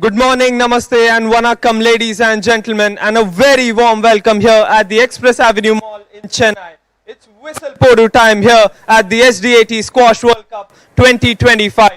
Good morning, namaste and vanakkam ladies and gentlemen, and a very warm welcome here at the Express Avenue Mall in Chennai. It's whistle podu time here at the SDAT Squash World Cup 2025.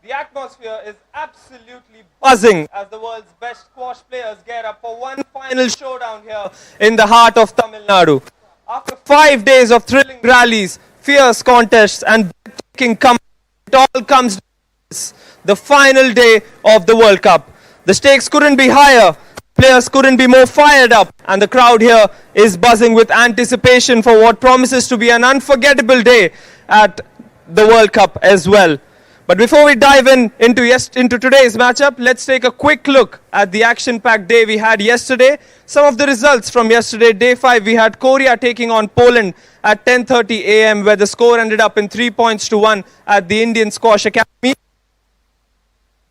The atmosphere is absolutely buzzing as the world's best squash players get up for one final showdown here in the heart of Tamil Nadu. After 5 days of thrilling rallies, fierce contests and breathtaking comebacks, it all comes down to this, the final day of the World Cup. The stakes couldn't be higher, players couldn't be more fired up, and the crowd here is buzzing with anticipation for what promises to be an unforgettable day at the World Cup as well. But before we dive into today's matchup, let's take a quick look at the action-packed day we had yesterday. Some of the results from yesterday, day 5, we had Korea taking on Poland at 10:30 a.m. where the score ended up in 3-1 at the Indian Squash Academy.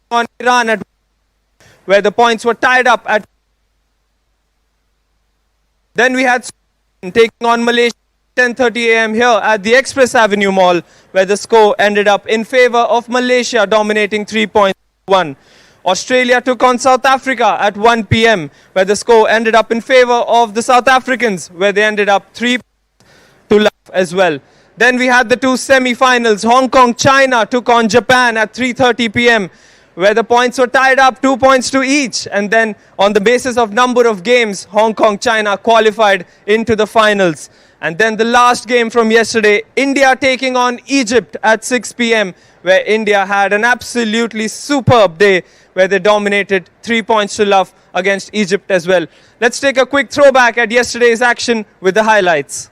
On Iran at where the points were tied up at. Then we had taking on Malaysia at 10:30 a.m. here at the Express Avenue Mall where the score ended up in favor of Malaysia, dominating 3-1. Australia took on South Africa at 1 p.m. where the score ended up in favor of the South Africans, where they ended up 3-2 as well. Then we had the two semi-finals. Hong Kong, China took on Japan at 3:30 p.m. where the points were tied up 2 points to each. And then on the basis of number of games, Hong Kong, China qualified into the finals. And then the last game from yesterday, India taking on Egypt at 6 p.m. where India had an absolutely superb day where they dominated 3-0 against Egypt as well. Let's take a quick throwback at yesterday's action with the highlights.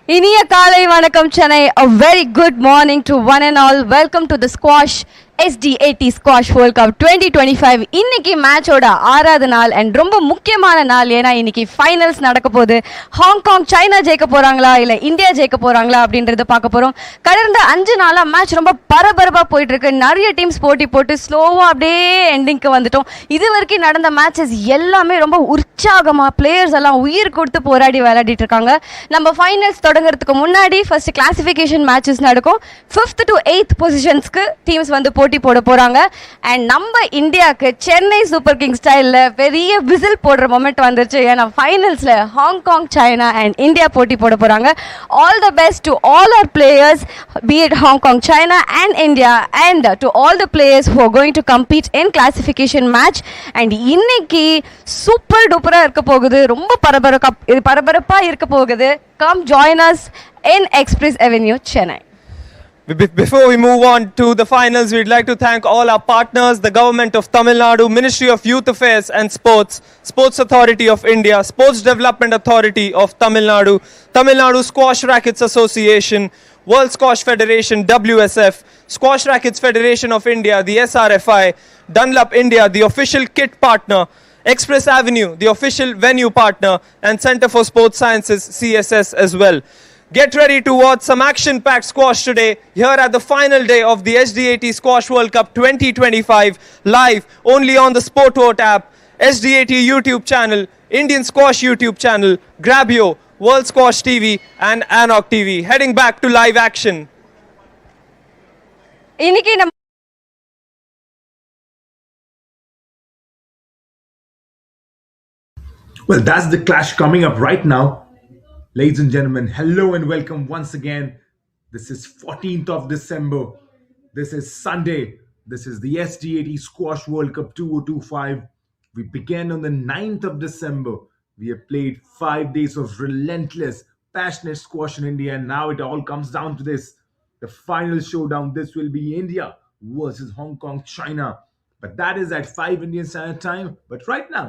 Iniya Kalai Vanakkam Chennai, a very good morning to one and all. Welcome to the Squash SDAT Squash World Cup 2025 இன்னைக்கு மேட்சோட 6வது நாள் and ரொம்ப முக்கியமான நாள். ஏன்னா இன்னைக்கு finals நடக்க போகுது. ஹாங்காங் சைனா ஜெயிக்க போறாங்களா இல்ல இந்தியா ஜெயிக்க போறாங்களா அப்படின்றத பார்க்க போறோம். கடந்த 5 நாளா மேட்ச் ரொம்ப பரபரப்பா போயிட்டு இருக்கு. நிறைய டீம்ஸ் போட்டி போட்டு ஸ்லோவா அப்படியே எண்டிங்க்கு வந்துட்டோம். இது வரைக்கும் நடந்த மேட்சஸ் எல்லாமே ரொம்ப உற்சாகமா பிளேயர்ஸ் எல்லாம் உயிர் கொடுத்து போராடி விளையாடிட்டு இருக்காங்க. நம்ம ஃபைனல்ஸ் தொடங்குறதுக்கு முன்னாடி ஃபர்ஸ்ட் கிளாசிஃபிகேஷன் மேட்சஸ் நடக்கும். 5th to 8th பொசிஷன்ஸ்க்கு டீம்ஸ் வந்து போட்டி போட போறாங்க. அண்ட் நம்ம இந்தியாவுக்கு சென்னை சூப்பர் கிங் ஸ்டைல்ல பெரிய விசில் போடுற மொமெண்ட் வந்துருச்சு. ஏன்னா ஃபைனல்ஸ்ல ஹாங்காங் சைனா அண்ட் இந்தியா போட்டி போட போறாங்க. All the best to all our players, be it Hong Kong, China and India, and to all the players who are going to compete in classification match. And இன்னைக்கு super டூப்பரா இருக்க போகுது. ரொம்ப பரபரப்பா இருக்க போகுது. Come join us in Express Avenue, Chennai. Before we move on to the finals, we'd like to thank all our partners, the Government of Tamil Nadu, Ministry of Youth Affairs and Sports, Sports Authority of India, Sports Development Authority of Tamil Nadu, Tamil Nadu Squash Rackets Association, World Squash Federation, WSF, Squash Rackets Federation of India, the SRFI, Dunlop India, the official kit partner, Express Avenue, the official venue partner, and Center for Sports Sciences, CSS as well. Get ready to watch some action-packed squash today here at the final day of the SDAT Squash World Cup 2025 live only on the SportVote app, SDAT YouTube channel, Indian Squash YouTube channel, Grabio, World Squash TV and Anok TV. Heading back to live action. இன்னைக்கு நம்ம Well, that's the clash coming up right now. Ladies and gentlemen, hello and welcome once again. This is 14th of December. This is Sunday. This is the SDAT Squash World Cup 2025. We began on the 9th of December. We have played 5 days of relentless, passionate squash in India, and now it all comes down to this. The final showdown. This will be India versus Hong Kong, China. But that is at 5 Indian Standard Time. But right now,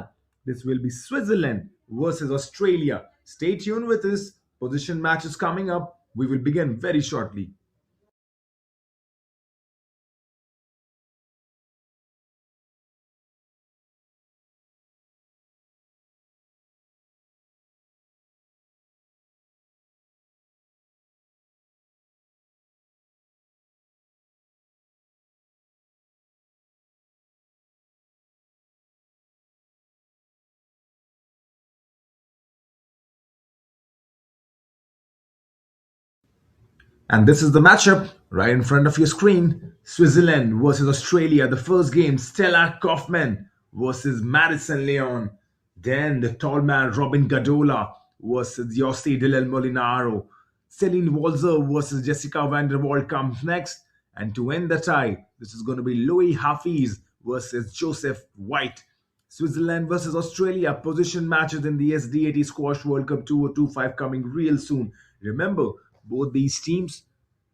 this will be Switzerland versus Australia. Stay tuned with us. Position match is coming up. We will begin very shortly. And this is the matchup right in front of your screen. Switzerland versus Australia. The first game, Stella Kaufman versus Madison Leon. Then the tall man Robin Gadola versus Yossi Dilel Molinaro. Celine Walzer versus Jessica van der Wald comes next. And to end the tie, this is going to be Louis Hafiz versus Joseph White. Switzerland versus Australia position matches in the SDAT Squash World Cup 2025 coming real soon. Remember, both these teams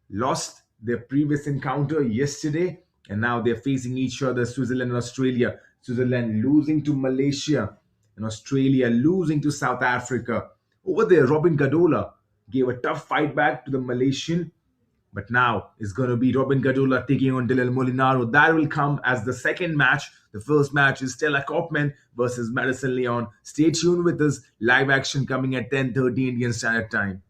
lost their previous encounter yesterday and now they're facing each other, Switzerland and Australia. Switzerland losing to Malaysia and Australia losing to South Africa. Over there, Robin Gadola gave a tough fight back to the Malaysian. But now it's going to be Robin Gadola taking on Dilel Molinaro. That will come as the second match. The first match is Stella Kaufman versus Madison Leon. Stay tuned with us. Live action coming at 10:30 Indian Standard Time.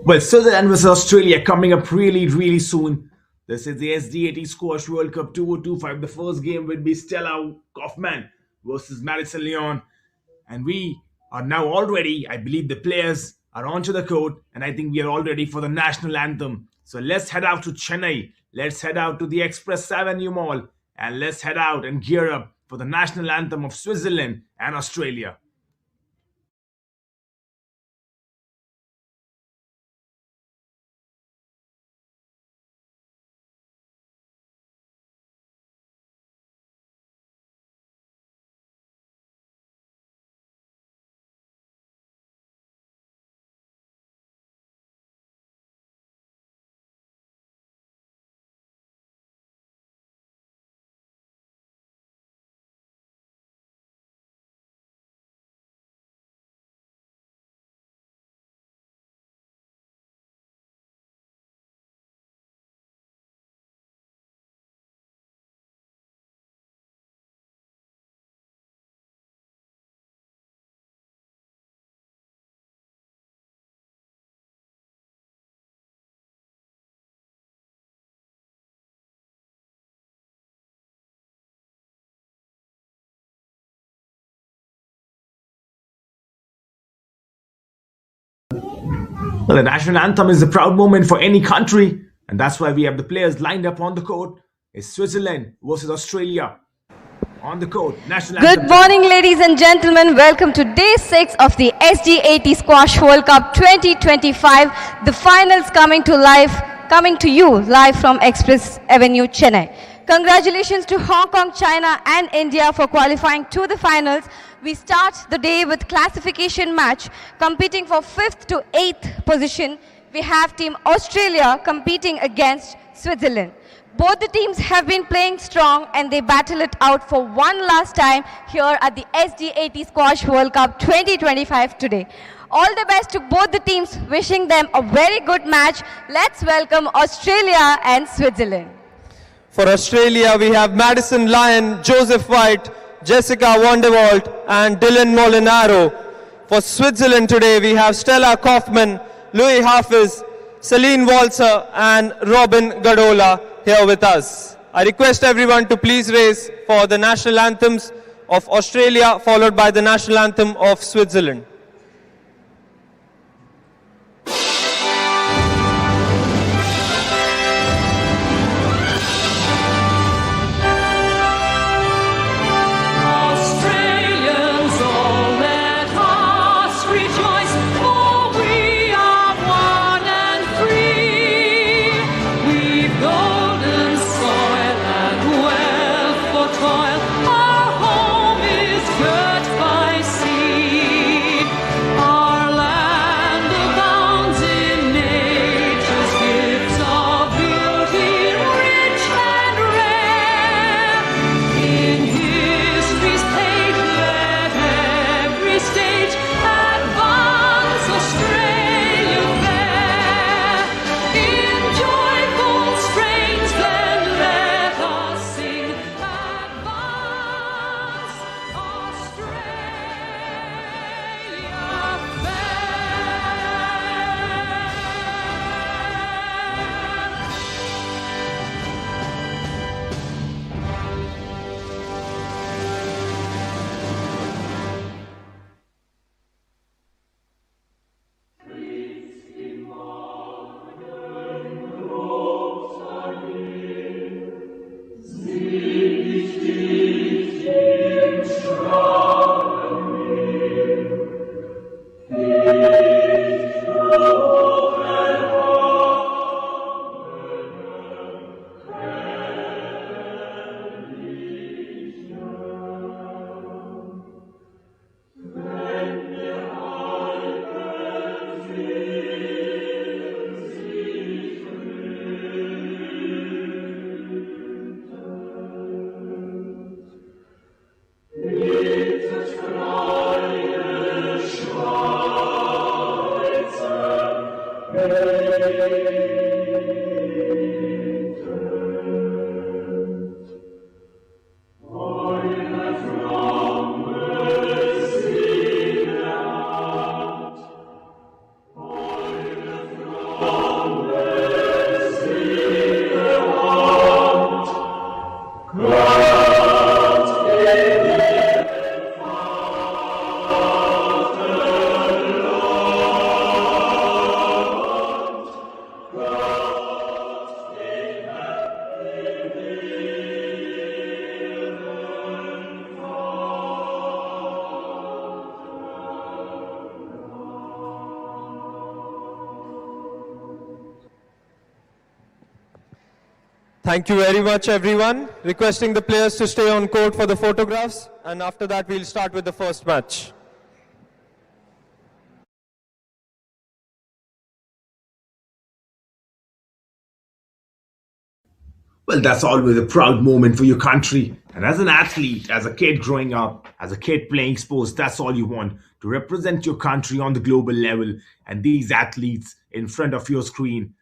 Well, Switzerland versus Australia coming up really soon. This is the SDAT Squash World Cup 2025. The first game will be Stella Kaufman versus Madison Leon. And we are now all ready. I believe the players are onto the court, and I think we are all ready for the national anthem. So let's head out to Chennai. Let's head out to the Express Avenue Mall, and let's head out and gear up for the national anthem of Switzerland and Australia. Well, the national anthem is a proud moment for any country, and that's why we have the players lined up on the court. It's Switzerland versus Australia. On the court, national anthem. Good morning, ladies and gentlemen. Welcome to day 6 of the SDAT Squash World Cup 2025. The finals coming to you live from Express Avenue, Chennai. Congratulations to Hong Kong, China and India for qualifying to the finals. We start the day with classification match competing for 5th to 8th position. We have team Australia competing against Switzerland. Both the teams have been playing strong and they battle it out for one last time here at the SDAT Squash World Cup 2025 today. All the best to both the teams, wishing them a very good match. Let's welcome Australia and Switzerland. For Australia, we have Madison Lyon, Joseph White, Jessica Devald and Dylan Molinaro. For Switzerland today, we have Stella Kaufman, Louis Hafiz, Celine Walser and Robin Gadola here with us. I request everyone to please raise for the national anthems of Australia, followed by the national anthem of Switzerland. Thank you very much, everyone. Requesting the players to stay on court for the photographs, and after that, we'll start with the first match. Well, that's always a proud moment for your country. And as an athlete, as a kid growing up, as a kid playing sports, that's all you want to represent your country on the global level. And these athletes in front of your screen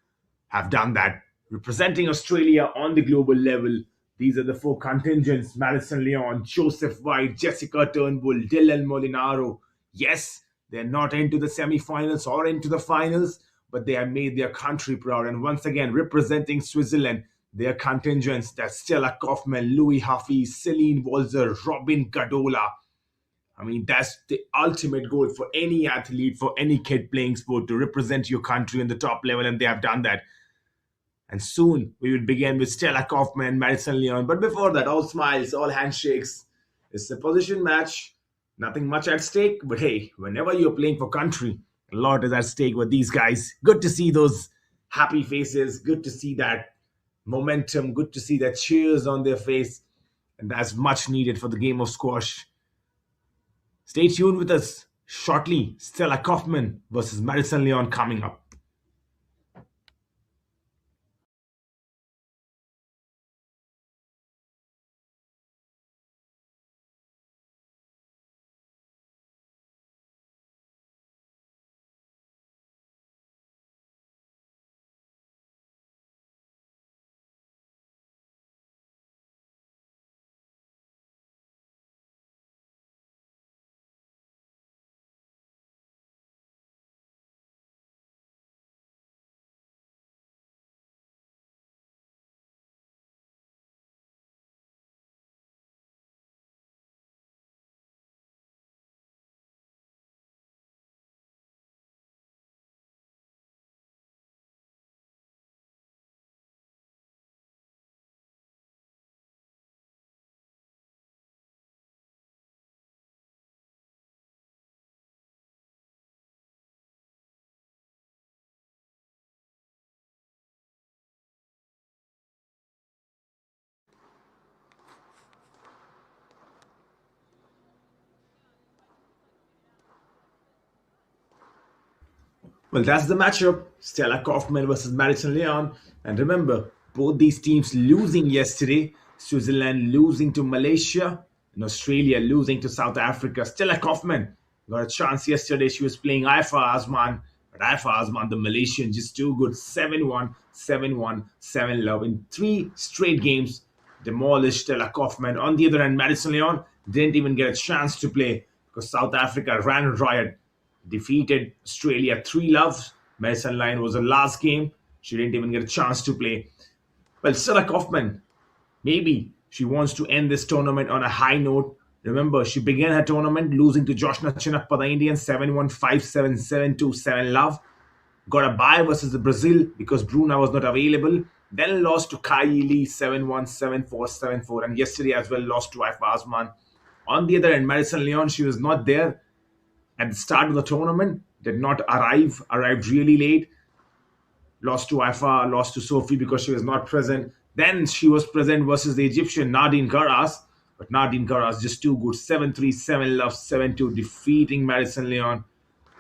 have done that, representing Australia on the global level. These are the four contingents: Madison Leon, Joseph White, Jessica Turnbull, Dylan Molinaro. Yes, they're not into the semi-finals or into the finals, but they have made their country proud. And once again, representing Switzerland, their contingents, that's Stella Kaufman, Louis Hafi, Celine Walzer, Robin Gadola. I mean, that's the ultimate goal for any athlete, for any kid playing sport, to represent your country on the top level, and they have done that. And soon we will begin with Stella Kaufman, Madison Leon. But before that, all smiles, all handshakes. It's a position match, nothing much at stake. But hey, whenever you're playing for country, a lot is at stake with these guys. Good to see those happy faces. Good to see that momentum. Good to see that cheers on their face. And that's much needed for the game of squash. Stay tuned with us shortly. Stella Kaufman versus Madison Leon coming up. Well, that's the matchup. Stella Kaufman versus Madison Leon. And remember, both these teams losing yesterday. Switzerland losing to Malaysia and Australia losing to South Africa. Stella Kaufman got a chance yesterday. She was playing Aifa Asman. But Aifa Asman, the Malaysian, just too good. 7-1, 7-1, 7-love. In 3 straight games, demolished Stella Kaufman. On the other hand, Madison Leon didn't even get a chance to play because South Africa ran riot, defeated Australia 3-love. Madison Leon was the last game. She didn't even get a chance to play. Well, Stella Kaufman, maybe she wants to end this tournament on a high note. Remember, she began her tournament losing to Joshna Chinappa, the Indian, 7-1, 5-7, 7-2, 7-love. Got a bye versus Brazil because Bruna was not available. Then lost to Kai Lee, 7-1, 7-4, 7-4. And yesterday as well lost to Aifa Asman. On the other hand, Madison Leon, she was not there at the start of the tournament, did not arrived really late. Lost to Aifa, lost to Sophie because she was not present. Then she was present versus the Egyptian Nadine Garas. But Nadine Garas just too good. 7-3, 7-love, 7-2, defeating Madison Leon.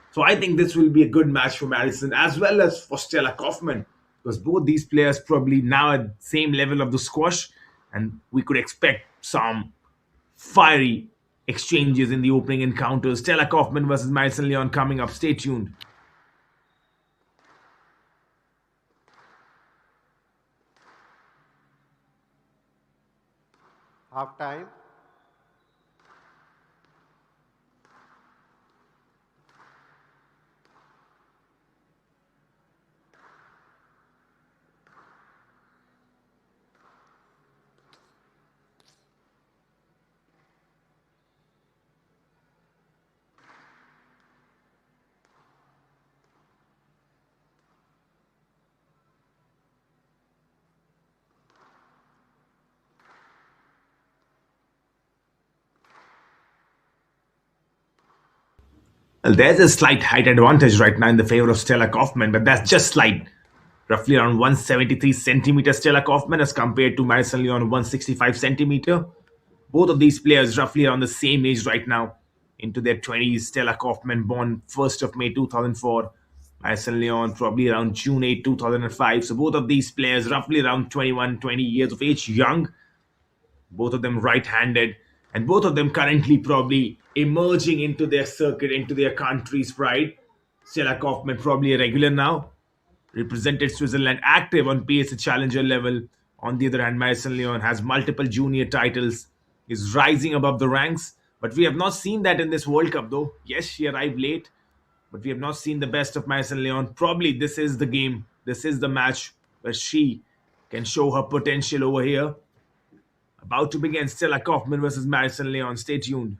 So I think this will be a good match for Madison as well as for Stella Kaufman, because both these players probably now at the same level of the squash, and we could expect some fiery exchanges in the opening encounters. Stella Kaufman versus Madison Leon coming up. Stay tuned. Half time. Well, there's a slight height advantage right now in the favor of Stella Kaufman, but that's just slight. roughly around 173 centimeter Stella Kaufman as compared to Madison Leon 165 centimeter. Both of these players roughly around the same age right now, into their 20s. Stella Kaufman born 1st of May 2004. Madison Leon probably around June 8, 2005. So both of these players roughly around 21, 20 years of age, young. Both of them right-handed, and both of them currently probably emerging into their circuit, into their country's pride. Stella Kaufman probably a regular now, represented Switzerland active on PSA Challenger level. On the other hand, Madison Leon has multiple junior titles, is rising above the ranks, but we have not seen that in this World Cup though. Yes, she arrived late, but we have not seen the best of Madison Leon. Probably this is the game, this is the match where she can show her potential over here. About to begin, Stella Kaufman versus Madison Leon. Stay tuned.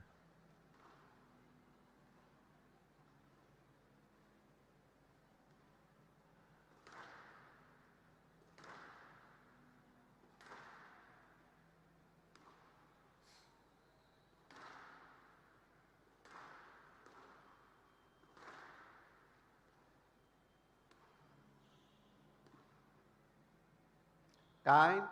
Time.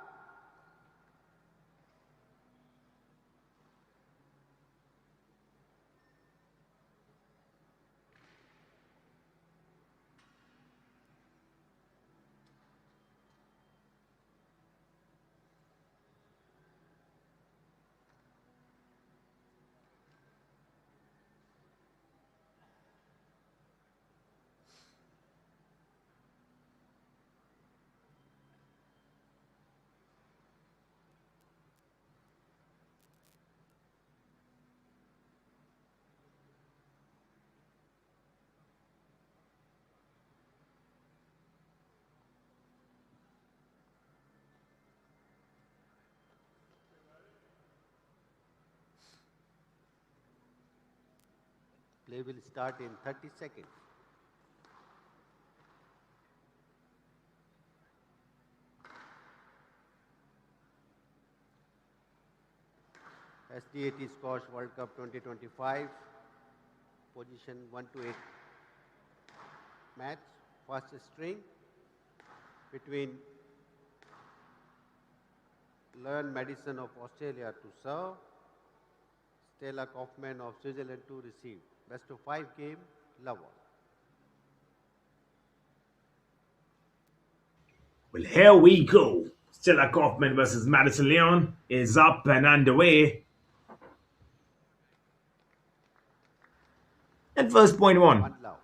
Play will start in 30 seconds. SDAT Squash World Cup 2025, position 1 to 8 match, first string between Madison of Australia to serve, Stella Kaufman of Switzerland to receive. Best of 5 game, love all. Well, here we go. Stella Kaufman versus Madison Leon is up and underway. And first point one. One love.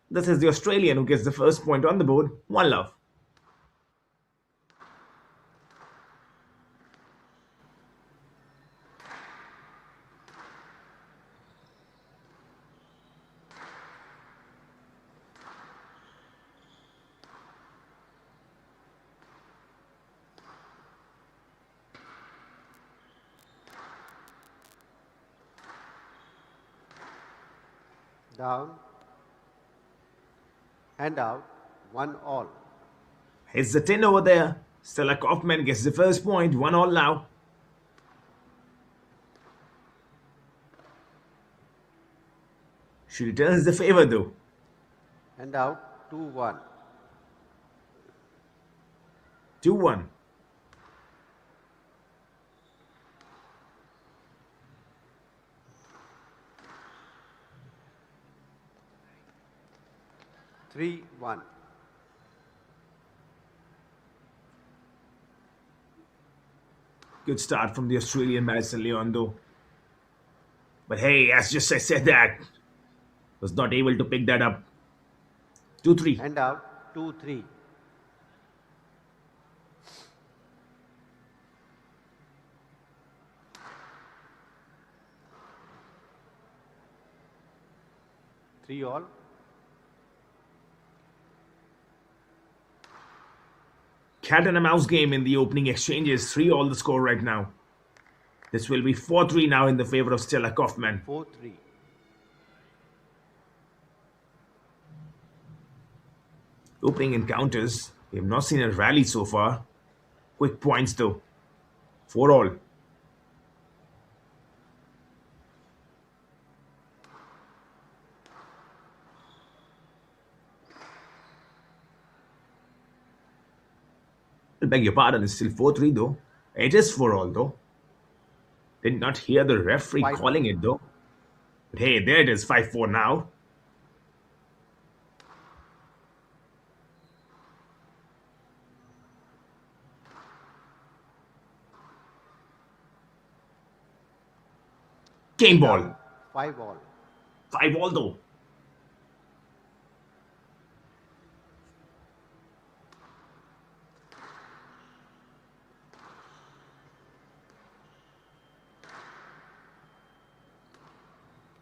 This is the Australian who gets the first point on the board. One love. Down, hand out, 1 all. Here's the 10 over there. Stella Kaufman gets the first point. 1 all now. She returns the favor though. Hand out, 2-1. 2-1. Three, 1. Good start from the Australian Madison Leon though. But hey, as just I said that, was not able to pick that up. 2-3. Hand out, 2-3. Three all. Cat and a mouse game in the opening exchanges. 3 all the score right now. This will be 4-3 now in the favor of Stella Kaufman. 4-3. Opening encounters. We have not seen a rally so far. Quick points though. 4 all. I beg your pardon, it's still 4-3 though. It is 4-all though. Did not hear the referee calling it though. But hey, there it is, 5-4 now. Game ball. 5-all. 5-all though.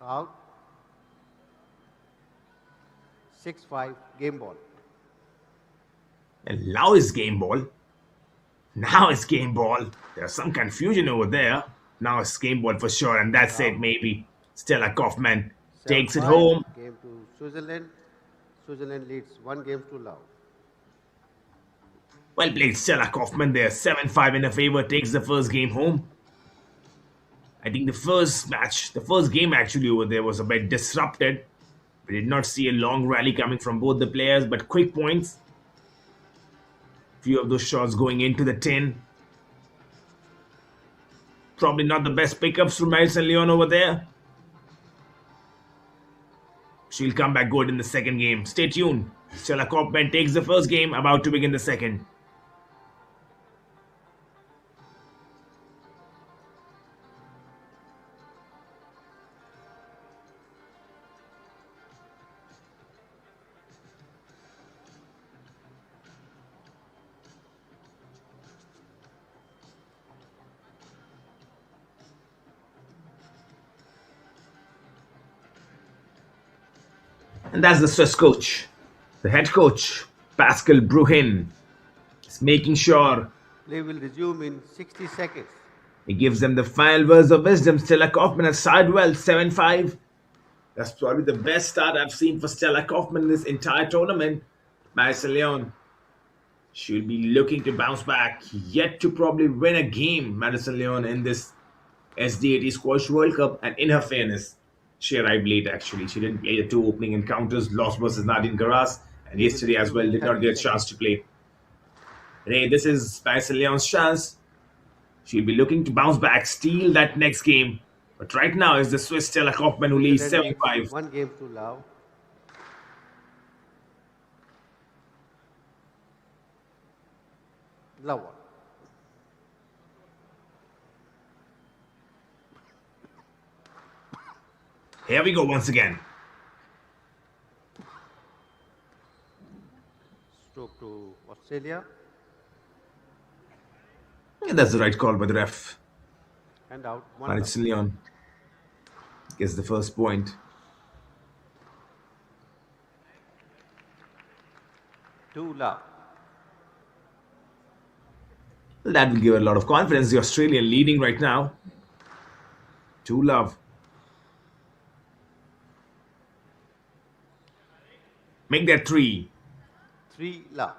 Out. 6-5, game ball. And now it's game ball. Now it's game ball. There's some confusion over there. Now it's game ball for sure, and that's it maybe. Stella Kaufman takes it 7-5, home. Game to Switzerland. Switzerland leads 1-2. Well played, Stella Kaufman there. 7-5 in her favor, takes the first game home. I think the first game actually over there was a bit disrupted. We did not see a long rally coming from both the players, but quick points. Few of those shots going into the tin. Probably not the best pickups from Madison Leon over there. She'll come back good in the second game. Stay tuned. Stella Kaufman takes the first game, about to begin the second. And that's the Swiss coach. The head coach, Pascal Bruhin, is making sure Play will resume in 60 seconds. he gives them the final words of wisdom. Stella Kaufman has started well, 7-5. That's probably the best start I've seen for Stella Kaufman in this entire tournament. Madison Leon, she'll be looking to bounce back, yet to probably win a game, Madison Leon, in this SDAT Squash World Cup. And in her fairness, she arrived late actually. She didn't play the two opening encounters, lost versus Nadine Garas, and yesterday as well did not get a chance to play. Hey, this is Madison Leon's chance. She'll be looking to bounce back, steal that next game. But right now is the Swiss Stella Kaufman who leads 7-5. 1-2. Love one. Here we go once again. Stroke to Australia. And that's the right call by the ref. And out. Madison Leon gets the first point. 2-2. Well, that will give her a lot of confidence. The Australian leading right now. 2-2. Make that 3. 3-2.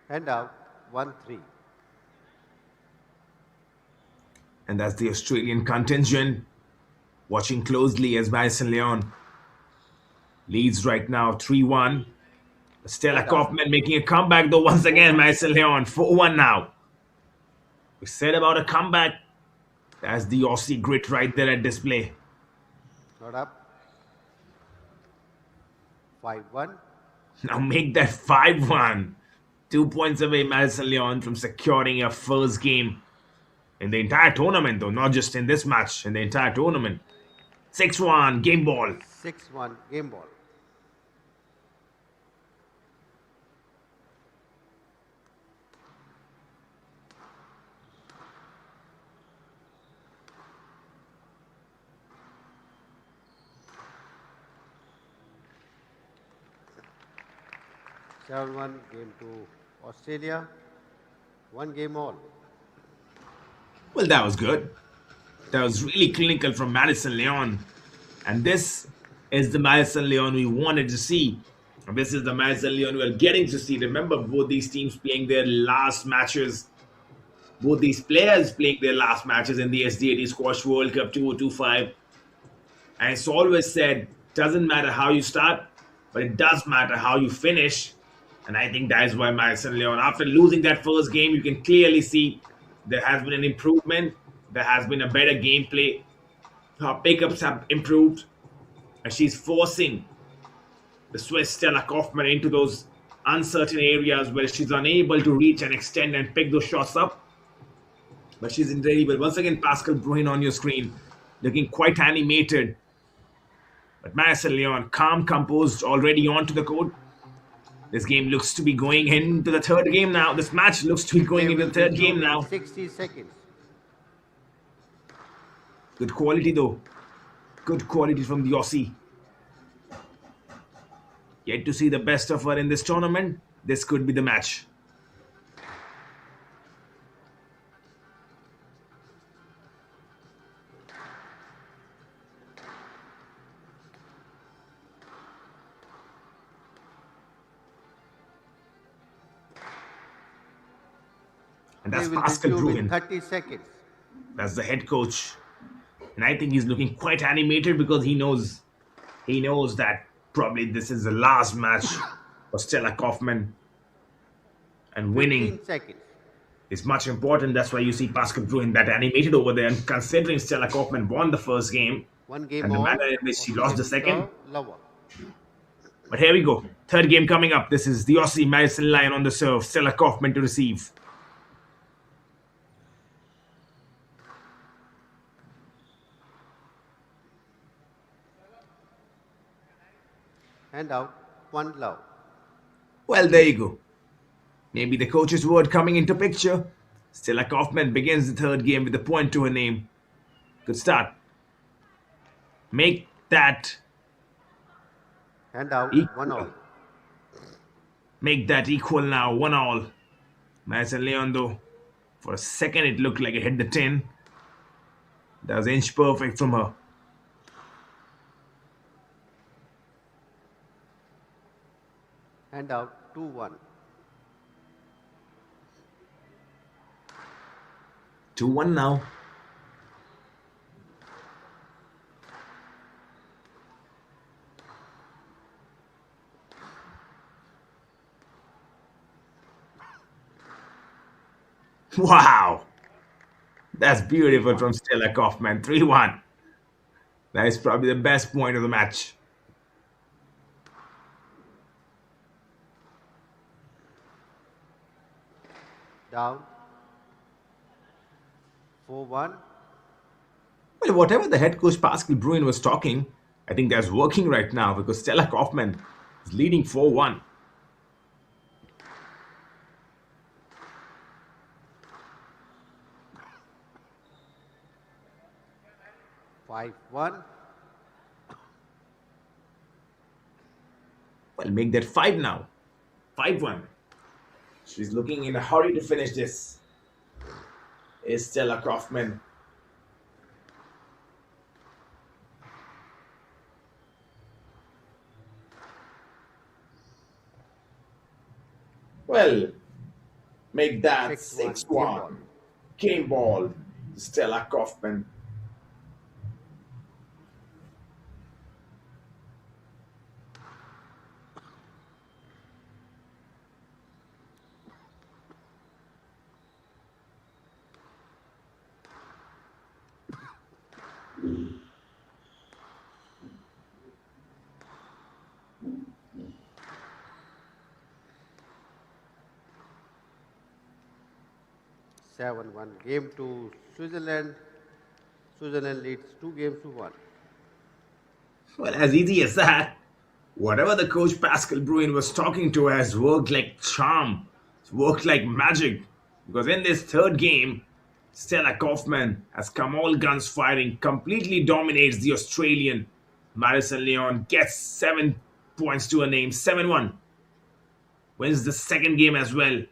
And out. 1-3. And that's the Australian contingent watching closely as Madison Leon leads right now 3-1. Stella Kaufman making a comeback though once again. Madison Leon 4-1 now. We said about a comeback. That's the Aussie grit right there at display. Not up. 5-1. Now make that 5-1. 2 points away Madison Leon from securing her first game in the entire tournament though, not just in this match, in the entire tournament. 6-1, game ball. 6-1, game ball. Seven-1, game to Australia. 1 game all. Well, that was good. That was really clinical from Madison Leon. And this is the Madison Leon we wanted to see. And this is the Madison Leon we are getting to see. Remember, both these teams playing their last matches Both these players playing their last matches in the SDAT Squash World Cup 2025. And it's always said, doesn't matter how you start, but it does matter how you finish. And I think that is why Madison Leon, after losing that first game, you can clearly see there has been an improvement. There has been a better gameplay. Her pickups have improved. And she's forcing the Swiss Stella Kaufman into those uncertain areas where she's unable to reach and extend and pick those shots up. But she's in very well. Once again, Pascal Bruin on your screen, looking quite animated. But Madison Leon, calm, composed, already onto the court. This game looks to be going into the third game now. This match looks to be going into the third game now. 60 seconds. Good quality though. Good quality from the Aussie. Yet to see the best of her in this tournament. This could be the match. And that's Pascal Bruin. 30 seconds. That's the head coach. And I think he's looking quite animated because he knows that probably this is the last match for Stella Kaufman. And winning is much important. That's why you see Pascal Bruin that animated over there. And considering Stella Kaufman won the first game, one game and the manner in which she lost the second. Lower. But here we go. Third game coming up. This is the Aussie Madison Lion on the serve. Stella Kaufman to receive. And out, one love. Well, there you go. Maybe the coach's word coming into picture. Stella Kaufman begins the third game with a point to her name. Good start. Make that and out, equal. 1-all. Make that equal now, 1-all. Madison Leon though, for a second it looked like it hit the tin. That was inch perfect from her. And out, 2-1. 2-1 now. Wow. That's beautiful from Stella Kaufman. 3-1. That is probably the best point of the match. Down. 4-1. Well, whatever the head coach Pascal Bruin was talking, I think that's working right now because Stella Kaufman is leading 4-1. Five, 1. Well, make that 5 now. 5-1. She's looking in a hurry to finish this. Is Stella Kaufman. Well, make that 6-1. Game ball. Stella Kaufman. Seven, 1. Game to Switzerland. Switzerland leads 2-1. Well, as easy as that. Whatever the coach Pascal Bruin was talking to has worked like charm. It's worked like magic. Because in this third game, Stella Kaufman has come all guns firing, completely dominates the Australian. Madison Leon gets 7 points to her name, 7-1. Wins the second game as well.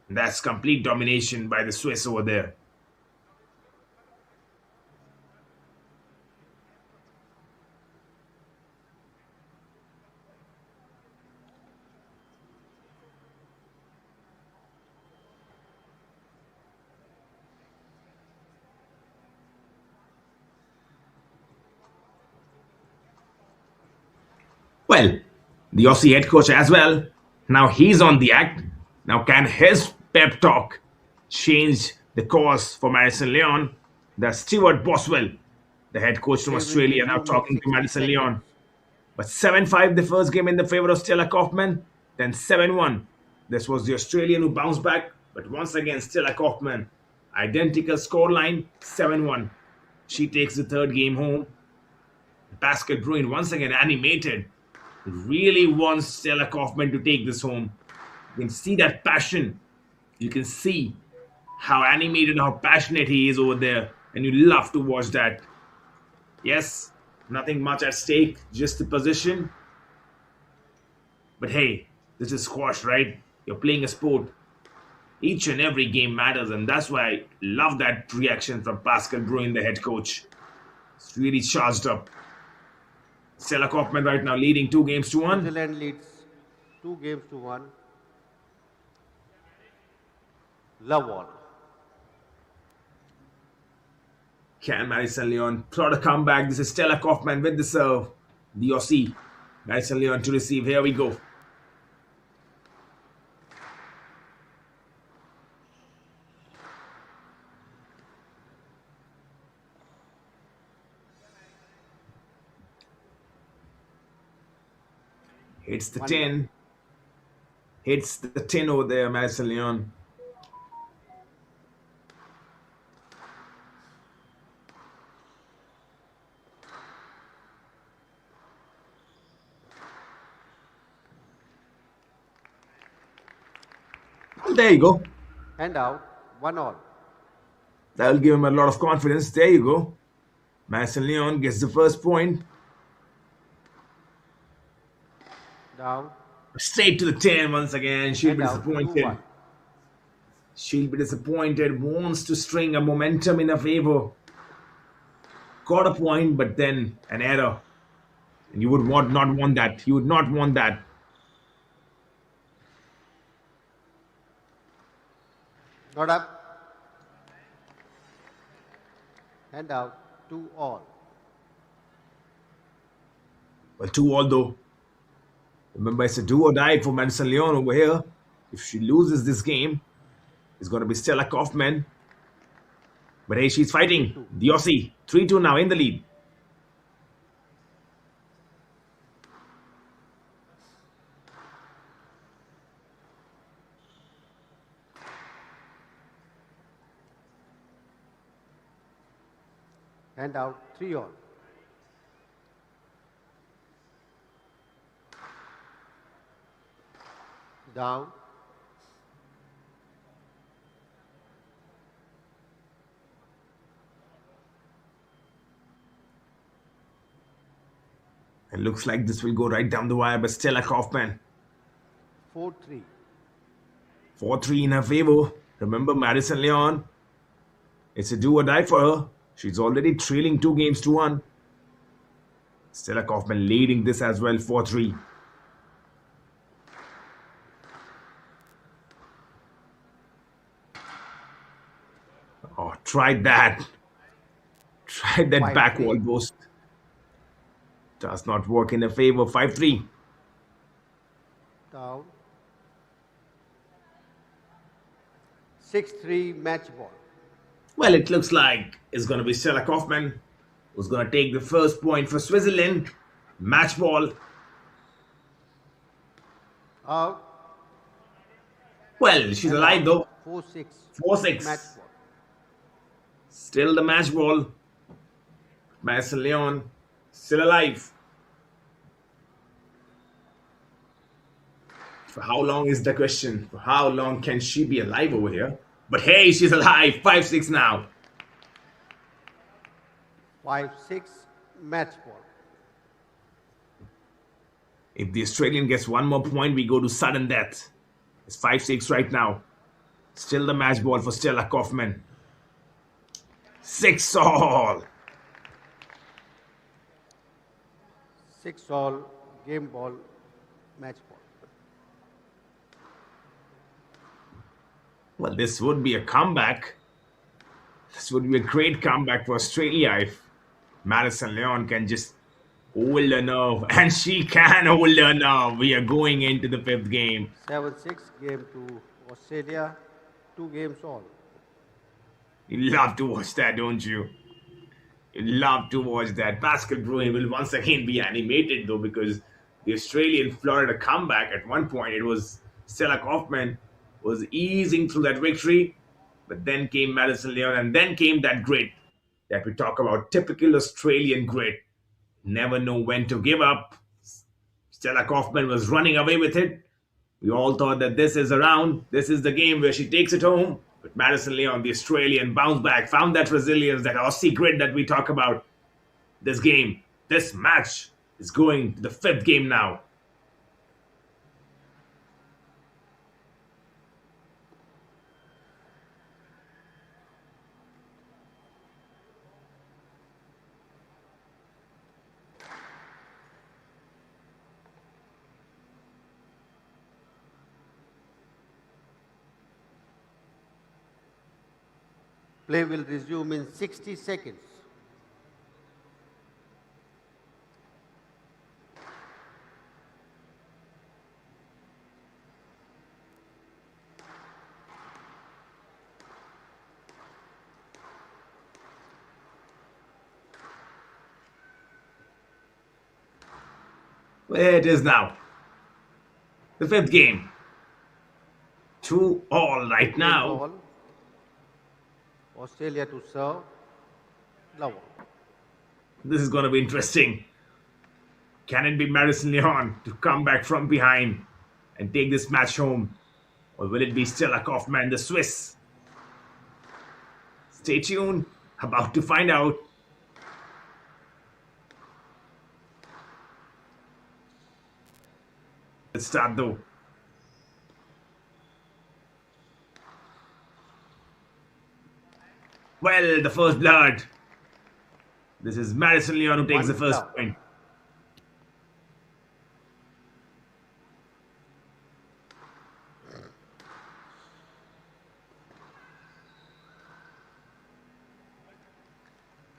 That's complete domination by the Swiss over there. Well, the Aussie head coach as well. Now he's on the act. Now can his pep talk change the course for Madison Leon? That's Stuart Boswell, the head coach from They will Australia, now resume in talking to 60 Madison Leon. seconds. But 7-5 the first game in the favor of Stella Kaufman, then 7-1. This was the Australian who bounced back, but once again Stella Kaufman. Identical scoreline, 7-1. She takes the third game home. Pascal Bruin once again animated. Really wants Stella Kaufman to take this home. You can see that passion. You can see how animated, how passionate he is over there. And you love to watch that. Yes, nothing much at stake, just the position. But hey, this is squash, right? You're playing a sport. Each and every game matters, and that's why I love that reaction from Pascal Bruin, the head coach. It's really charged up. Stella Kaufman right now leading 2-1. New Zealand leads 2-1. Love all. Can Madison Leon plot a comeback? This is Stella Kaufman with the serve. The Aussie. Madison Leon to receive. Here we go. Hits the 10. Hits the 10 over there, Madison Leon. Well, there you go. And out. 1-all. That'll give him a lot of confidence. There you go. Madison Leon gets the first point. Down. Straight to the 10 once again. She'll And be out. disappointed. 2-1. She'll be disappointed. Wants to string a momentum in her favor. Got a point, but then an error. And you would not want that. You would not want that. Not up. And out. 2-all. Well, 2-all though. Remember, it's a do or die for Madison Leon over here. If she loses this game, it's going to be Stella Kaufman. But hey, she's fighting. The Aussie. 3-2 now in the lead. And out. 3-all. Down. It looks like this will go right down the wire, but Stella Kaufman. 4-3. 4-3 in her favor. Remember, Madison Leon. It's a do or die for her. She's already trailing 2-1. Stella Kaufman leading this as well, 4-3. Oh, tried that. Tried that 5-3. back wall post. Does not work in her favor, 5-3. Down. 6-3 match ball. Well, it looks like it's going to be Stella Kaufman who's going to take the first point for Switzerland. Match ball. Out. Well, she's alive though. 4-6. 4-6. Match ball. Still the match ball. Madison Leon still alive. For how long is the question? For how long can she be alive over here? But hey, she's alive. 5-6 now. 5-6 match ball. If the Australian gets one more point, we go to sudden death. It's 5-6 right now. Still the match ball for Stella Kaufman. 6-all. 6-all game ball match ball. Well, this would be a comeback. This would be a great comeback for Australia if Madison Leon can just hold her nerve, and she can hold her nerve. We are going into the fifth game. 7-6 game to Australia. 2 games all. You love to watch that, don't you? You love to watch that. Pascal Bruin will once again be animated though, because the Australian Florida comeback at one point, it was Stella Kaufman was easing through that victory, but then came Madison Leon, and then came that grit that we talk about, typical Australian grit. Never know when to give up. Stella Kaufman was running away with it. We all thought that this is a round, this is the game where she takes it home. But Madison Leon, the Australian, bounced back, found that resilience, that Aussie grit that we talk about. This game, this match is going to the fifth game now. Play will resume in 60 seconds. There it is now. The fifth game. 2-all right now. Ball. Australia to serve. Lower. This is going to be interesting. Can it be Madison Leon to come back from behind and take this match home? Or will it be Stella Kaufman, the Swiss? Stay tuned. About to find out. Let's start though. Well, the first blood. This is Madison Leon who takes the first point.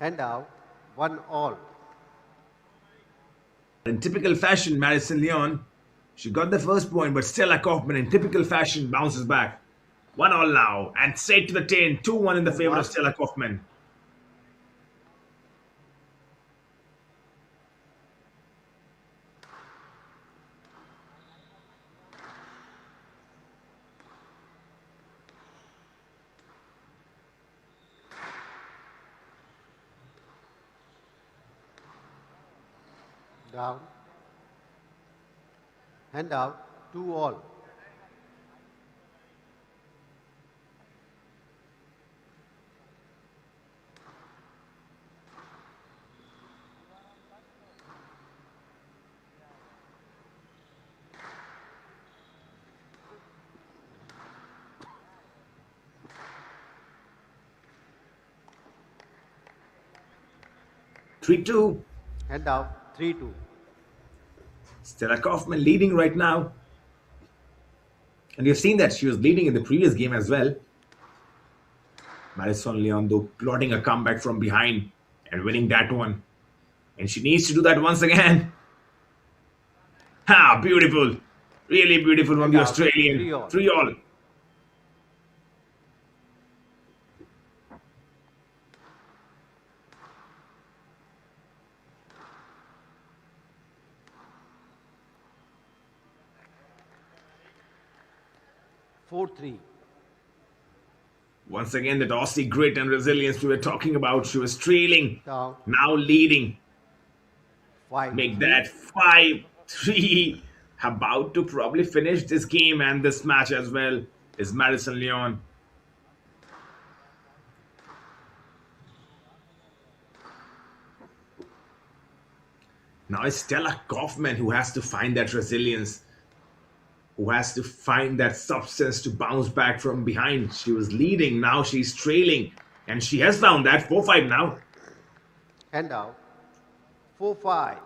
And now, 1-all. In typical fashion, Madison Leon, she got the first point, but Stella Kaufman, in typical fashion, bounces back. 1-all now, and straight to the 10, 2-1 in the favor of Stella Kaufman. Down. Hand out. 2-all. Three, 2. Hand out. 3-2. Stella Kaufman leading right now. And you've seen that she was leading in the previous game as well. Madison Leon, though, plotting a comeback from behind and winning that one. And she needs to do that once again. Ha! Beautiful. Really beautiful from the Australian. 3-all. Once again, that Aussie grit and resilience we were talking about. She was trailing, Down. now leading. 5. Make that 5-3. About to probably finish this game and this match as well is Madison Leon. Now it's Stella Kaufman who has to find that resilience, who has to find that substance to bounce back from behind. She was leading, now she's trailing, and she has found that. 4-5 now. Hand out. 4-5.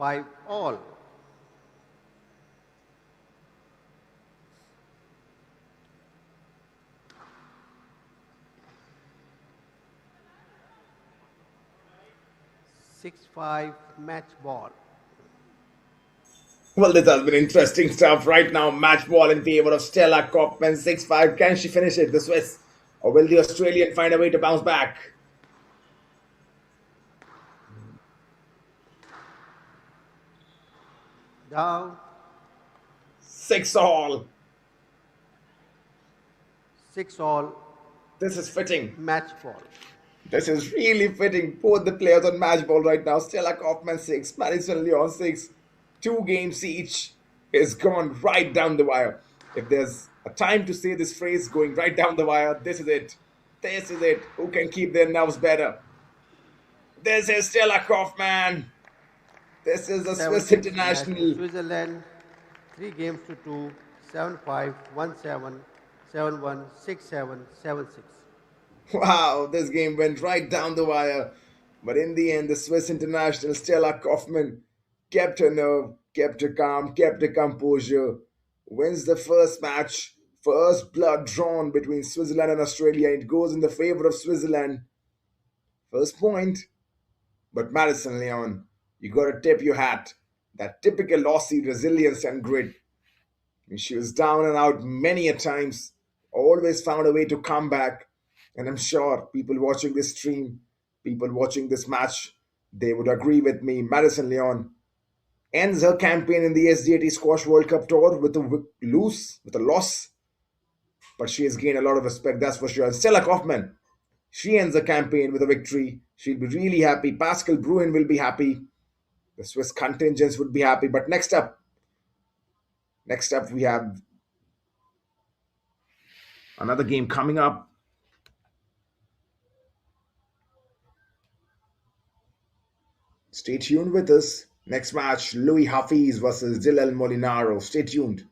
5 all. Six five match ball. Well, this has been interesting stuff right now. Match ball in favor of Stella Kaufman 6-5. Can she finish it, the Swiss? Or will the Australian find a way to bounce back? Down. 6 all. 6 all This is fitting. match ball. This is really fitting. Both the players on match ball right now. Stella Kaufman 6, Madison Leon 6. 2 games each is gone right down the wire. If there's a time to say this phrase, going right down the wire, this is it. This is it. Who can keep their nerves better? This is Stella Kaufman. This is the Swiss 7-6 international. match Switzerland 3 games to 2, 7-5, 1-7, 7-1, 6-7, 7-6. Wow, this game went right down the wire. But in the end, the Swiss international Stella Kaufman kept her nerve, kept her calm, kept her composure, wins the first match, first blood drawn between Switzerland and Australia. It goes in the favor of Switzerland. First point. But Madison Leon, you gotta tip your hat. That typical Aussie resilience and grit. She was down and out many a times, always found a way to come back. And I'm sure people watching this stream, people watching this match, they would agree with me. Madison Leon ends her campaign in the SDAT Squash World Cup Tour with a loss. But she has gained a lot of respect, that's for sure. And Stella Kaufman, she ends the campaign with a victory. She'll be really happy. Pascal Bruin will be happy. The Swiss contingents would be happy. But next up, we have another game coming up. Stay tuned with us. Next match, Louis Hafiz versus Devald Molinaro. Stay tuned.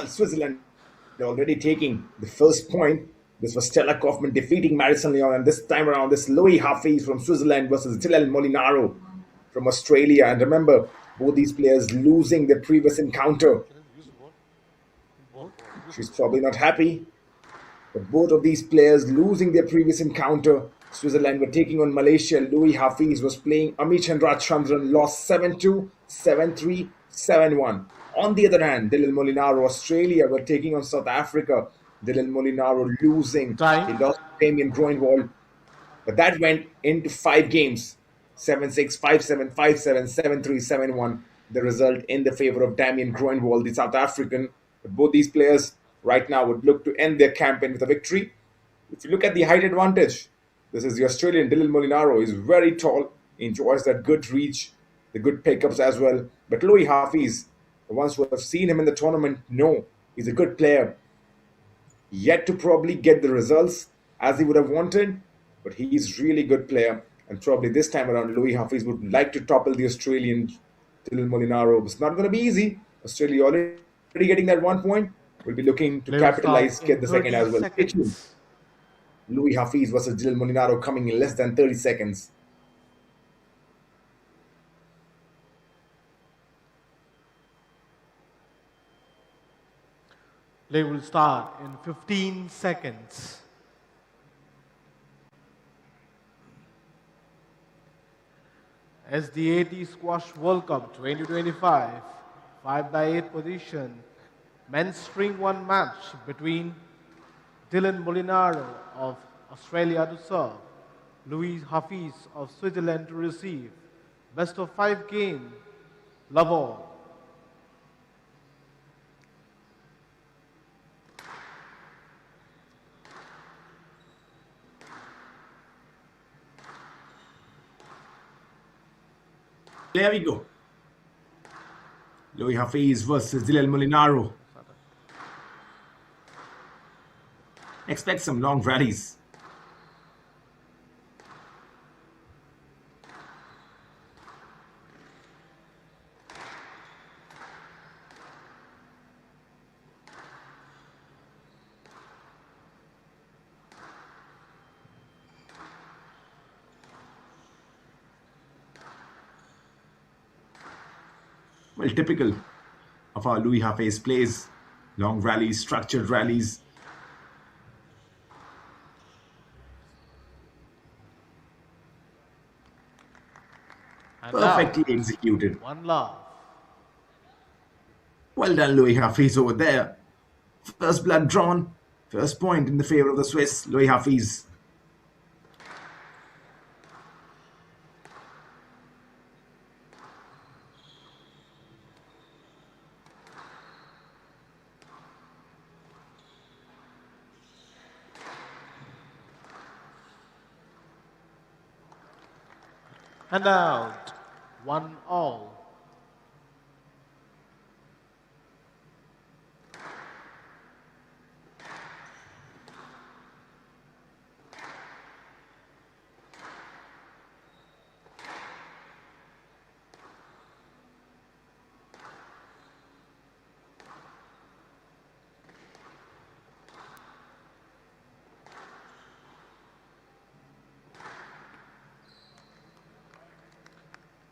Well, Switzerland already taking the first point. This was Stella Kaufman defeating Madison Leon, and this time around, this Louis Hafi from Switzerland versus Dylan Molinaro from Australia. And remember, both these players losing their previous encounter. She's probably not happy, but both of these players losing their previous encounter. Switzerland were taking on Malaysia. Louis Hafiz was playing Amish and Rajchandran, lost 7-2, 7-3, 7-1. On the other hand, Dylan Molinaro, Australia were taking on South Africa. Dylan Molinaro losing. He lost Damian Grunwald. But that went into 5 games. 7-6, 5-7, 5-7, 7-3, 7-1. The result in the favor of Damian Grunwald, the South African. But both these players right now would look to end their campaign with a victory. If you look at the height advantage, this is the Australian Dylan Molinaro. He's very tall, he enjoys that good reach, the good pickups as well. But Louis Hafiz, the ones who have seen him in the tournament know he's a good player. Yet to probably get the results as he would have wanted, but he's really good player. And probably this time around, Louis Hafiz would like to topple the Australian Dylan Molinaro. It's not going to be easy. Australia already getting that 1 point. Will be looking to capitalize, get the second as well. Louis Hafiz versus Dylan Molinaro coming in less than 30 seconds. Play will start in 15 seconds. SDAT Squash World Cup 2025, 5x8 position, men's string 1 match between Dylan Molinaro of Australia to serve, Louis Hafiz of Switzerland to receive. Best of 5 game, love all. There we go. Louis Hafiz versus Dylan Molinaro. Expect some long rallies. Well, typical of how Louis Hafiz plays. Long rallies, structured rallies. And Perfectly now, executed. 1 love. Well done, Louis Hafiz over there. First blood drawn. First point in the favor of the Swiss, Louis Hafiz. And out, 1-all.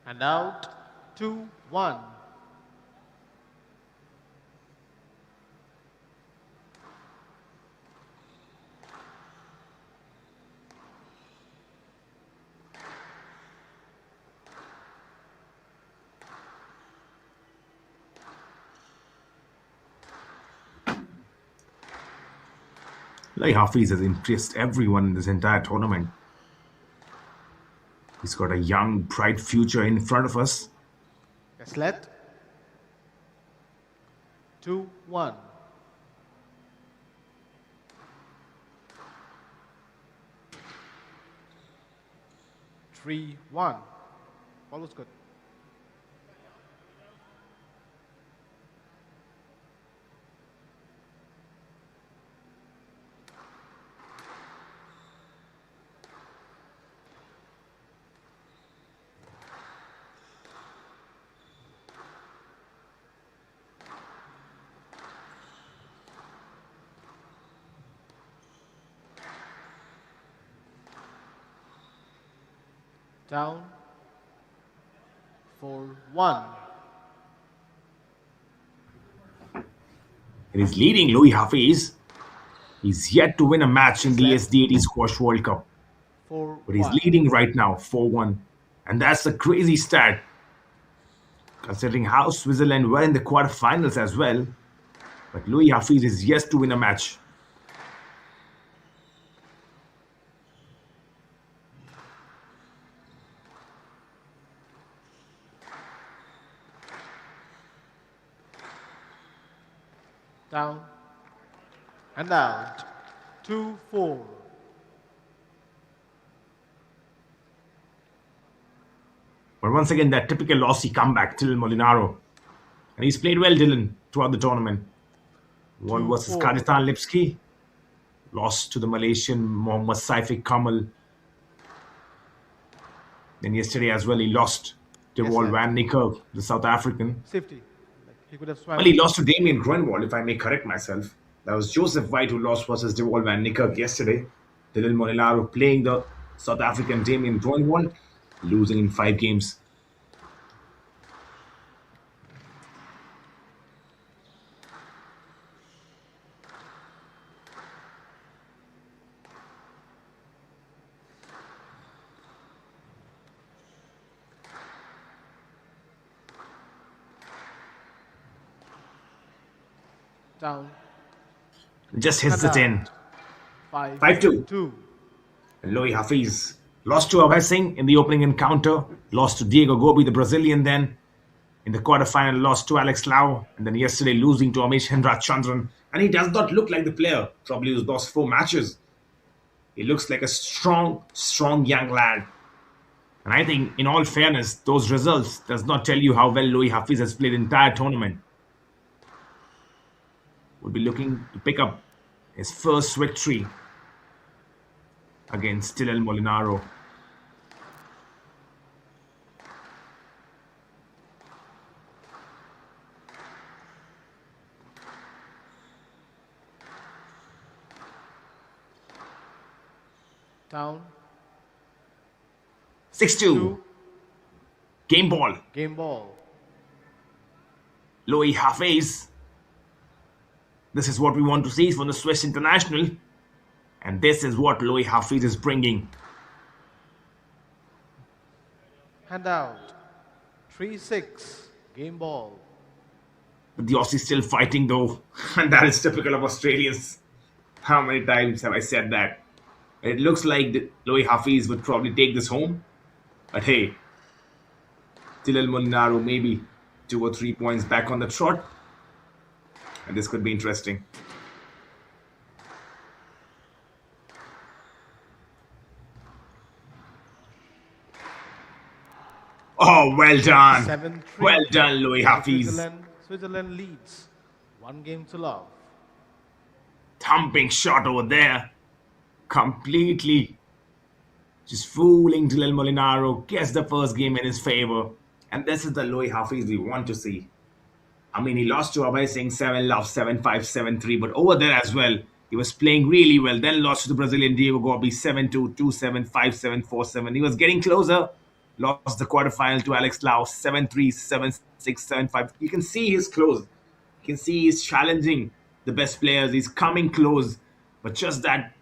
And out, 2-1. Louis Hafiz has impressed everyone in this entire tournament. He's got a young, bright future in front of us. Gaslet. 2-1. Three, 1. Ball was good. Down. 4-1. It is leading Louis Hafiz. He's yet to win a match in the SDAT Squash World Cup. 4-1. But he's leading right now, 4-1. And that's a crazy stat, considering how Switzerland were in the quarterfinals as well. But Louis Hafiz is yet to win a match. Down. And out. 2-4. But once again, that typical Aussie comeback, Dylan Molinaro. And he's played well, Dylan, throughout the tournament. Won versus 2-4. Kajatan Lipski. Lost to the Malaysian Mohammad Safik Kamal. Then yesterday as well, he lost to Yes, Devald sir. Van Nicker, the South African. Safety. He could have swam. Well, he lost to Damian Grunwald, if I may correct myself. That was Joseph White who lost versus Devald Van Nicker yesterday. Dylan Molinaro playing the South African Damian Grunwald, losing in 5 games. Down. Just hits the And 10. out. 5-2. 5-2. And Louis Hafiz lost to Abhay Singh in the opening encounter, lost to Diego Gobi, the Brazilian then. In the quarterfinal, lost to Alex Lau, and then yesterday losing to Amish Chandran. And he does not look like the player, probably who's lost 4 matches. He looks like a strong young lad. And I think, in all fairness, those results does not tell you how well Louis Hafiz has played the entire tournament. Would be looking to pick up his first victory against Dylan Molinaro. Down. 6-2. Game ball. Game ball. Louis Hafiz. This is what we want to see from the Swiss international. And this is what Louis Hafiz is bringing. Hand out. 3-6. Game ball. But the Aussies still fighting though. And that is typical of Australians. How many times have I said that? It looks like Louis Hafiz would probably take this home. But hey, Dylan Molinaro maybe 2 or 3 points back on the trot. And this could be interesting. Oh, well done. 7-3. Well done, Louis Hafiz. Switzerland leads. 1 game to love. Thumping shot over there. Completely just fooling Dylan Molinaro. Gets the first game in his favor. And this is the Louis Hafiz we want to see. I mean, he lost to Abhay Singh 7-love, 7-5, 7-3. But over there as well, he was playing really well. Then lost to the Brazilian Diego Gobi 7-2, 2-7, 5-7, 4-7. He was getting closer. Lost the quarterfinal to Alex Lau 7-3, 7-6, 7-5. You can see he's close. You can see he's challenging the best players. He's coming close. But just that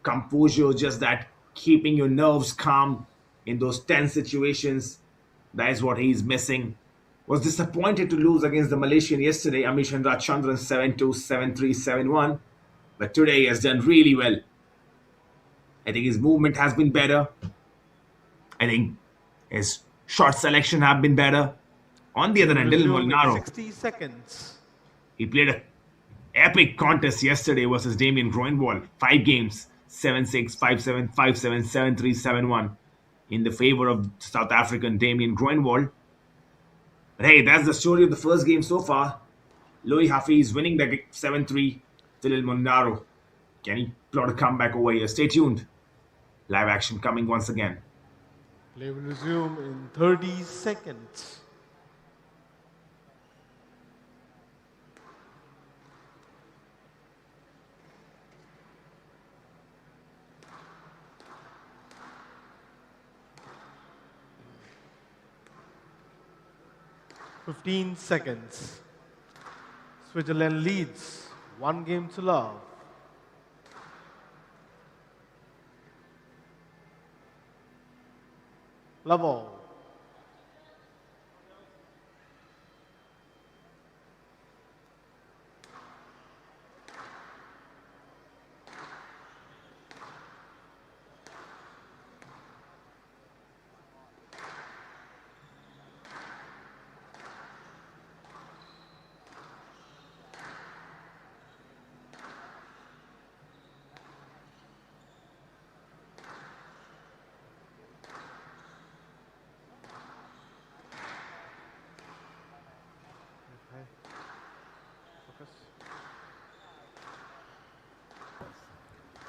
composure, just that keeping your nerves calm in those tense situations, that is what he's missing. Was disappointed to lose against the Malaysian yesterday, Amish Chandran 7-2, 7-3, 7-1. But today he has done really well. I think his movement has been better. I think his shot selection have been better. On the other hand, Dylan Resume in Molinaro, 60 seconds. he played an epic contest yesterday versus Damian Grunwald. 5 games, 7-6, 5-7, 5-7, 7-3, 7-1 in the favor of South African Damian Grunwald. But hey, that's the story of the first game so far. Louis Hafiz winning the 7-3. Dylan Molinaro, can he plot a comeback over here? Stay tuned. Live action coming once again. Play will resume in 30 seconds. 15 seconds. Switzerland leads 1-0. Level.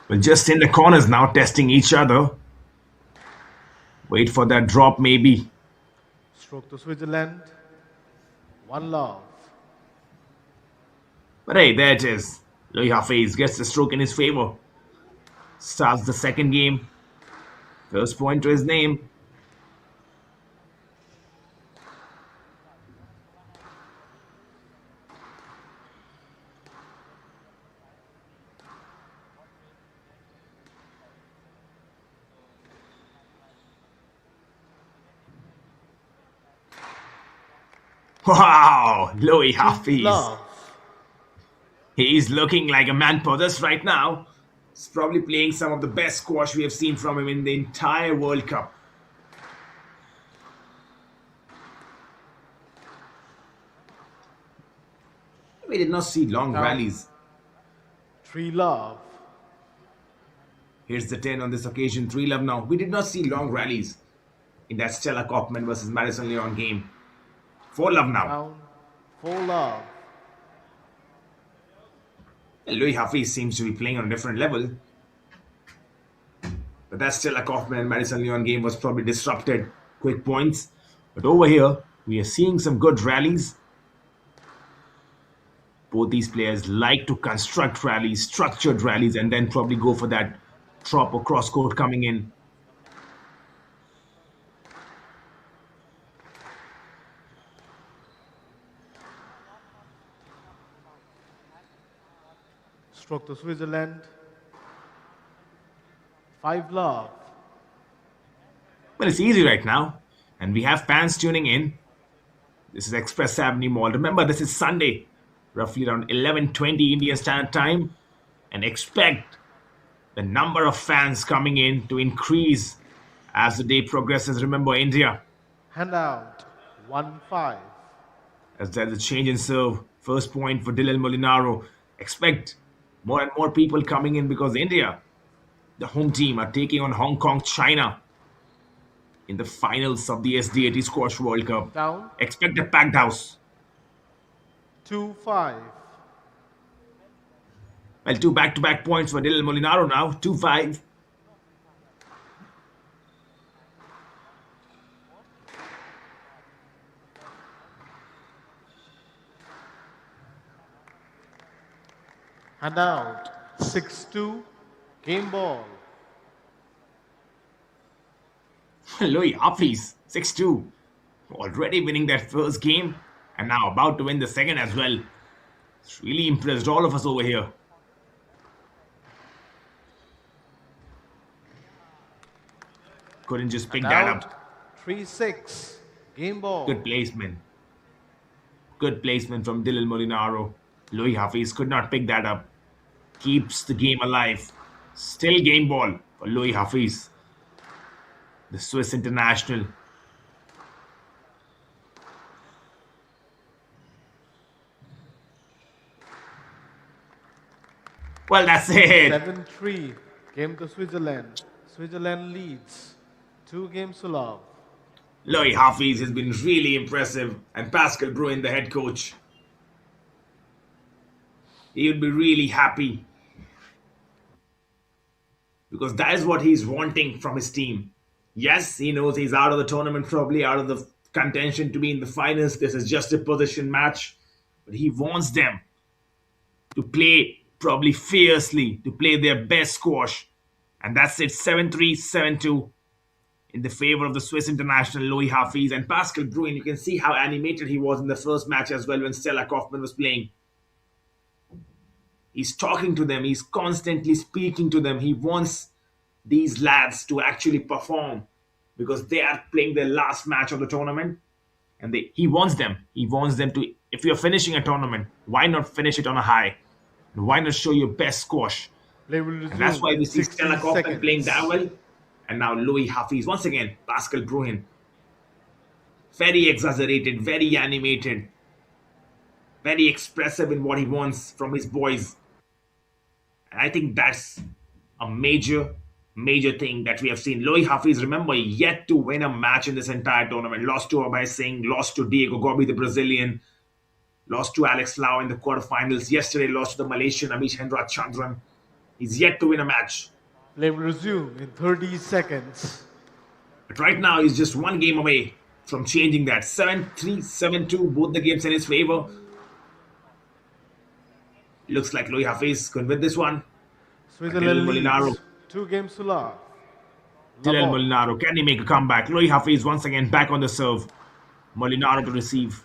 Well, just in the corners now, testing each other. Wait for that drop, maybe. Stroke to Switzerland. 1-love. But hey, there it is. Hafi gets the stroke in his favor. Starts the second game. First point to his name. Wow, Hafi. Love. He's looking like a man possessed right now. He's probably playing some of the best squash we have seen from him in the entire World Cup. We did not see long rallies. 3-love. Here's the 10 on this occasion, 3-love now. We did not see long rallies in that Stella Kaufman versus Madison Leon game. 4-love now. Down. 4-love. Hafi seems to be playing on a different level. But that Stella Kaufman and Madison Leon game was probably disrupted. Quick points. But over here, we are seeing some good rallies. Both these players like to construct rallies, structured rallies, and then probably go for that drop or cross court coming in. Stroke to Switzerland. 5-love. Well, it's easy right now. And we have fans tuning in. This is Express Avenue Mall. Remember, this is Sunday, roughly around 11:20 Indian Standard Time. And expect the number of fans coming in to increase as the day progresses. Remember, India, Handout. 1-5. as there's a change in serve. First point for Molinaro. Expect more and more people coming in because India, the home team, are taking on Hong Kong, China in the finals of the SDAT Squash World Cup. Down. Expect a packed house. 2-5. Well, 2 back-to-back points for Molinaro now. 2-5. Handout. 6-2. Game ball. Hafi's 6-2. Already winning that first game and now about to win the second as well. It's really impressed all of us over here. Couldn't just pick that up. 3-6. Game ball. Good placement. Good placement from Molinaro. Hafiz could not pick that up. Keeps the game alive. Still game ball for Hafiz, the Swiss international. Well, that's it. 7-3. Game to Switzerland. Switzerland leads. 2-love. Hafiz has been really impressive, and Pascal Bruin, the head coach, he would be really happy because that is what he's wanting from his team. Yes, he knows he's out of the tournament, probably out of the contention to be in the finals. This is just a position match, but he wants them to play probably fiercely, to play their best squash. And that's it, 7-3, 7-2. in the favor of the Swiss international Louis Hafiz and Pascal Bruin. You can see how animated he was in the first match as well when Stella Kaufman was playing. He's talking to them. He's constantly speaking to them. He wants these lads to actually perform because they are playing their last match of the tournament. And he wants them. He wants them to, if you're finishing a tournament, why not finish it on a high? And why not show your best squash? And that's why we see Stella Kaufman playing that well. And now Louis Hafiz. Once again, Pascal Bruin. Very exaggerated, very animated. Very expressive in what he wants from his boys. And I think that's a major thing that we have seen. Louis Hafiz, remember, yet to win a match in this entire tournament. Lost to Abhay Singh, lost to Diego Gobi, the Brazilian, lost to Alex Lau in the quarterfinals. Yesterday, lost to the Malaysian Amish Chandran. He's yet to win a match. Play will resume in 30 seconds. But right now, he's just one game away from changing that. 7-3, 7-2, both the games in his favor. Looks like Louis Hafiz can win this one. Switzerland Molinaro. leads 2 games to love. Dylan Molinaro, can he make a comeback? Louis Hafiz once again back on the serve. Molinaro to receive.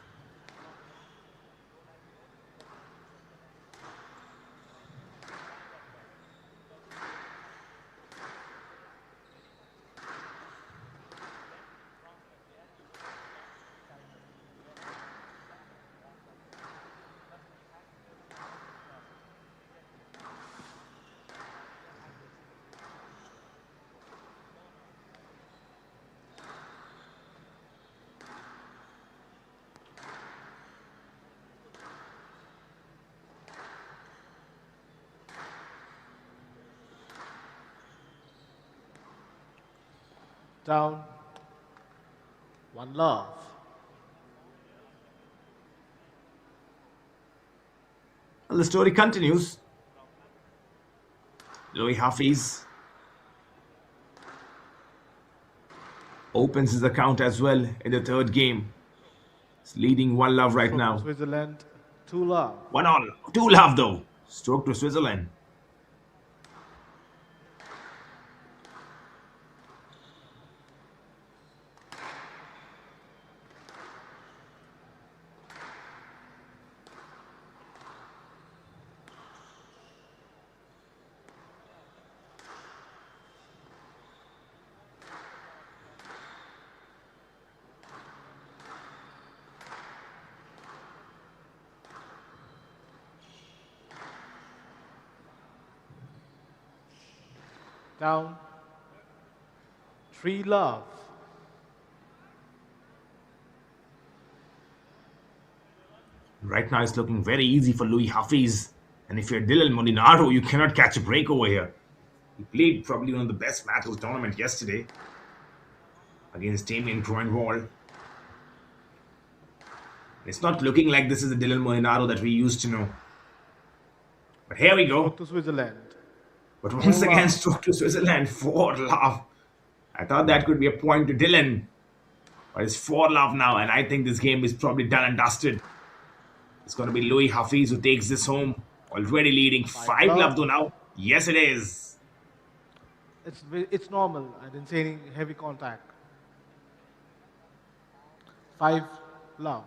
Down. 1 love. Well, the story continues. Louis Hafiz opens his account as well in the third game. He's leading 1 love right now. Switzerland 2 love. 1-all. 2 love though. Stroke to Switzerland. Down. 3 love. Right now it's looking very easy for Louis Hafiz. And if you're Dylan Molinaro, you cannot catch a break over here. He played probably one of the best matches of the tournament yesterday against Damian Grunwald. It's not looking like this is the Dylan Molinaro that we used to know. But here we go. To Switzerland. But once again, stroke to Switzerland, 4 love. I thought that could be a point to Dylan. But it's 4 love now, and I think this game is probably done and dusted. It's going to be Louis Hafiz who takes this home. Already leading 5 love though now. Yes, it is. It's normal. I didn't say any heavy contact. 5 love.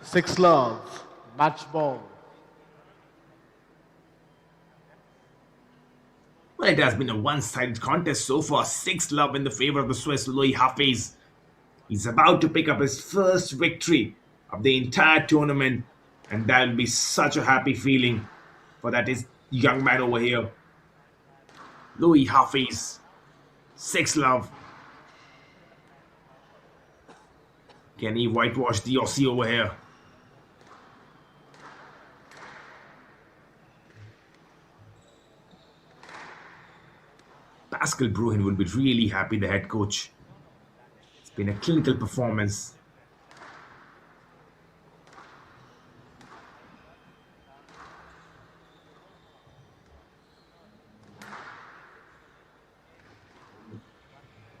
Six love, match ball. Well, it has been a one-sided contest so far. 6 love in the favor of the Swiss Louis Hafiz. He's about to pick up his first victory of the entire tournament, and that will be such a happy feeling for that is young man over here. Louis Hafiz, 6 love. Can he whitewash the Aussie over here? Pascal Bruin will be really happy, the head coach. It's been a clinical performance.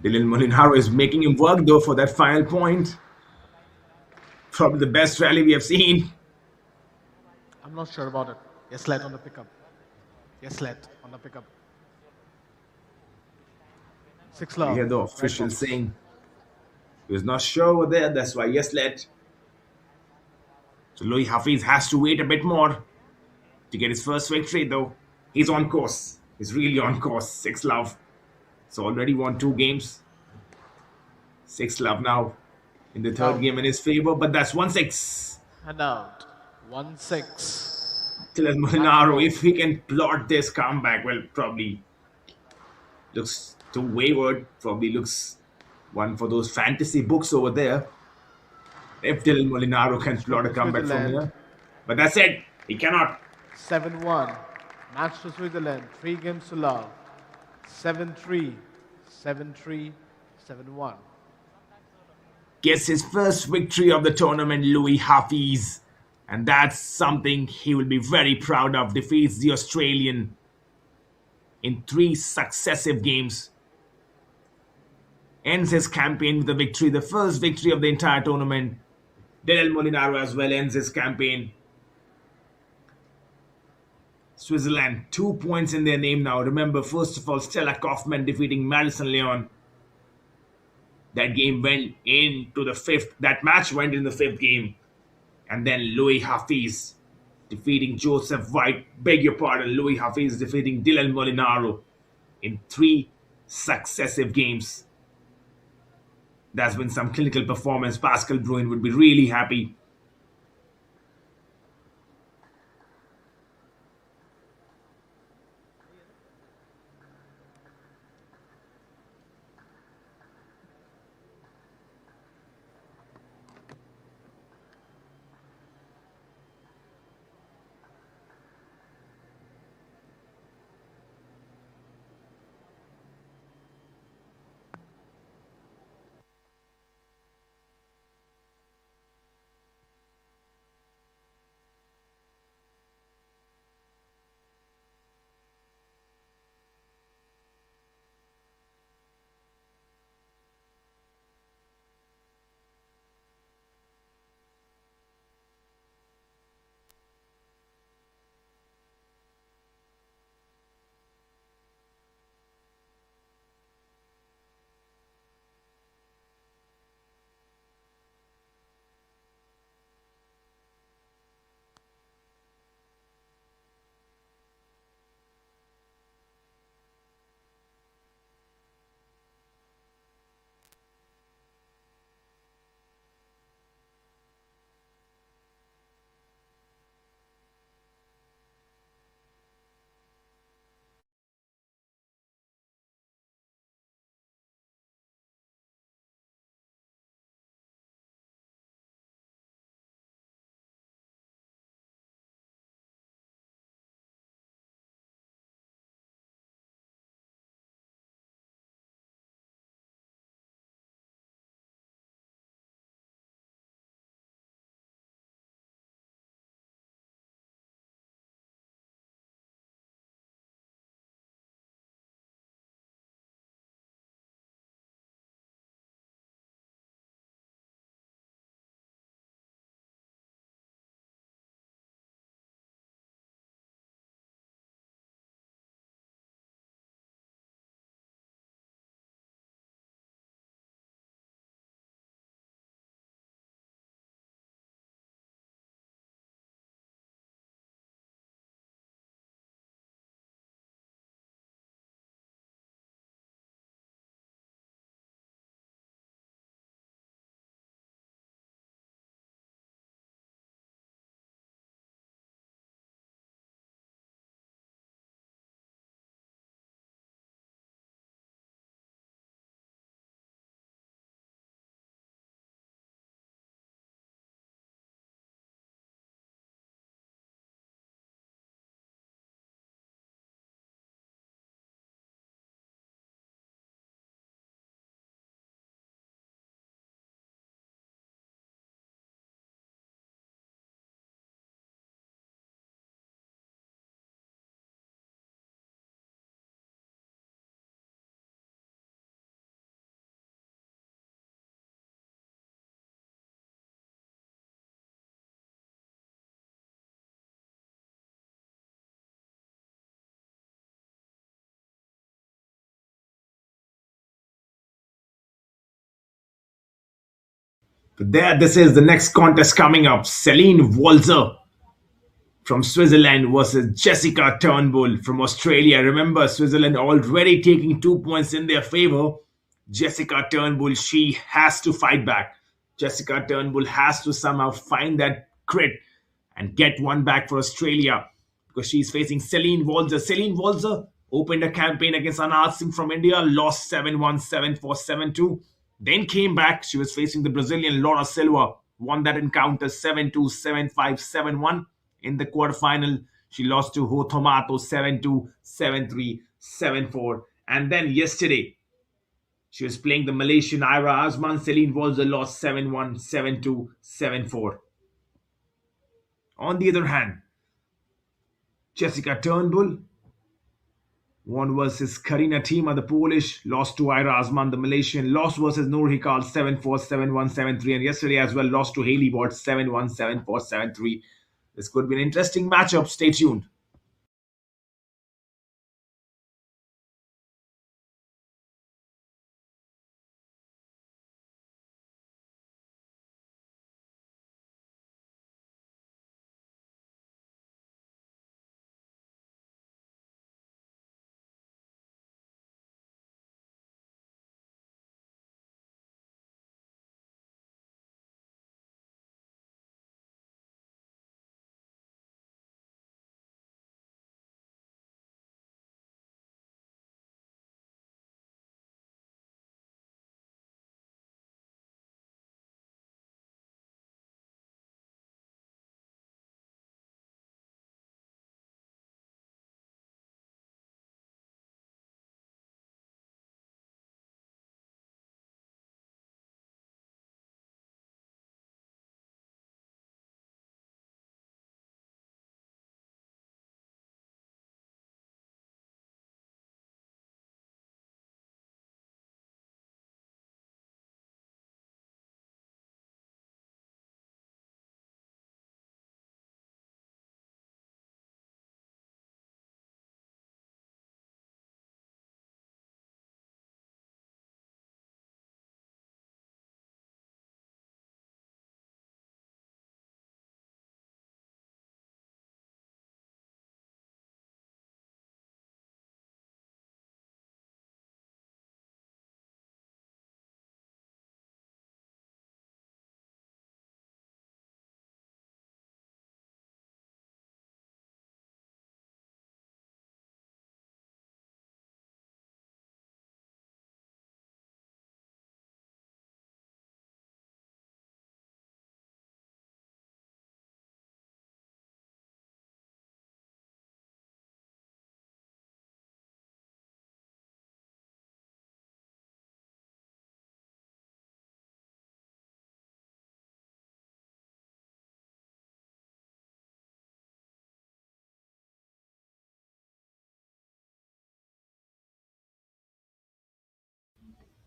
Dylan Molinaro is making him work though for that final point. Probably the best rally we have seen. I'm not sure about it. Yes, let on the pickup. Yes, let on the pickup. 6 We love. hear the Red official box. saying he was not sure over there. That's why yes, let. So Louis Hafiz has to wait a bit more to get his first victory, though. He's on course. He's really on course. 6 love. So already won 2 games. 6 love now in the third Out. game in his favor, but that's 1-6. And out. 1-6. Till Molinaro, if he can plot this comeback, well, probably looks too wayward. Probably looks one for those fantasy books over there. If Dylan Molinaro can plot a comeback from Switzerland. here. But that's it. He cannot. 7-1. Match to Switzerland. 3 games to love. 7-3. 7-3. 7-1. Gets his first victory of the tournament, Louis Hafiz. And that's something he will be very proud of. Defeats the Australian in 3 successive games. Ends his campaign with a victory, the first victory of the entire tournament. Dylan Molinaro as well ends his campaign. Switzerland, 2 points in their name now. Remember, first of all, Stella Kaufman defeating Madison Leon. That game went into the 5th. That match went in the 5th game. And then Louis Hafiz defeating Joseph White. Beg your pardon, Louis Hafiz defeating Dylan Molinaro in 3 successive games. That's been some clinical performance. Pascal Bruin would be really happy. But there, this is the next contest coming up. Celine Walzer from Switzerland versus Jessica Turnbull from Australia. Remember, Switzerland already taking 2 points in their favor. Jessica Turnbull, she has to fight back. Jessica Turnbull has to somehow find that crit and get one back for Australia because she's facing Celine Walzer. Celine Walzer opened a campaign against Anand Singh from India, lost 7-1, 7-4, 7-2. Then came back. She was facing the Brazilian Laura Silva, won that encounter 7-2, 7-5, 7-1. In the quarterfinal, she lost to Ho Tomato 7-2, 7-3, 7-4. And then yesterday, she was playing the Malaysian Ayra Azman. Celine Walzer lost 7-1, 7-2, 7-4. On the other hand, Jessica Turnbull won versus Karina Tima, the Polish, lost to Ayra Azman, the Malaysian, lost versus Noor Hikal 7-4, 7-1, 7-3, and yesterday as well lost to Hailey Watt 7-1, 7-4, 7-3. This could be an interesting matchup. Stay tuned.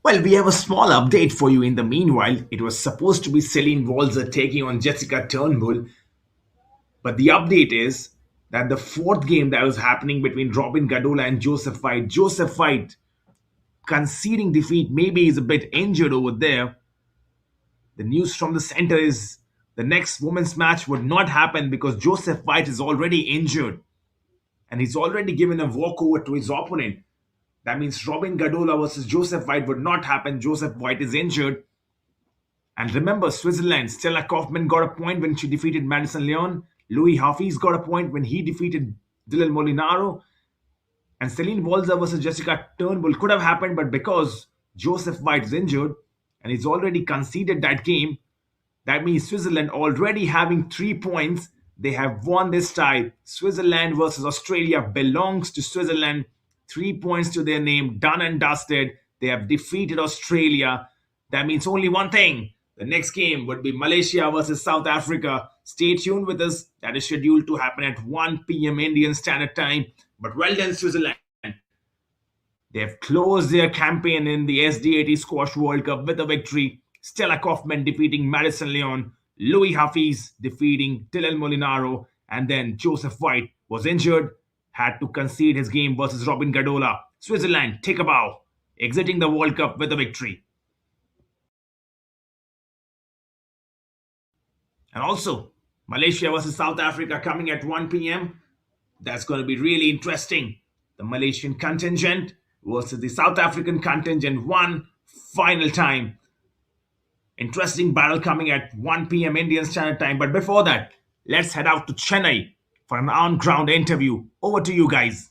Well, we have a small update for you in the meanwhile. It was supposed to be Celine Walzer taking on Jessica Turnbull, but the update is that the fourth game that was happening between Robin Gadola and Joseph White conceding defeat. Maybe he's a bit injured over there. The news from the center is the next women's match would not happen because Joseph White is already injured and he's already given a walkover to his opponent. That means Robin Gadola versus Joseph White would not happen. Joseph White is injured. And remember, Switzerland, Stella Kaufman got a point when she defeated Madison Leon. Louis Hafi's got a point when he defeated Dylan Molinaro. And Celine Walzer versus Jessica Turnbull could have happened, but because Joseph White is injured and he's already conceded that game, that means Switzerland already having 3 points. They have won this tie. Switzerland versus Australia belongs to Switzerland. 3 points to their name, done and dusted. They have defeated Australia. That means only one thing. The next game would be Malaysia versus South Africa. Stay tuned with us. That is scheduled to happen at 1 p.m. Indian Standard Time. But well done, Switzerland. They have closed their campaign in the SDAT Squash World Cup with a victory. Stella Kaufman defeating Madison Leon. Louis Hafiz defeating Dylan Molinaro. And then Joseph White was injured, had to concede his game versus Robin Gadola. Switzerland take a bow, exiting the World Cup with a victory. And also, Malaysia versus South Africa coming at 1 p.m. That's going to be really interesting. The Malaysian contingent versus the South African contingent, one final time. Interesting battle coming at 1 p.m. Indian Standard Time. But before that, let's head out to Chennai for an on-ground interview. Over to you guys.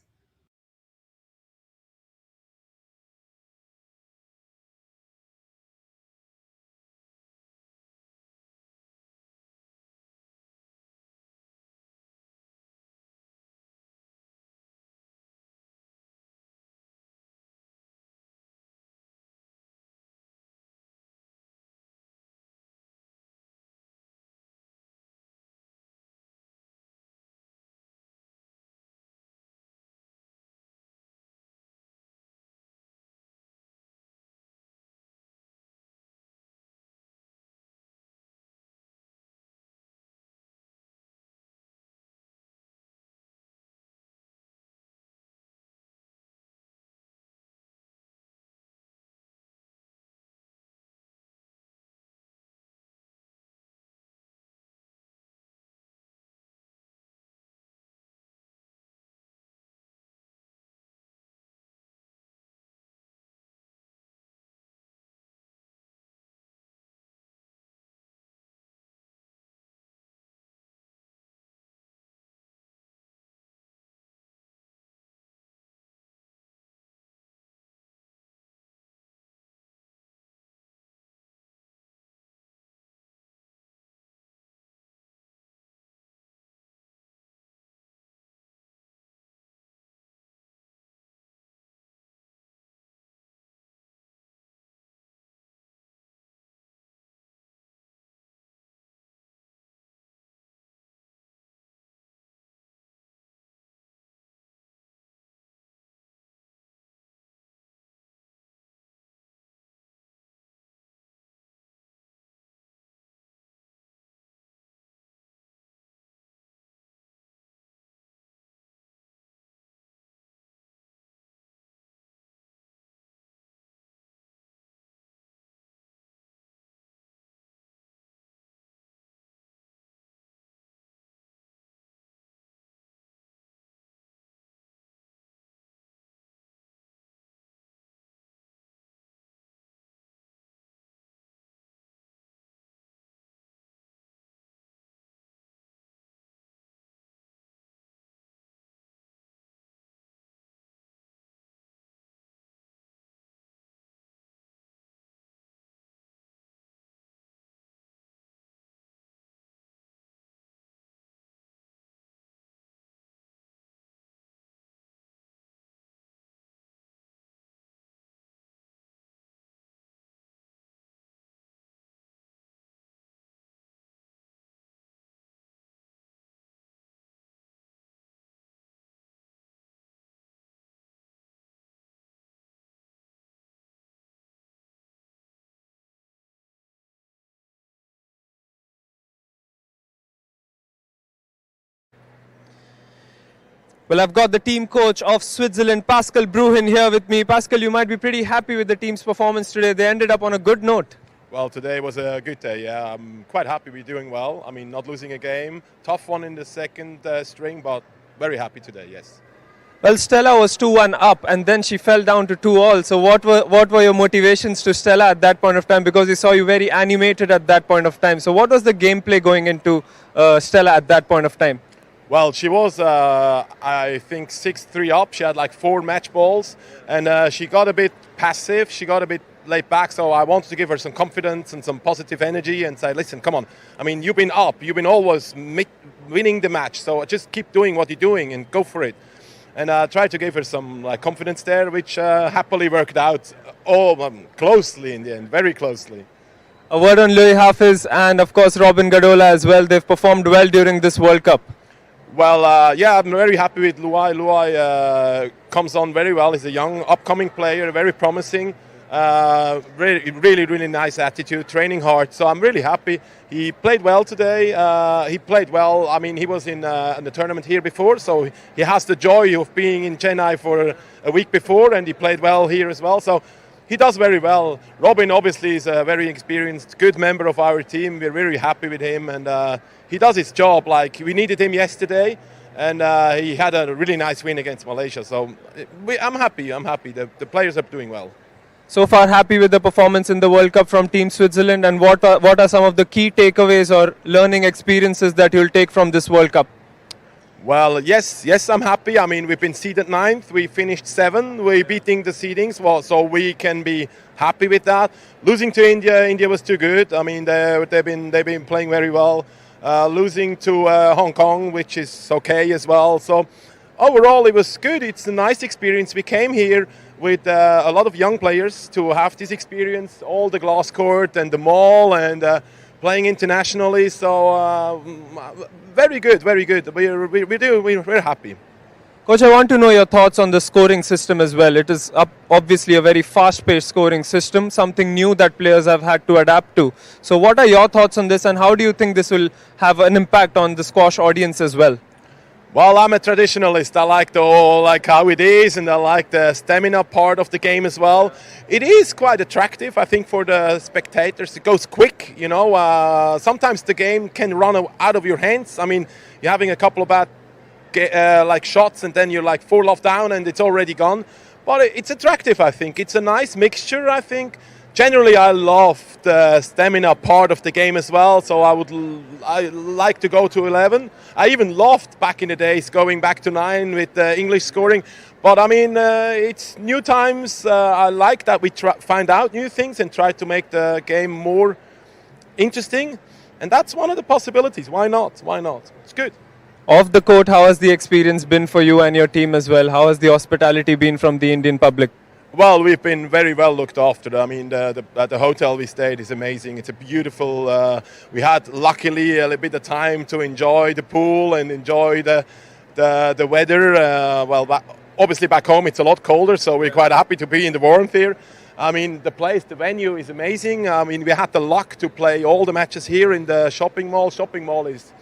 Well, I've got the team coach of Switzerland, Pascal Bruhin, here with me. Pascal, you might be pretty happy with the team's performance today. They ended up on a good note. Well, today was a good day, yeah. I'm quite happy we're doing well. I mean, not losing a game. Tough one in the second string, but very happy today, yes. Well, Stella was 2-1 up, and then she fell down to 2-all. So what were your motivations to Stella at that point of time? Because we saw you very animated at that point of time. So what was the gameplay going into Stella at that point of time? Well, she was, I think, 6-3 up. She had like 4 match balls, and she got a bit passive. She got a bit laid back, so I wanted to give her some confidence and some positive energy and say, listen, come on. I mean, you've been up. You've been always winning the match, so just keep doing what you're doing and go for it. And I tried to give her some confidence there, which happily worked out closely in the end, very closely. A word on Louis Hafiz and, of course, Robin Gadola as well. They've performed well during this World Cup. Well, yeah, I'm very happy with Luai. Luai comes on very well. He's a young, upcoming player, very promising. Really nice attitude, training hard. So I'm really happy. He played well today. He played well. I mean, he was in the tournament here before, so he has the joy of being in Chennai for a week before, and he played well here as well. So he does very well. Robin obviously is a very experienced, good member of our team. We're very happy with him, and he does his job. Like, we needed him yesterday, and he had a really nice win against Malaysia. So I'm happy. The players are doing well. So far, happy with the performance in the World Cup from Team Switzerland, and what are some of the key takeaways or learning experiences that you'll take from this World Cup? Well, yes, I'm happy. I mean, we've been seeded 9th. We finished 7th. We're beating the seedings, well, so we can be happy with that. Losing to India was too good. I mean, they've been playing very well. Losing to Hong Kong, which is okay as well. So overall, it was good. It's a nice experience. We came here with a lot of young players to have this experience, all the glass court and the mall and playing internationally. So very good. We're happy. Coach, I want to know your thoughts on the scoring system as well. It is obviously a very fast-paced scoring system, something new that players have had to adapt to. So what are your thoughts on this, and how do you think this will have an impact on the squash audience as well? Well, I'm a traditionalist. I like how it is, and I like the stamina part of the game as well. It is quite attractive, I think, for the spectators. It goes quick, you know. Sometimes the game can run out of your hands. I mean, you're having a couple of bad shots, and then you're like 4 love down, and it's already gone. But it's attractive, I think. It's a nice mixture, I think. Generally, I love the stamina part of the game as well, so I like to go to 11. I even loved back in the days going back to 9 with English scoring. But I mean, it's new times. I like that we find out new things and try to make the game more interesting. And that's one of the possibilities. Why not? It's good. Off the court, how has the experience been for you and your team as well? How has the hospitality been from the Indian public? Well, we've been very well looked after. I mean, the hotel we stayed is amazing. It's a beautiful. We had luckily a little bit of time to enjoy the pool and enjoy the weather. Obviously back home it's a lot colder, so we're quite happy to be in the warmth here. I mean, the venue is amazing. I mean, we had the luck to play all the matches here in the shopping mall. Shopping mall is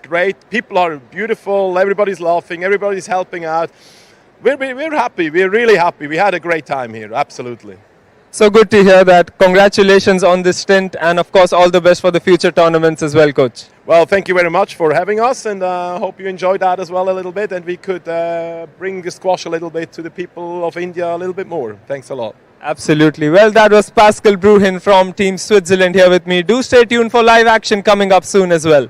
great. People are beautiful. Everybody's laughing. Everybody's helping out. We're happy. We're really happy. We had a great time here. Absolutely. So good to hear that. Congratulations on this stint, and of course all the best for the future tournaments as well, Coach. Well, thank you very much for having us, and hope you enjoyed that as well a little bit, and we could bring the squash a little bit to the people of India a little bit more. Thanks a lot. Absolutely. Well, that was Pascal Bruhin from Team Switzerland here with me. Do stay tuned for live action coming up soon as well.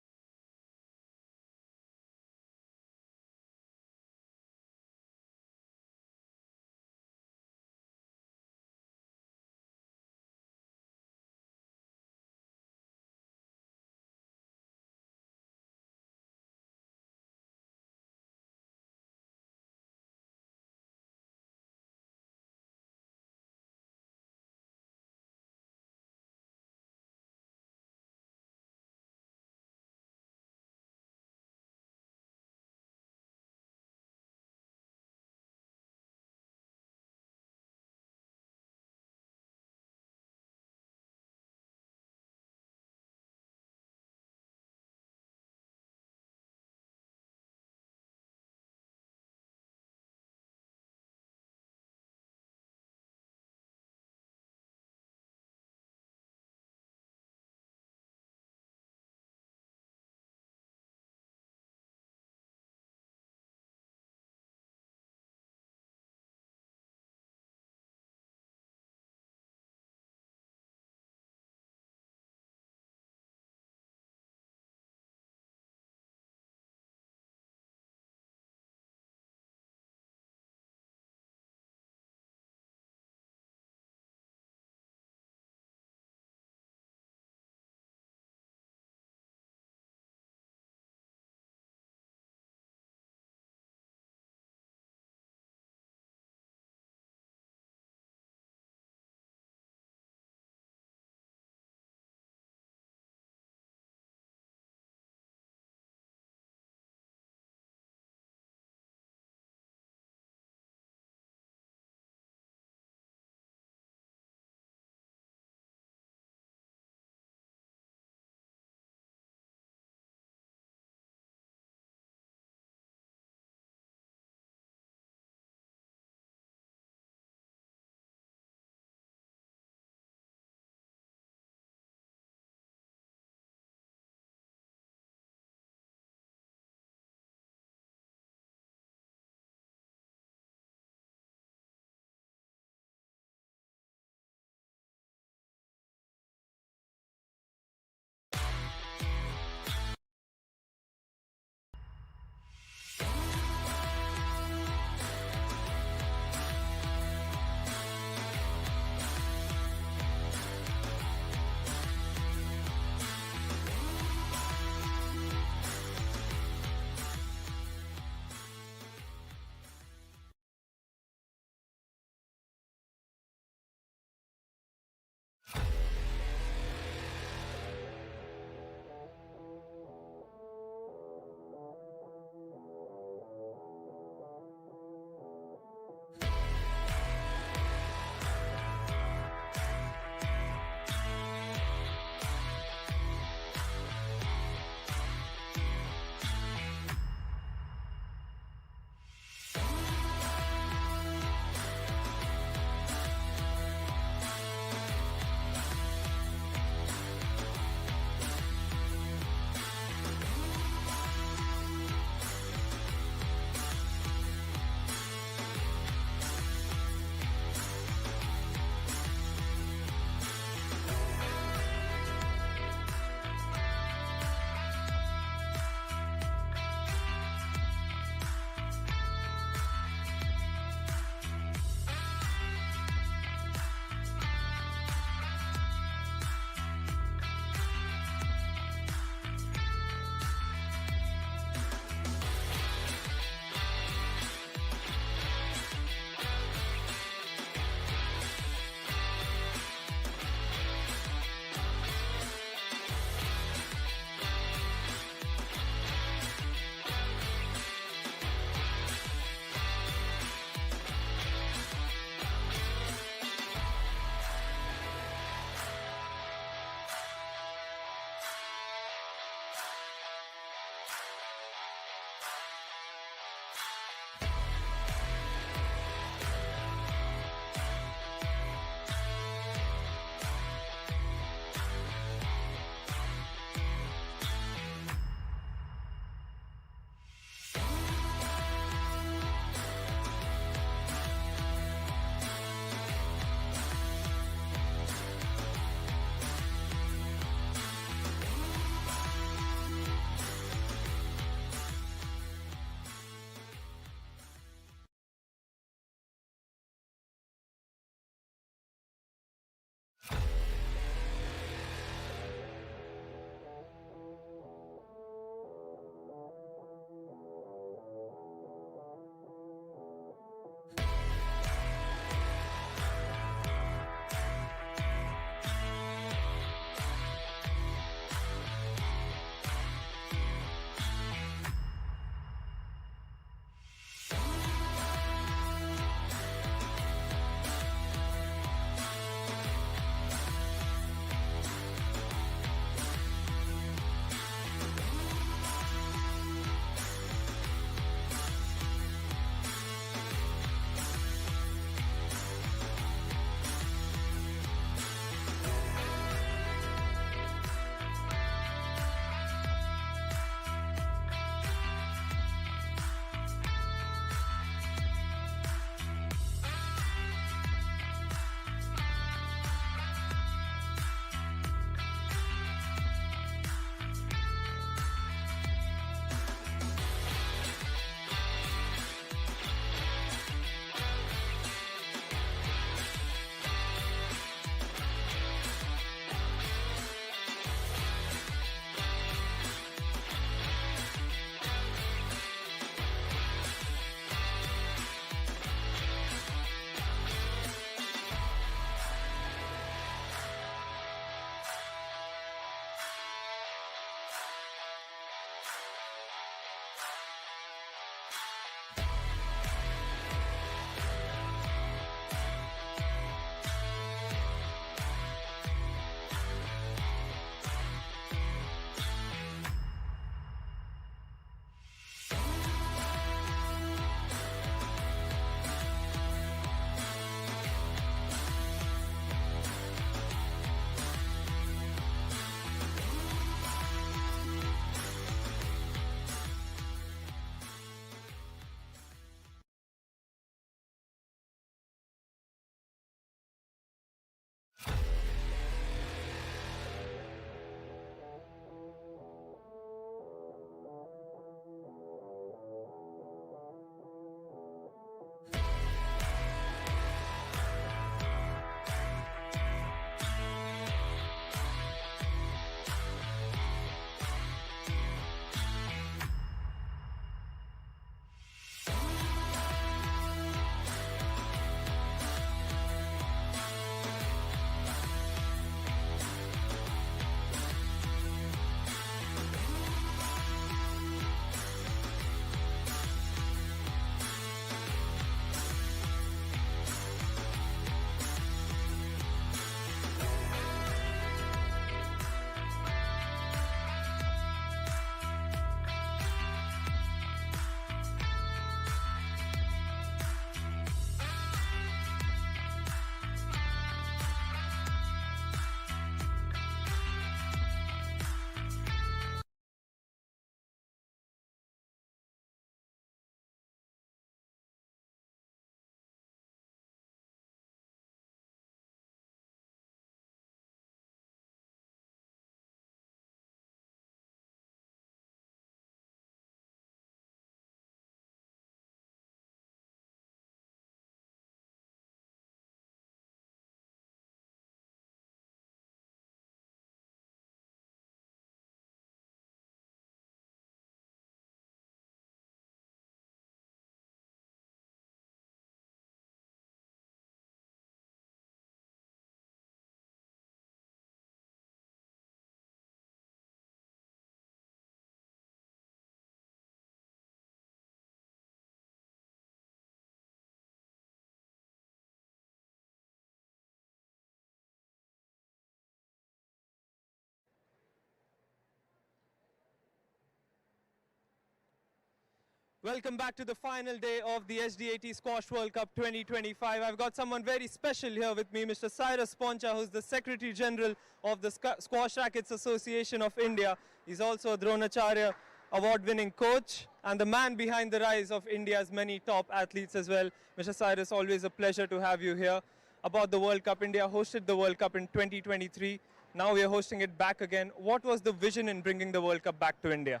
Welcome back to the final day of the SDAT Squash World Cup 2025. I've got someone very special here with me, Mr. Cyrus Poncha, who's the Secretary General of the Squash Rackets Association of India. He's also a Dronacharya award-winning coach and the man behind the rise of India's many top athletes as well. Mr. Cyrus, always a pleasure to have you here. About the World Cup, India hosted the World Cup in 2023. Now we are hosting it back again. What was the vision in bringing the World Cup back to India?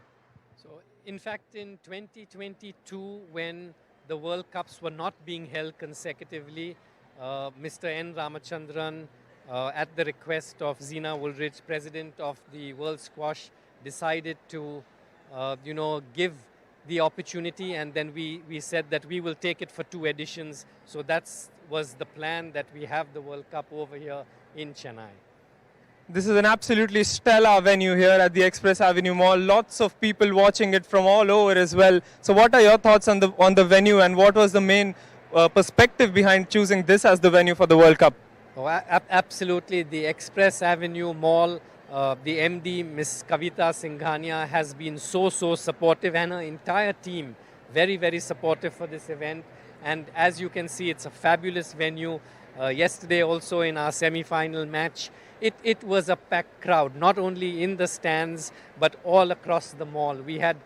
So, in fact, in 2022, when the World Cups were not being held consecutively, Mr. N. Ramachandran, at the request of Zina Woolridge, president of the World Squash, decided to, give the opportunity, and then we said that we will take it for 2 editions. So that was the plan, that we have the World Cup over here in Chennai. This is an absolutely stellar venue here at the Express Avenue Mall. Lots of people watching it from all over as well. So what are your thoughts on the venue, and what was the main perspective behind choosing this as the venue for the World Cup? Oh, absolutely. The Express Avenue Mall, the MD, Miss Kavita Singhania, has been so supportive, and her entire team very, very supportive for this event. And as you can see, it's a fabulous venue. Yesterday also in our semi-final match, it was a packed crowd, not only in the stands, but all across the mall. We had,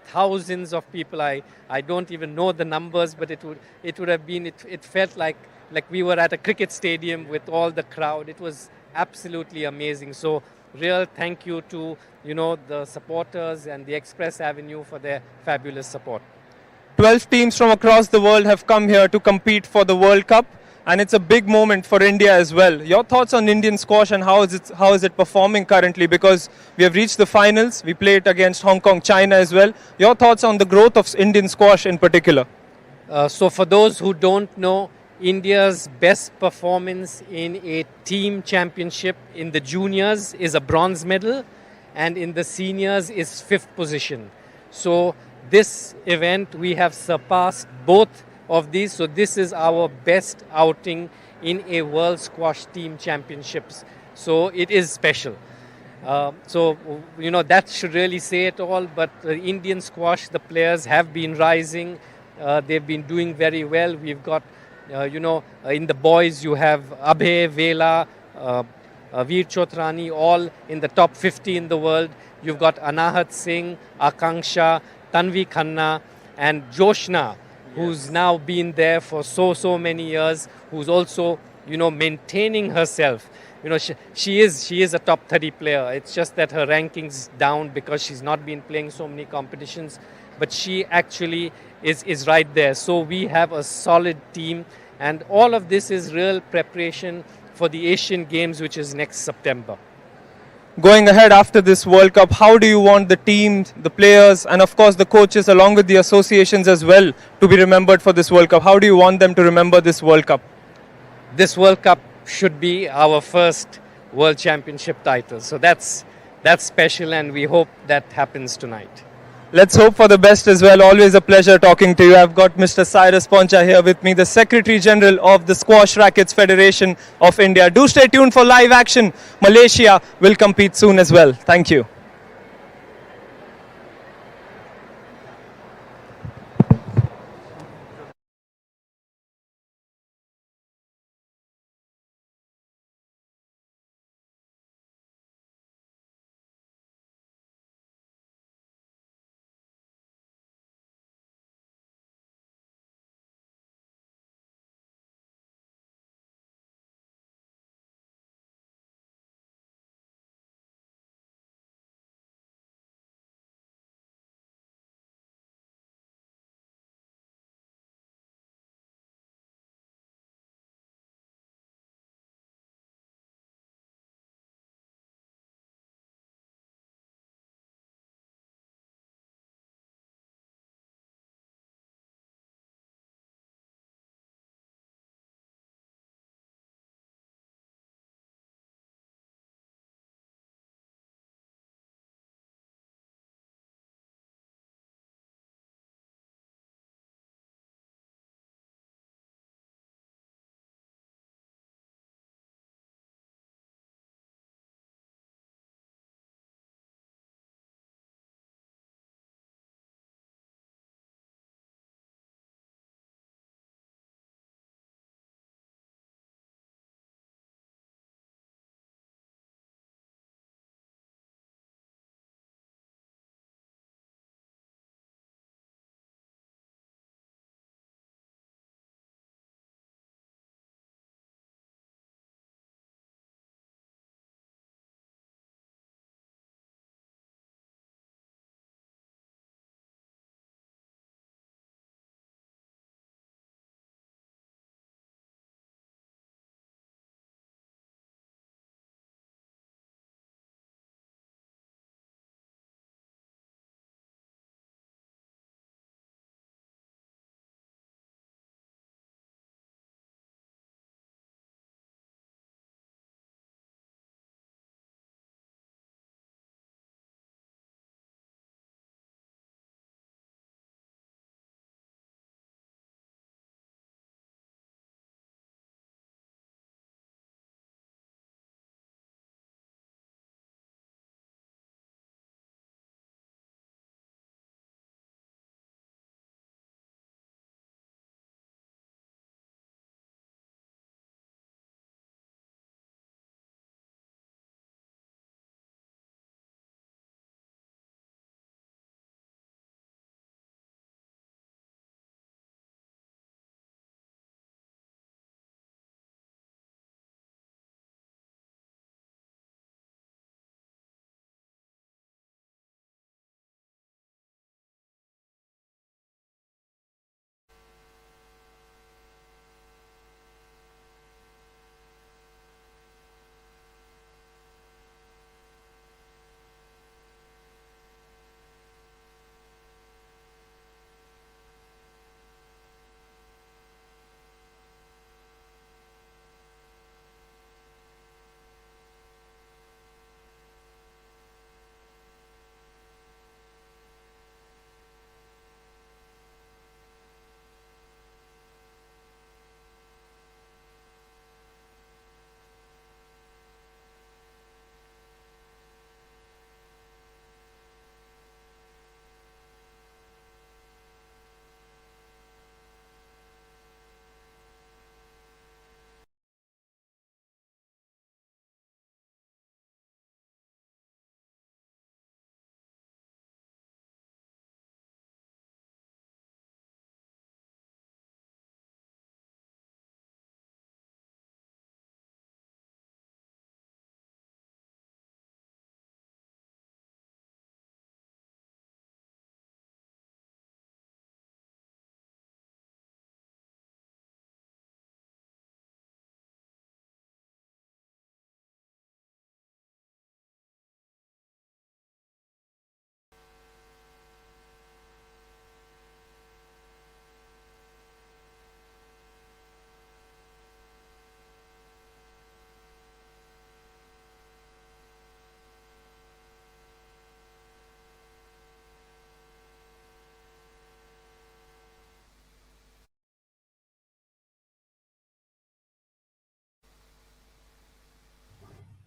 thousands of people. I don't even know the numbers, but it would have been, it felt like we were at a cricket stadium with all the crowd. It was absolutely amazing. So real thank you to, the supporters and the Express Avenue for their fabulous support. 12 teams from across the world have come here to compete for the World Cup, and it's a big moment for India as well. Your thoughts on Indian squash, and how is it performing currently? Because we have reached the finals, we played against Hong Kong, China as well. Your thoughts on the growth of Indian squash in particular? So for those who don't know, India's best performance in a team championship in the juniors is a bronze medal, and in the seniors is 5th position. So this event, we have surpassed both of these. So this is our best outing in a World Squash Team Championships. So it is special. That should really say it all. But Indian squash, the players have been rising. They've been doing very well. We've got, in the boys, you have Abhay, Vela, Veer Chotrani, all in the top 50 in the world. You've got Anahat Singh, Akanksha, Tanvi Khanna, and Joshna, who's now been there for so many years, who's also, maintaining herself. She is a top 30 player. It's just that her ranking's down because she's not been playing so many competitions. But she actually is right there. So we have a solid team, and all of this is real preparation for the Asian Games, which is next September. Going ahead after this World Cup, how do you want the teams, the players, and of course the coaches, along with the associations as well, to be remembered for this World Cup? How do you want them to remember this World Cup? This World Cup should be our first World Championship title. So that's special, and we hope that happens tonight. Let's hope for the best as well. Always a pleasure talking to you. I've got Mr. Cyrus Poncha here with me, the Secretary General of the Squash Rackets Federation of India. Do stay tuned for live action. Malaysia will compete soon as well. Thank you.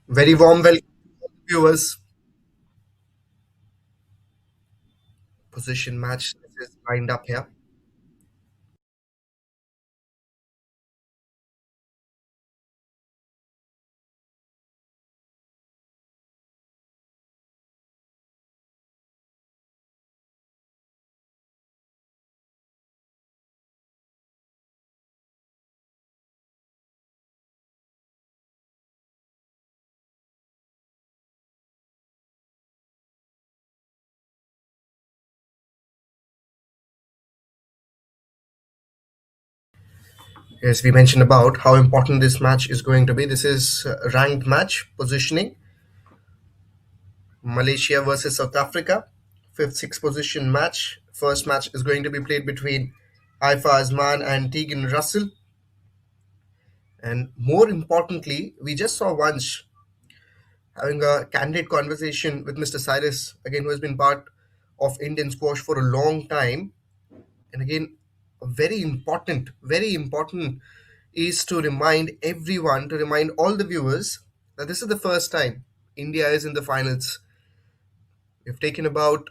Very warm welcome, viewers. Position match is lined up here. Yes, we mentioned about how important this match is going to be. This is a ranked match positioning. Malaysia versus South Africa. Fifth, sixth position match. First match is going to be played between Aifa Aman and Tegan Russell. And more importantly, we just saw Vansh having a candid conversation with Mr. Cyrus, again, who has been part of Indian squash for a long time. And again, very important is to remind everyone, to remind all the viewers that this is the first time India is in the finals. We've taken account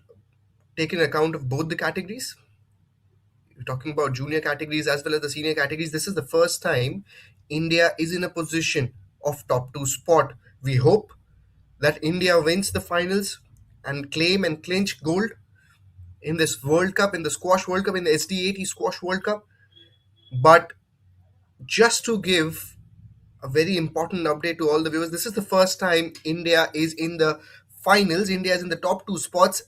of both the categories. We're talking about junior categories as well as the senior categories. This is the first time India is in a position of top two spot. We hope that India wins the finals and claim and clinch gold in this World Cup, in the Squash World Cup, in the SDAT Squash World Cup. But just to give a very important update to all the viewers, this is the first time India is in the finals. India is in the top two spots.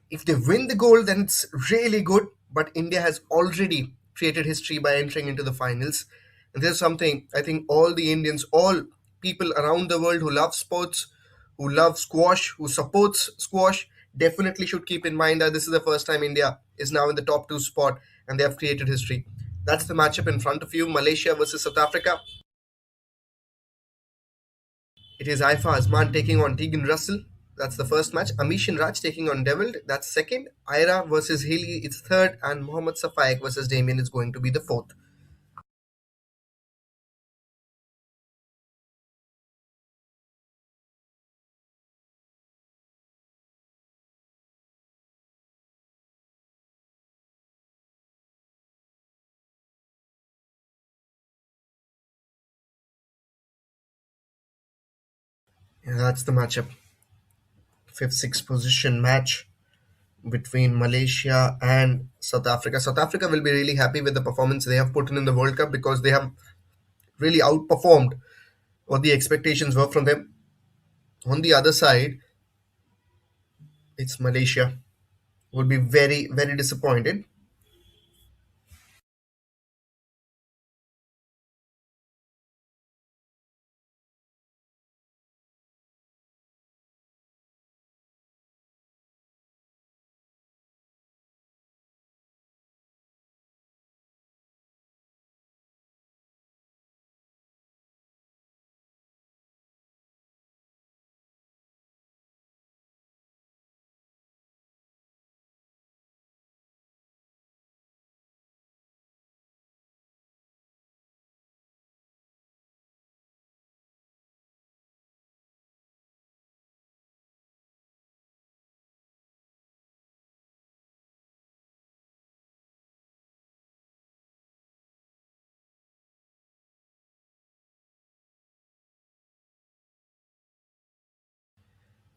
If they win the gold, then it's really good. But India has already created history by entering into the finals. And there's something I think all the Indians, all people around the world who love sports, who love squash, who supports squash, definitely should keep in mind that this is the first time India is now in the top two spot and they have created history. That's the matchup in front of you, Malaysia versus South Africa. It is Aifa Azman taking on Tegan Russell. That's the first match. Amish and Raj taking on Devald. That's second. Ayra versus Haley. It's third. And Mohammad Safik versus Damian is going to be the fourth. Yeah, that's the matchup. Fifth, sixth position match between Malaysia and South Africa. South Africa will be really happy with the performance they have put in the World Cup because they have really outperformed what the expectations were from them. On the other side, it's Malaysia. Would be very, very disappointed.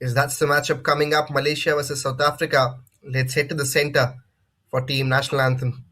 Is that's the matchup coming up, Malaysia versus South Africa. Let's head to the center for team national anthem.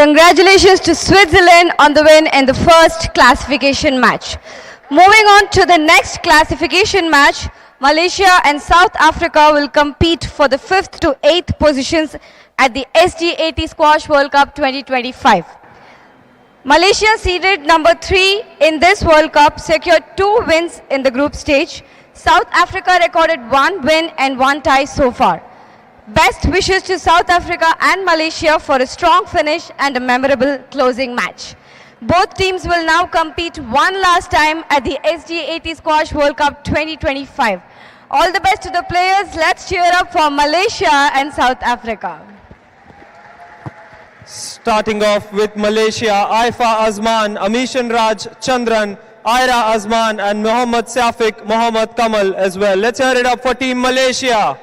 Congratulations to Switzerland on the win in the first classification match. Moving on to the next classification match, Malaysia and South Africa will compete for the 5th to 8th positions at the SDAT Squash World Cup 2025. Malaysia, seeded number 3 in this World Cup, secured 2 wins in the group stage. South Africa recorded 1 win and 1 tie so far. Best wishes to South Africa and Malaysia for a strong finish and a memorable closing match. Both teams will now compete one last time at the SDAT Squash World Cup 2025. All the best to the players. Let's cheer up for Malaysia and South Africa. Starting off with Malaysia, Aifa Azman, Amish and Raj, Chandran, Ayra Azman and Mohammad Safik, Mohammad Kamal as well. Let's hear it up for Team Malaysia.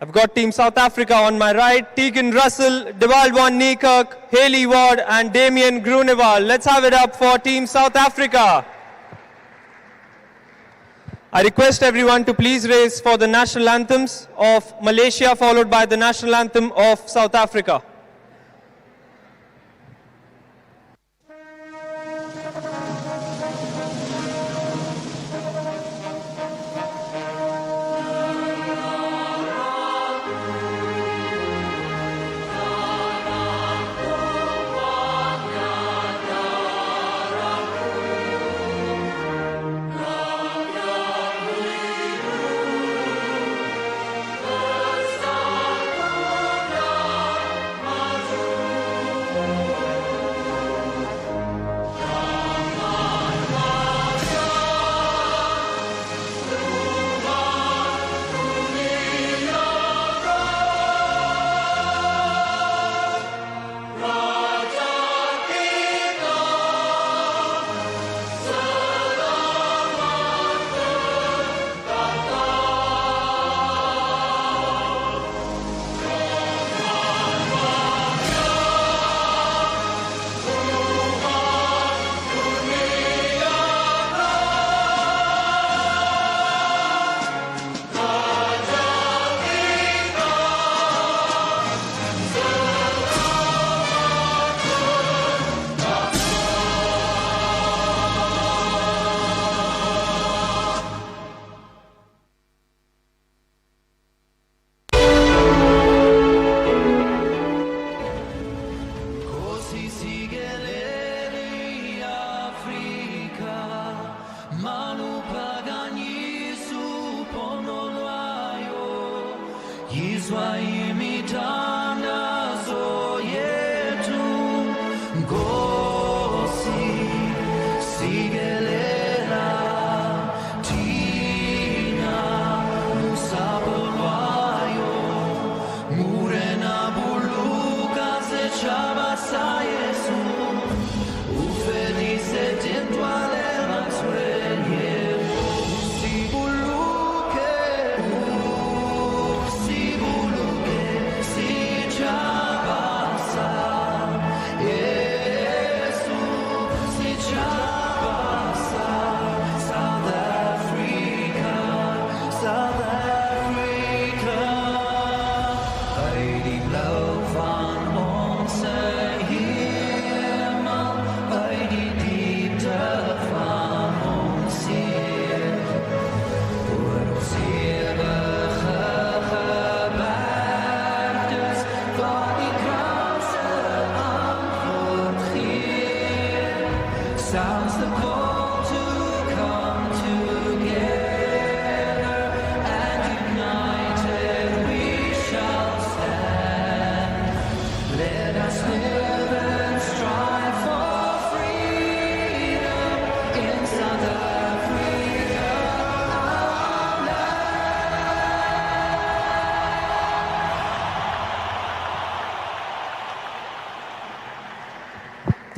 I've got Team South Africa on my right, Tegan Russell, Devald van Niekerk, Haley Ward and Damian Grunwald. Let's have it up for Team South Africa. I request everyone to please raise for the national anthems of Malaysia, followed by the national anthem of South Africa.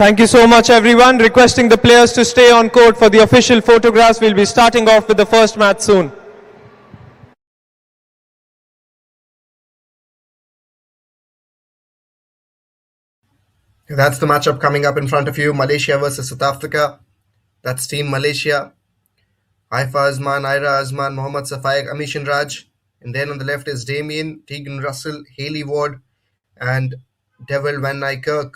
Thank you so much, everyone. Requesting the players to stay on court for the official photographs. We'll be starting off with the first match soon. That's the matchup coming up in front of you. Malaysia versus South Africa. That's Team Malaysia. Aifa Azman, Ayra Azman, Mohammad Safik, Amish and Raj And then on the left is Damian, Tegan Russell, Haley Ward, and Devald Van Nykerk.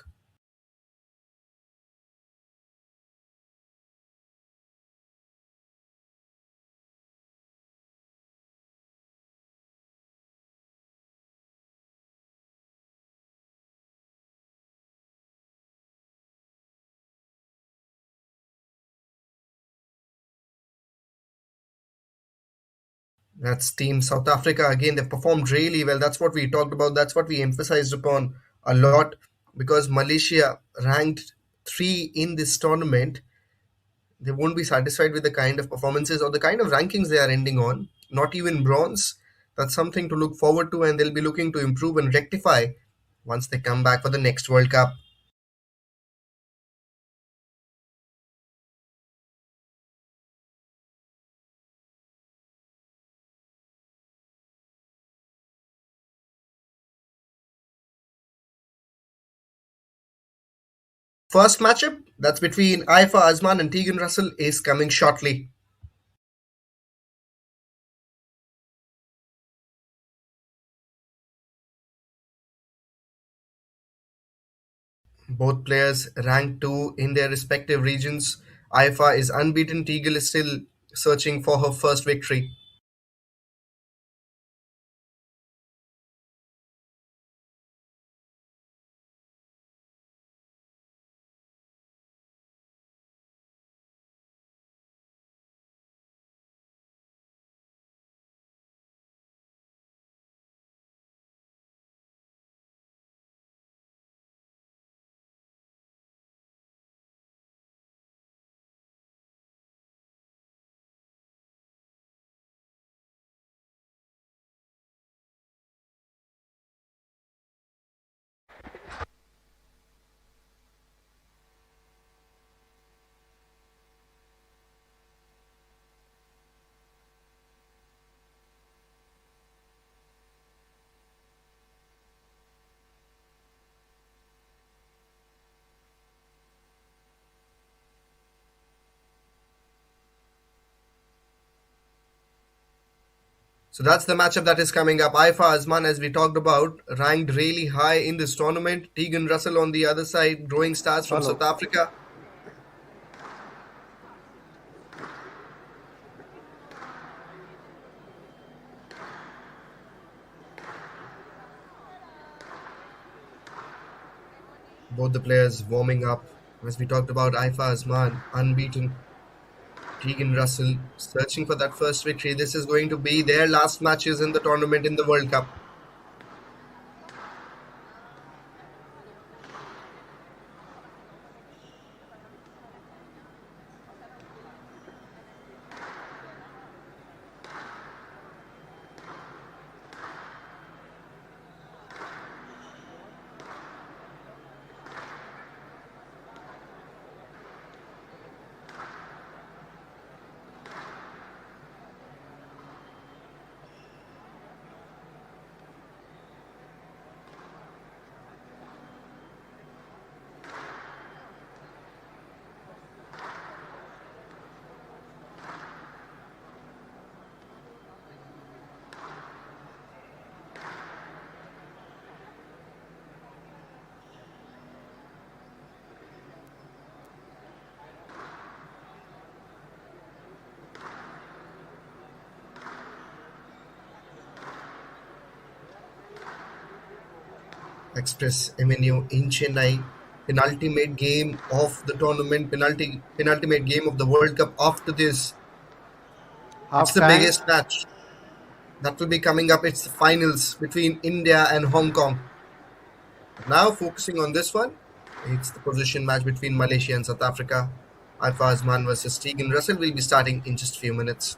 That's Team South Africa. Again, they performed really well. That's what we talked about. That's what we emphasized upon a lot, because Malaysia ranked 3 in this tournament. They won't be satisfied with the kind of performances or the kind of rankings they are ending on. Not even bronze. That's something to look forward to, and they'll be looking to improve and rectify once they come back for the next World Cup. First matchup, that's between Aifa Azman and Tegan Russell, is coming shortly. Both players ranked 2 in their respective regions. Aifa is unbeaten. Tegan is still searching for her first victory. So that's the matchup that is coming up. Aifa Azman, as we talked about, ranked really high in this tournament. Tegan Russell on the other side, growing stars from South Africa. Both the players warming up. As we talked about, Aifa Azman, unbeaten. Tegan Russell searching for that first victory. This is going to be their last matches in the tournament in the World Cup. Express Avenue in Chennai. Penultimate game of the tournament, penultimate game of the World Cup. After this, it's the biggest match that will be coming up. It's the finals between India and Hong Kong. Now focusing on this one, it's the position match between Malaysia and South Africa. Aifa Azman versus Tegan Russell will be starting in just a few minutes.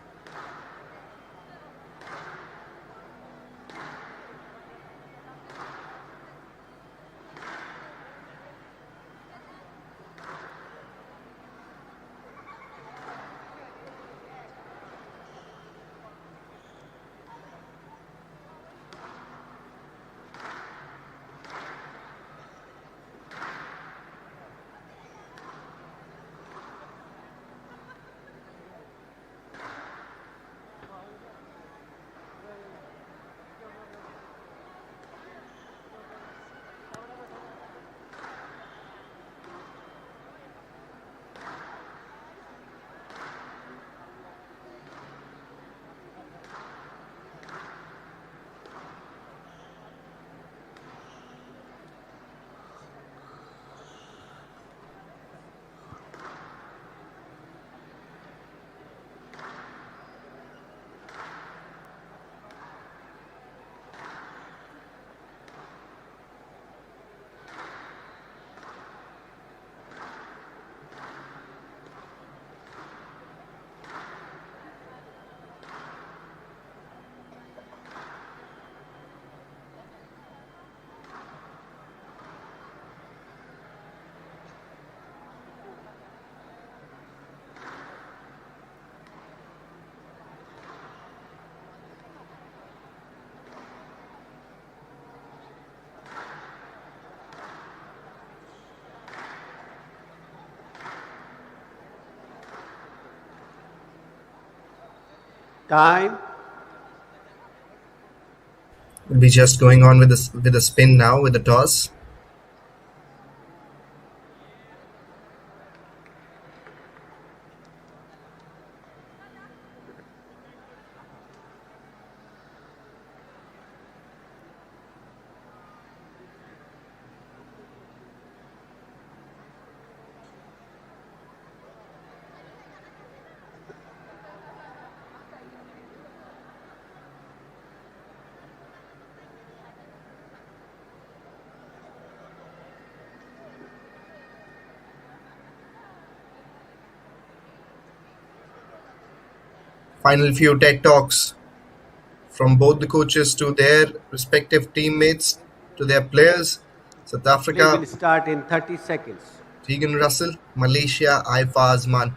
Time. We'll be just going on with the spin now with the toss. Final few TED Talks from both the coaches to their respective teammates, to their players. South Play Africa, will start in 30 seconds. Tegan Russell. Malaysia, Aifa Aman.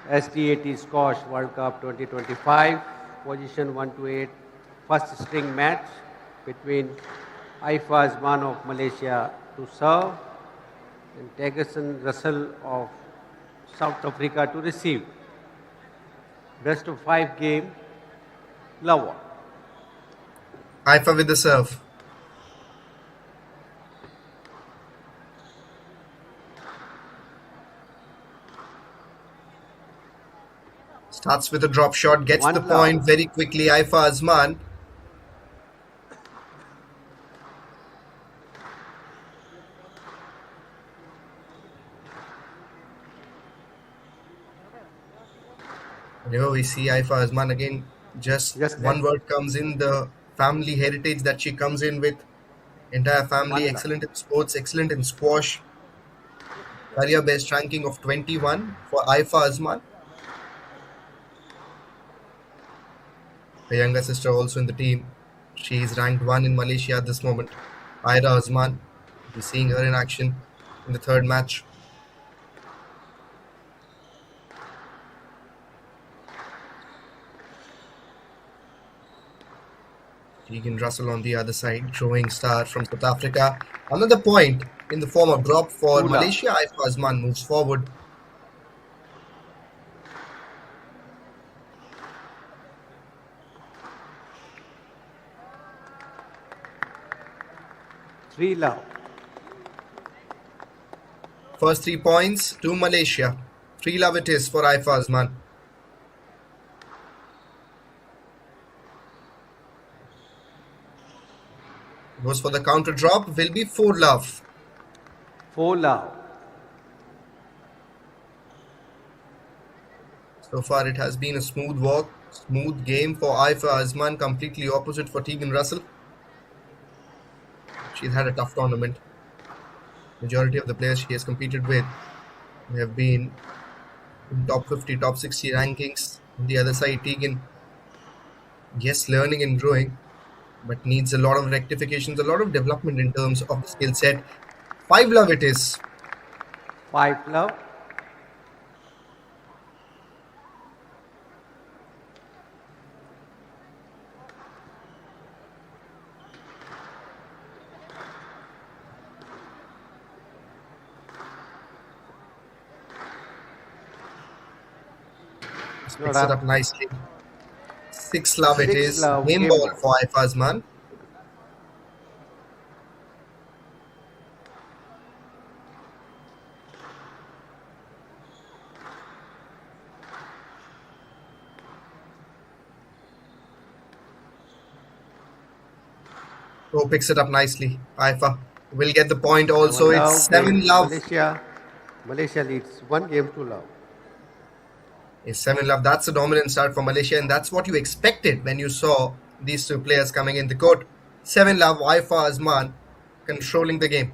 SDAT Squash World Cup 2025, position 1 to 8, first string match between Aifa Aman of Malaysia to serve and Tegan Russell of South Africa to receive. Best of 5 game, love one. Aifa with the serve. Starts with a drop shot, gets One the love. point very quickly. Aifa Aman. Here we see Aifa Aman again. Just one word comes in, the family heritage that she comes in with. Entire family, One excellent in sports, excellent in squash. Career best ranking of 21 for Aifa Aman. Her younger sister also in the team. She is ranked 1 in Malaysia at this moment. Ayra Aman. We're seeing her in action in the third match. Tegan Russell on the other side, throwing star from South Africa. Another point in the form of drop for Ula. Malaysia. Aifa Aman moves forward. Three love. First 3 points to Malaysia. 3 love it is for Aifa Aman. Goes for the counter drop, will be 4 love. 4 love. So far it has been a smooth walk, smooth game for Aifa Aman, completely opposite for Tegan Russell. She's had a tough tournament. Majority of the players she has competed with have been in top 50, top 60 rankings. On the other side, Tegan, yes, learning and growing, but needs a lot of rectifications, a lot of development in terms of the skill set. 5 love it is. 5 love. Picks it up nicely. 6 love it 6 is. love, Game game ball ball. for Aifa Aman. Oh, picks it up nicely. Aifa will get the point also. Seven It's 7 love. Malaysia leads 1 game to love. It's 7 love. That's a dominant start for Malaysia, and that's what you expected when you saw these two players coming in the court. 7 love, Aifa Aman controlling the game.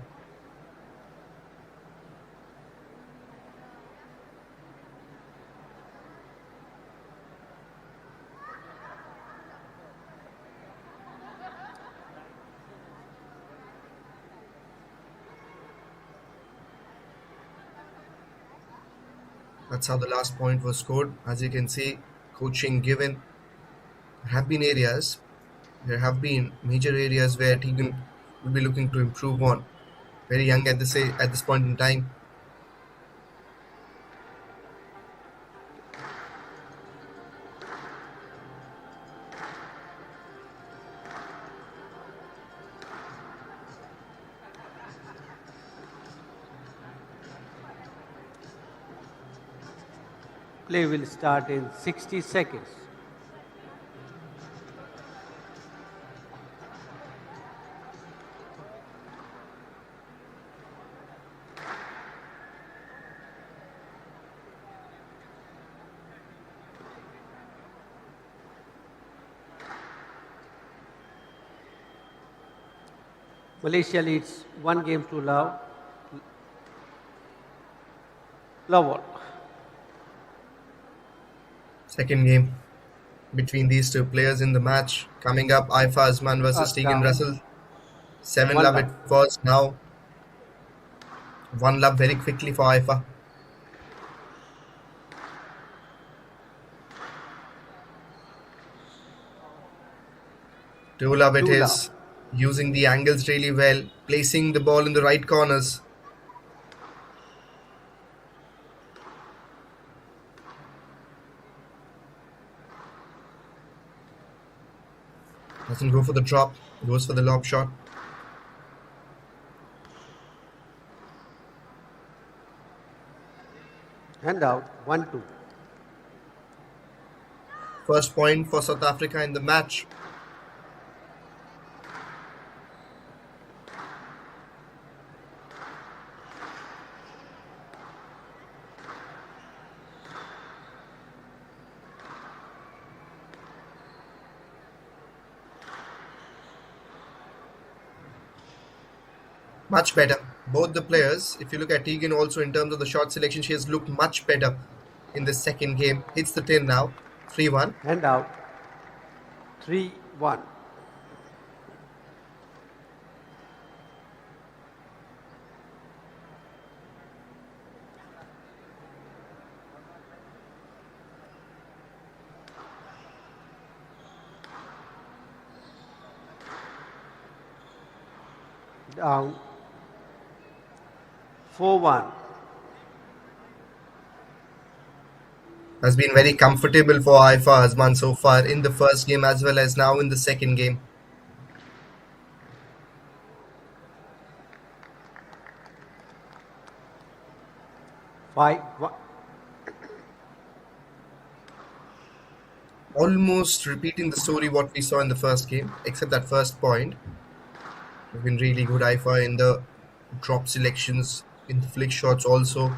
That's how the last point was scored. As you can see, coaching given. There have been major areas where Tegan will be looking to improve on. Very young at this point in time. Play will start in 60 seconds. Malaysia leads 1-0. Love. Second game between these two players in the match. Coming up, Aifa Azman versus Tegan Russell. 7 love it was now. 1 love very quickly for Aifa. 2 love it is. Using the angles really well. Placing the ball in the right corners. Doesn't go for the drop, goes for the lob shot. Hand out, 1-2. First point for South Africa in the match. Much better. Both the players, if you look at Tegan also in terms of the shot selection, she has looked much better in the second game. Hits the tin now. 3-1. Hand out. 3-1. Down. 4-1. Has been very comfortable for Aifa Azman so far in the first game as well as now in the second game. Almost repeating the story what we saw in the first game, except that first point. Have been really good Aifa in the drop selections, in the flick shots also.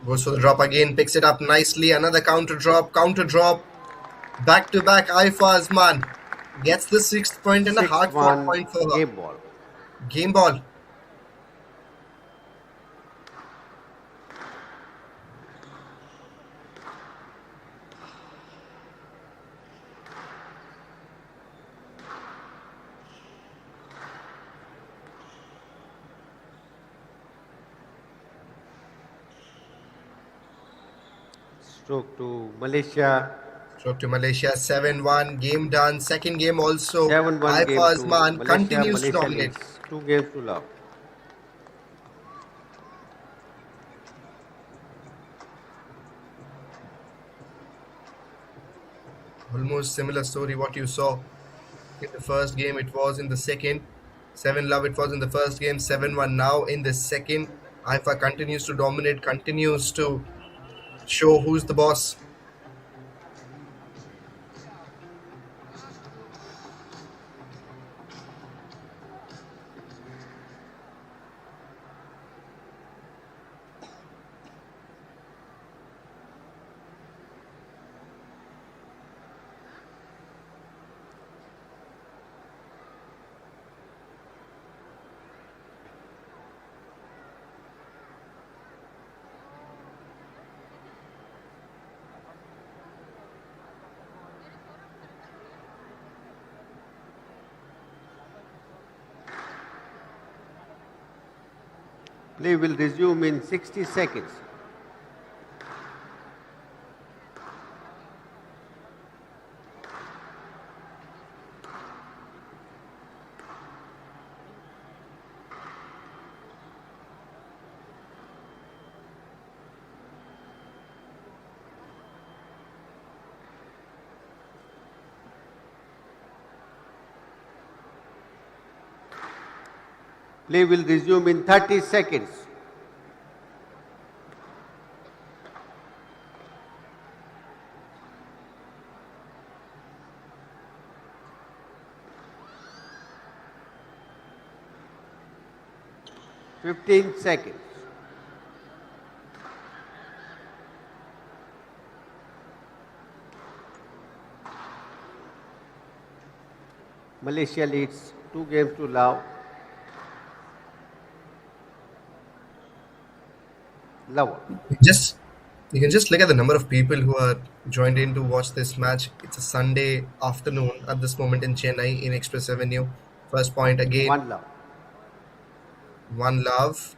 Goes for the drop again, picks it up nicely. Another counter drop. Back to back, Aifa Azman gets the 6th point and a hard fought point for her. Game ball. Stroke to Malaysia. 7-1. Game done. Second game also. 7-1 Aifa Azman Malaysia, continues to Malaysia dominate. leads 2-0. Almost similar story what you saw in the first game. It was in the second. 7 love it was in the first game. 7-1 now in the second. Aifa continues to dominate, continues to show who's the boss. Play will resume in 60 seconds. Play will resume in 30 seconds. Fifteen seconds. Malaysia leads 2-0. Love. Just you can just look at the number of people who are joined in to watch this match. It's a Sunday afternoon at this moment in Chennai in Express Avenue. First point again. One love. One love.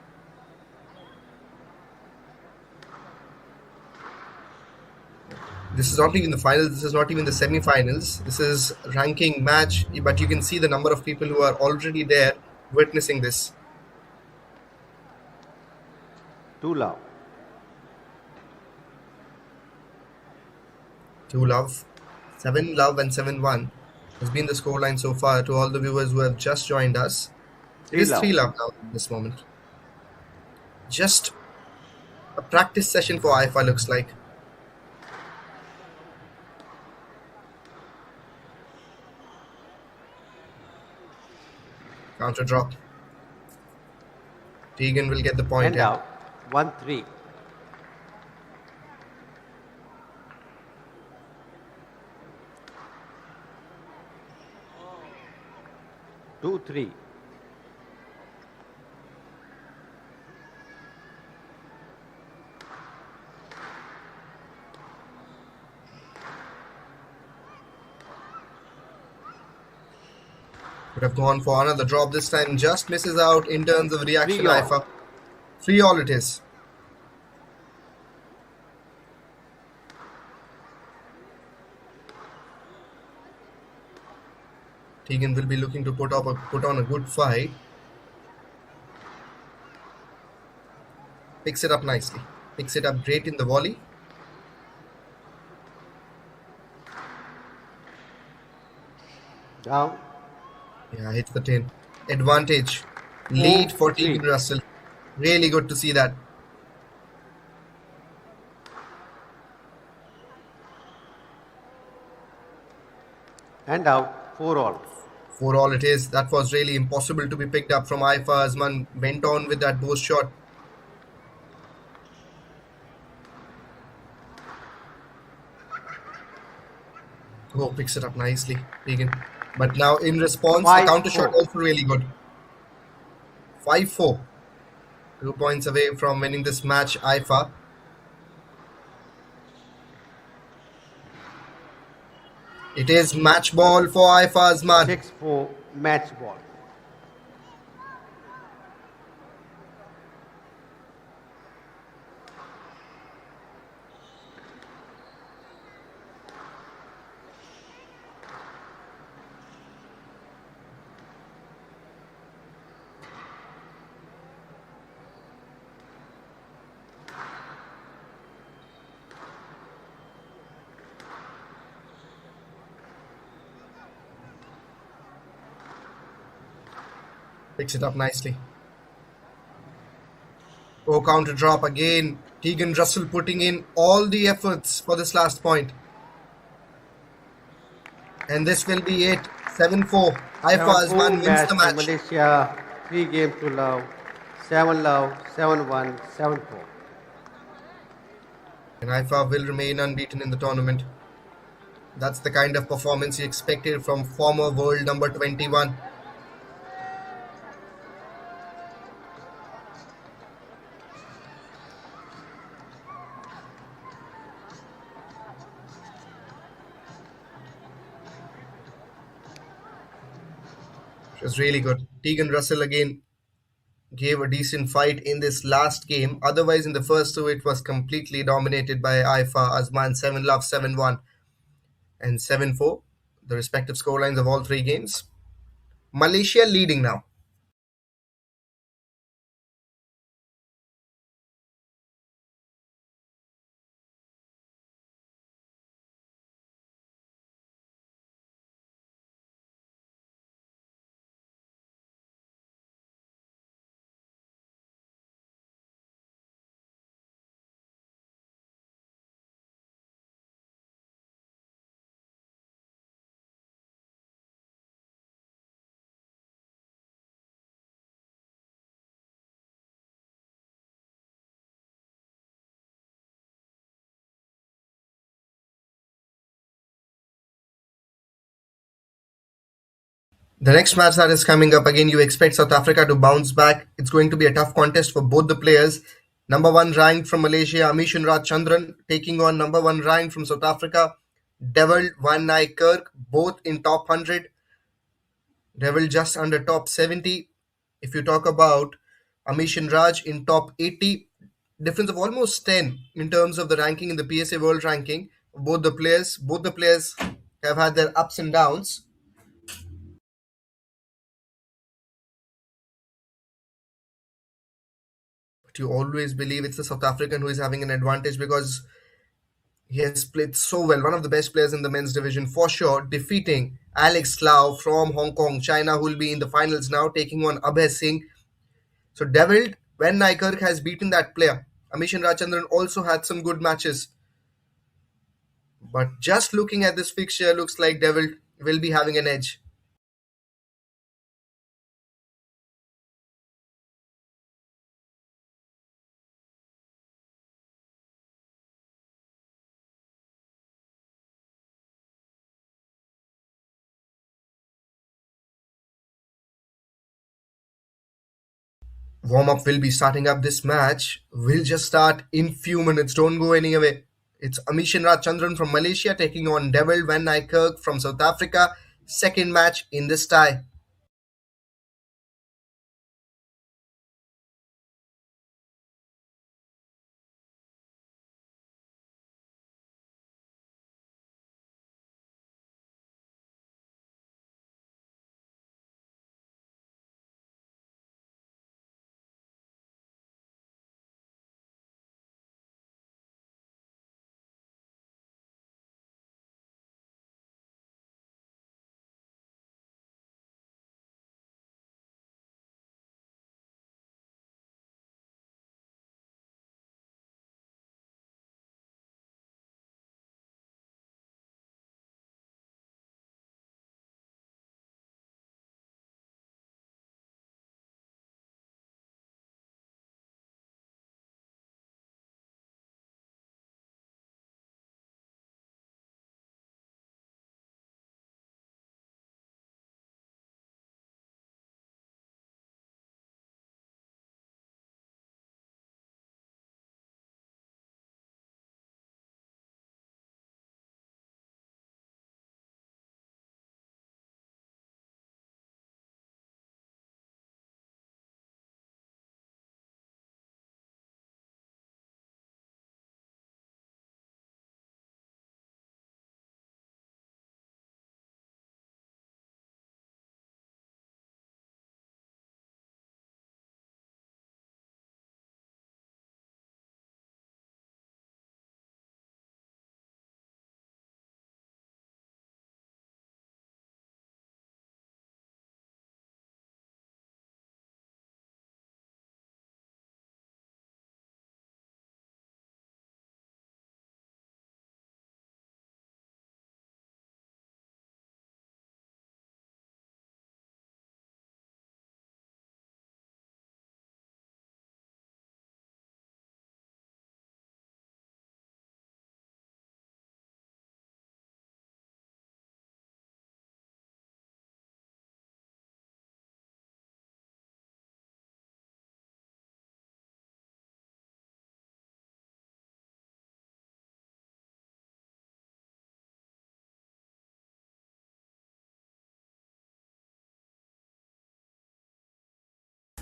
This is not even the finals. This is not even the semi-finals. This is ranking match. But you can see the number of people who are already there witnessing this. 2 love. 2 love. 7 love and 7-1 has been the scoreline so far to all the viewers who have just joined us. It is 3 love now at this moment. Just a practice session for Aifa looks like. Counter drop. Tegan will get the point. And out. 1-3. Two, 3. Would have gone for another drop this time. Just misses out in terms of reaction. 3 all. Aifa. 3 all it is. Tegan will be looking to put on a good fight. Picks it up nicely. Picks it up great in the volley. Down. Yeah, hits the tin. Advantage. Lead for 3. Tegan Russell. Really good to see that. And out. 4 all. 4 all it is. That was really impossible to be picked up from Aifa. Aman went on with that boast shot. Oh, picks it up nicely, Tegan. But now in response, the 5-4. counter shot also really good. 5-4. 2 points away from winning this match, Aifa. It is match ball for Aifa's man. 6-4 match ball. Picks it up nicely. Oh, counter drop again. Tegan Russell putting in all the efforts for this last point. And this will be it. 7-4. Aifa's man wins match the to match. Malaysia. 3-2 7 love, 7-1, 7-4. And Aifa will remain unbeaten in the tournament. That's the kind of performance you expected from former world number 21. It was really good. Tegan Russell again gave a decent fight in this last game. Otherwise, in the first two, it was completely dominated by Aifa, Azman, 7 love, 7-1 and 7-4, the respective scorelines of all 3 games. Malaysia leading now. The next match that is coming up, again, you expect South Africa to bounce back. It's going to be a tough contest for both the players. Number 1 ranked from Malaysia, Amish and Chandran, taking on number 1 ranked from South Africa, Devald Van Nykerk, both in top 100. Devald just under top 70. If you talk about Amish and Raj in top 80, difference of almost 10 in terms of the ranking in the PSA World Ranking. Both the players have had their ups and downs. But you always believe it's the South African who is having an advantage because he has played so well. One of the best players in the men's division for sure, defeating Alex Lau from Hong Kong, China, who will be in the finals now, taking on Abhay Singh. So Devald Van Nykerk has beaten that player. Amish and Rajchandran also had some good matches. But just looking at this fixture, looks like Devald will be having an edge. Warm-up will be starting up this match. Will just start in few minutes. Don't go anywhere. It's Amish and Chandran from Malaysia taking on Devald Van Nykerk from South Africa. Second match in this tie.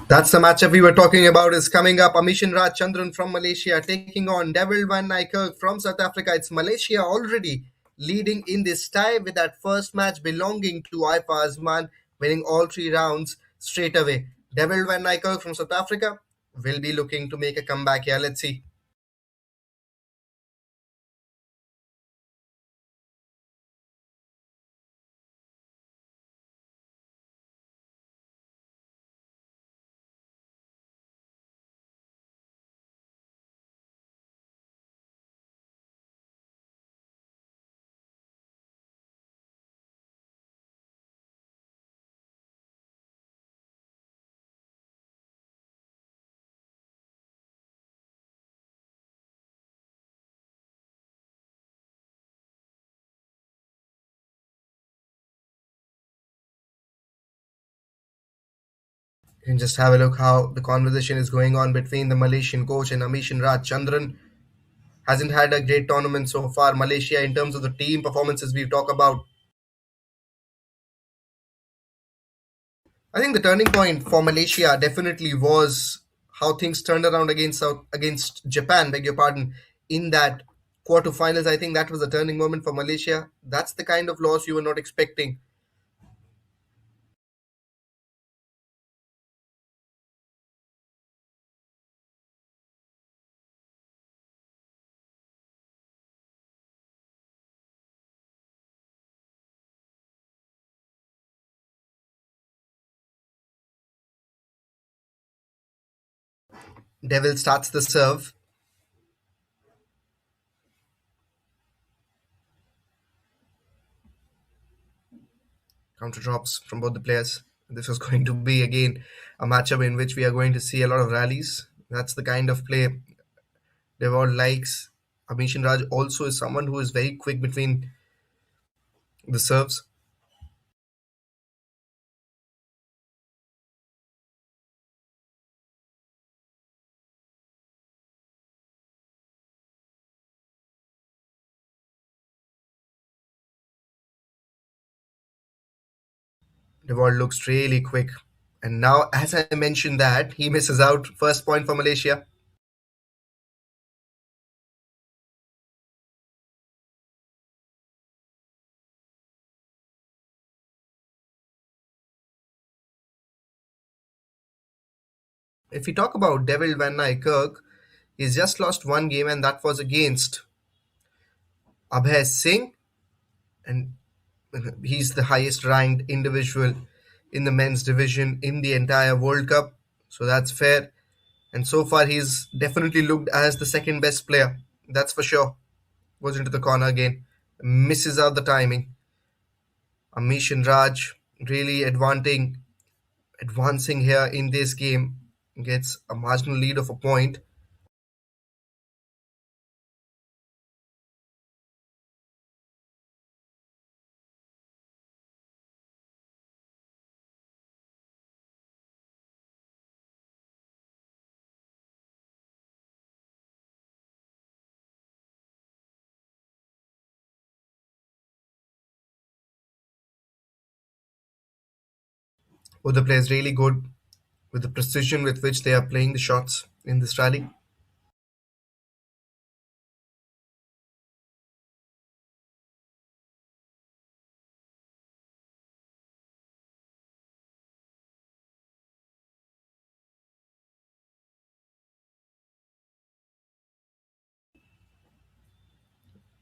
That's the matchup we were talking about is coming up. Amishan Raj Chandran from Malaysia taking on Devald Van Nykerk from South Africa. It's Malaysia already leading in this tie with that first match belonging to Aifa Azman, winning all 3 rounds straight away. Devald Van Nykerk from South Africa will be looking to make a comeback here. Let's see. can just have a look how the conversation is going on between the Malaysian coach and Amish and Raj Chandran. Hasn't had a great tournament so far. Malaysia, in terms of the team performances we talk about, I think the turning point for Malaysia definitely was how things turned around against Japan, beg your pardon, in that quarterfinals. I think that was a turning moment for Malaysia. That's the kind of loss you were not expecting. Devil starts the serve. Counter drops from both the players. This was going to be again a matchup in which we are going to see a lot of rallies. That's the kind of play Devald likes. Amishan Raj also is someone who is very quick between the serves. Devald looks really quick. And now, as I mentioned that, he misses out. First point for Malaysia. If we talk about Devil Van Nykerk, he's just lost one game and that was against Abhay Singh. And he's the highest ranked individual in the men's division in the entire World Cup. So that's fair. And so far, he's definitely looked as the second best player. That's for sure. Goes into the corner again. Misses out the timing. Amish and Raj really advancing here in this game. Gets a marginal lead of a point. Both the players really good with the precision with which they are playing the shots in this rally.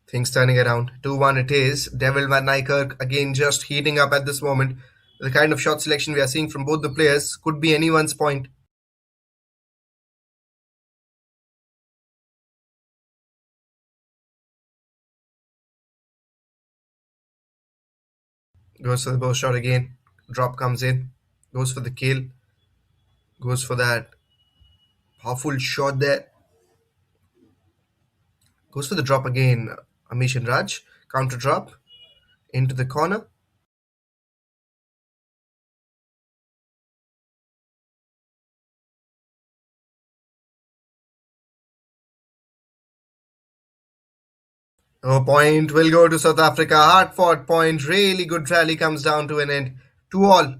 Things turning around. 2-1 it is. Devil Van Nykerk again just heating up at this moment. The kind of shot selection we are seeing from both the players could be anyone's point. Goes for the bow shot again. Drop comes in. Goes for the kill. Goes for that powerful shot there. Goes for the drop again. Amish and Raj. Counter drop. Into the corner. Oh, point will go to South Africa. Hard fought point. Really good rally comes down to an end. 2-all.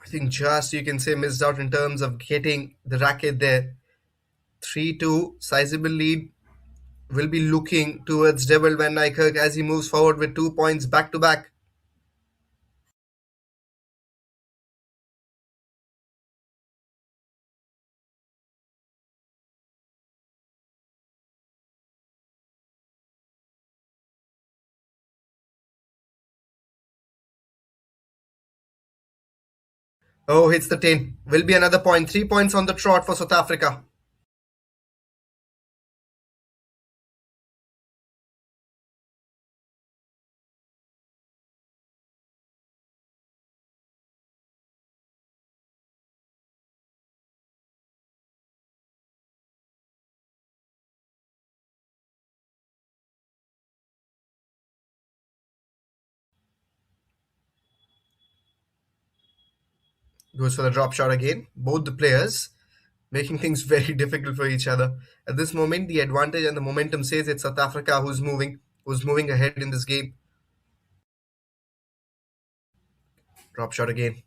I think just you can say missed out in terms of getting the racket there. 3-2, sizable lead. Will be looking towards Devil Van Nykerk as he moves forward with 2 points back to back. Oh, hits the 10. Will be another point. 3 points on the trot for South Africa. Goes for the drop shot again. Both the players making things very difficult for each other. At this moment, the advantage and the momentum says it's South Africa who's moving ahead in this game. Drop shot again.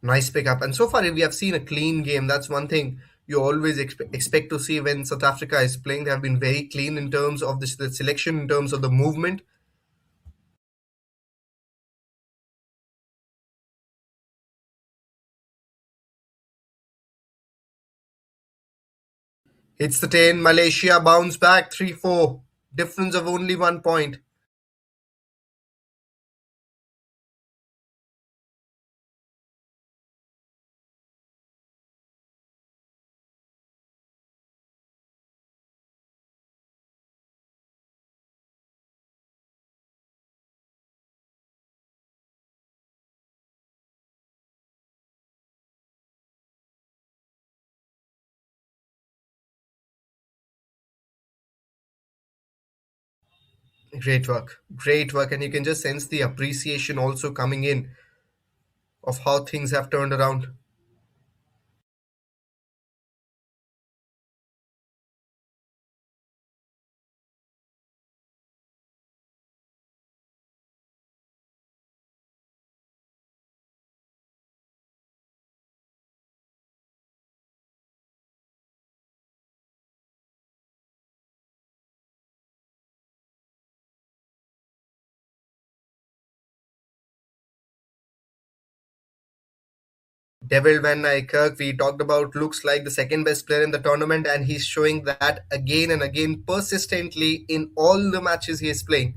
Nice pickup. And so far, we have seen a clean game. That's one thing you always expect to see when South Africa is playing. They have been very clean in terms of the selection, in terms of the movement. Hits the 10. Malaysia bounce back 3-4. Difference of only 1 point. Great work. Great work. And you can just sense the appreciation also coming in of how things have turned around. Devald Van Kirk, we talked about, looks like the second best player in the tournament, and he's showing that again and again persistently in all the matches he is playing.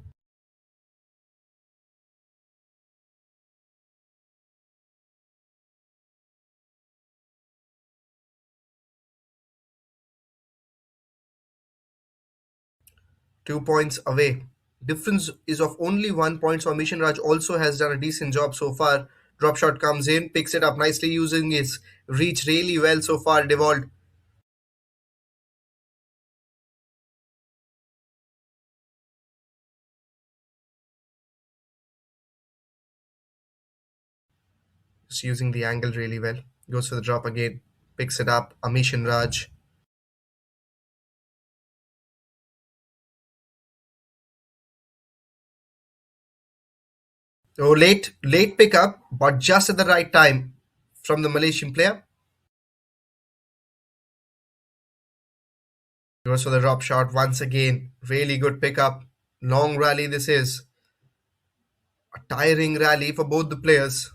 .2 points away. Difference is of only 1 point, so Mission Raj also has done a decent job so far. Drop shot comes in, picks it up nicely using his reach really well so far, Devald. Just using the angle really well. Goes for the drop again, picks it up, Amish and Raj. Oh, late pickup, but just at the right time from the Malaysian player. Goes for the drop shot once again. Really good pickup. Long rally this is. A tiring rally for both the players.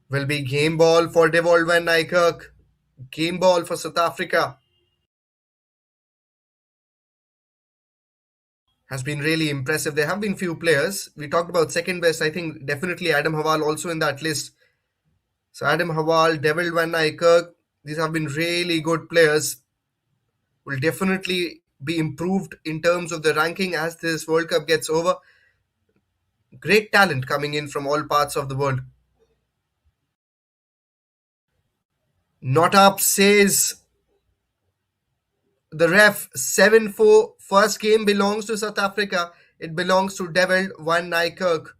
Will be game ball for Devald Van Niekerk. Game ball for South Africa. Has been really impressive. There have been few players. We talked about second best. I think definitely Adam Hawal also in that list. So Adam Hawal, Devald Van Niekerk, these have been really good players. Will definitely be improved in terms of the ranking as this World Cup gets over. Great talent coming in from all parts of the world. Not up, says the ref. 7-4. First game belongs to South Africa. It belongs to Devald Van Niekerk.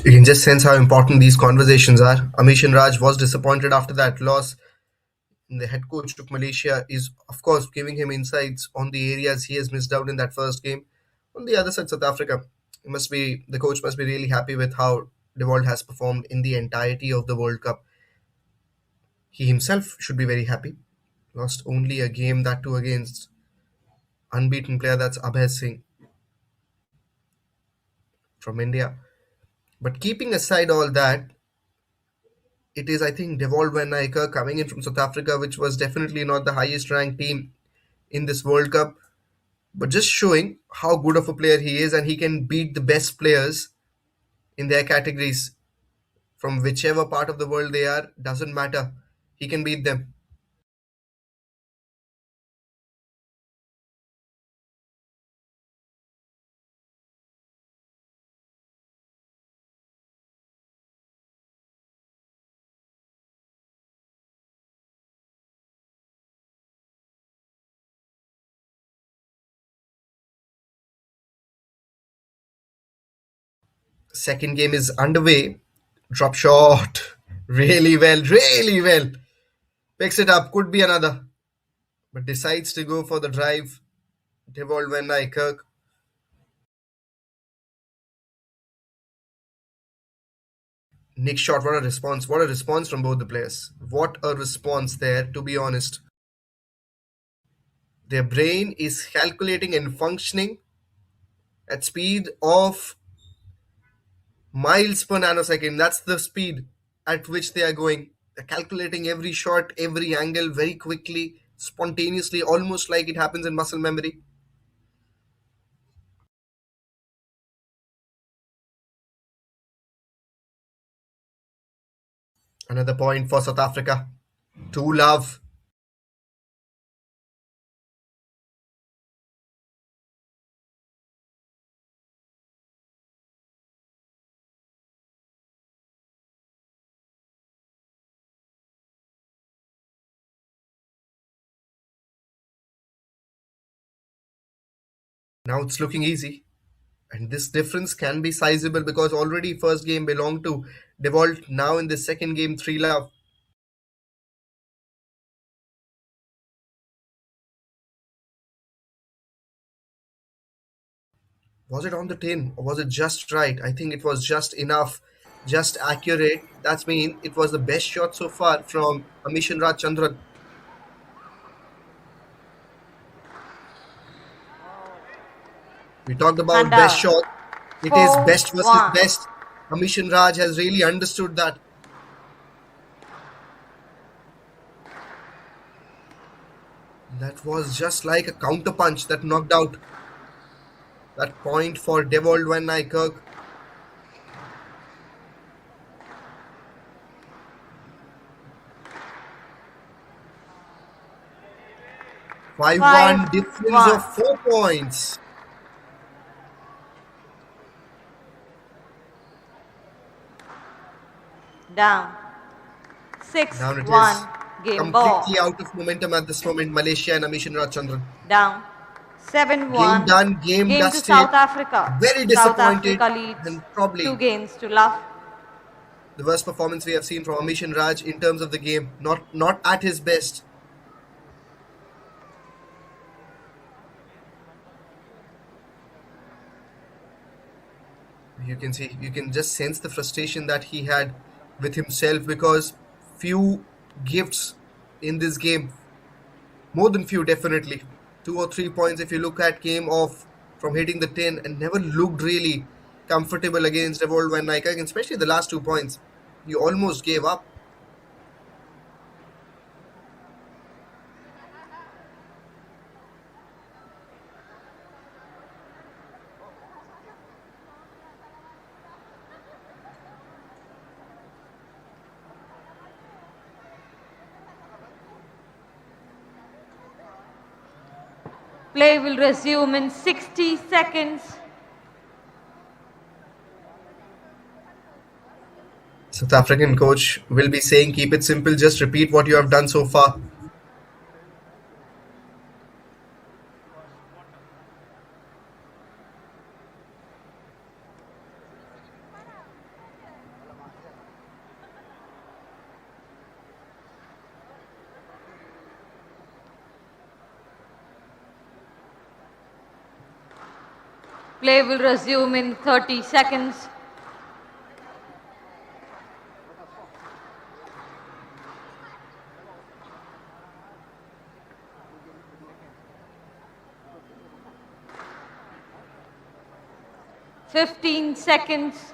You can just sense how important these conversations are. Amish and Raj was disappointed after that loss. The head coach took Malaysia is, of course, giving him insights on the areas he has missed out in that first game. On the other side, South Africa, the coach must be really happy with how Devald has performed in the entirety of the World Cup. He himself should be very happy. Lost only a game, that too against unbeaten player, that's Abhay Singh from India. But keeping aside all that, it is, I think, Devald Van coming in from South Africa, which was definitely not the highest ranked team in this World Cup, but just showing how good of a player he is, and he can beat the best players in their categories from whichever part of the world they are, doesn't matter. He can beat them. Second game is underway. Drop shot. Really well, really well. Picks it up, could be another. But decides to go for the drive. Devald Van Eyck. Nick shot, what a response. What a response from both the players. What a response there, to be honest. Their brain is calculating and functioning at speed of miles per nanosecond. That's the speed at which they are going. They're calculating every shot, every angle very quickly, spontaneously, almost like it happens in muscle memory. Another point for South Africa. 2-love. Now it's looking easy. And this difference can be sizable because already first game belonged to Devald. Now in the second game, 3-love. Was it on the tin or was it just right? I think it was just enough, just accurate. That's mean it was the best shot so far from Amish and Raj Chandran. We talked about best shot. It is best versus 4-1. best. Amish and Raj has really understood that. That was just like a counter punch that knocked out. That point for Devald Van Eyck. 5-1 difference of 4 points. Down. Down it 6-1. is. Game ball. Completely out of momentum at this moment. Malaysia and Amish and Rajchandran. Down. 7-1. Game done, game to dusted. South Africa. Very South disappointed. Africa leads And probably 2 games to love. the worst performance we have seen from Amish and Raj in terms of the game. Not at his best. You can just sense the frustration that he had with himself because few gifts in this game, more than few definitely, 2 or 3 points if you look at came off from hitting the tin and never looked really comfortable against Devald Van Eyck, especially the last 2 points. He almost gave up. Play will resume in 60 seconds. South African coach will be saying, keep it simple, just repeat what you have done so far. Play will resume in 30 seconds. Fifteen seconds.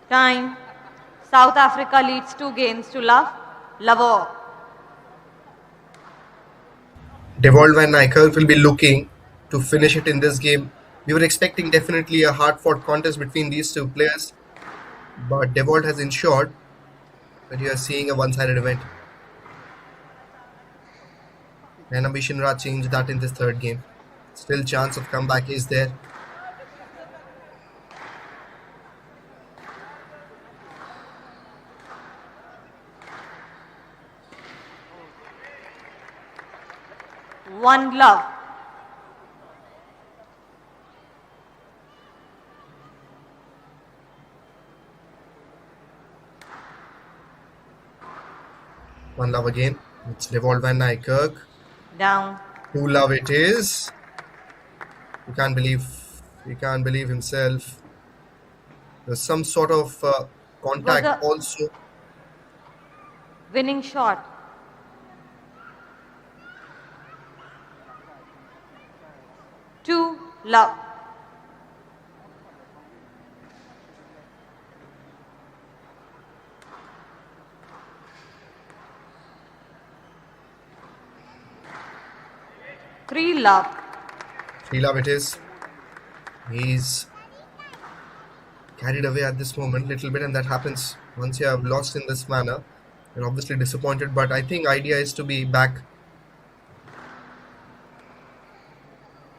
Time. South Africa leads 2 games to love. Lavo. Devald Van Niekerk will be looking to finish it in this game. We were expecting definitely a hard-fought contest between these two players, but Devald has ensured that you are seeing a one-sided event. And Ambition Raj changed that in this third game. Still chance of comeback is there. One love. One love again. It's Devald Van Niekerk. Down. 2 love it is. He can't believe himself. There's some sort of contact Was a- also. Winning shot. Two love. Three love. 3 love it is. He's carried away at this moment little bit, and that happens once you have lost in this manner. You're obviously disappointed, but I think idea is to be back.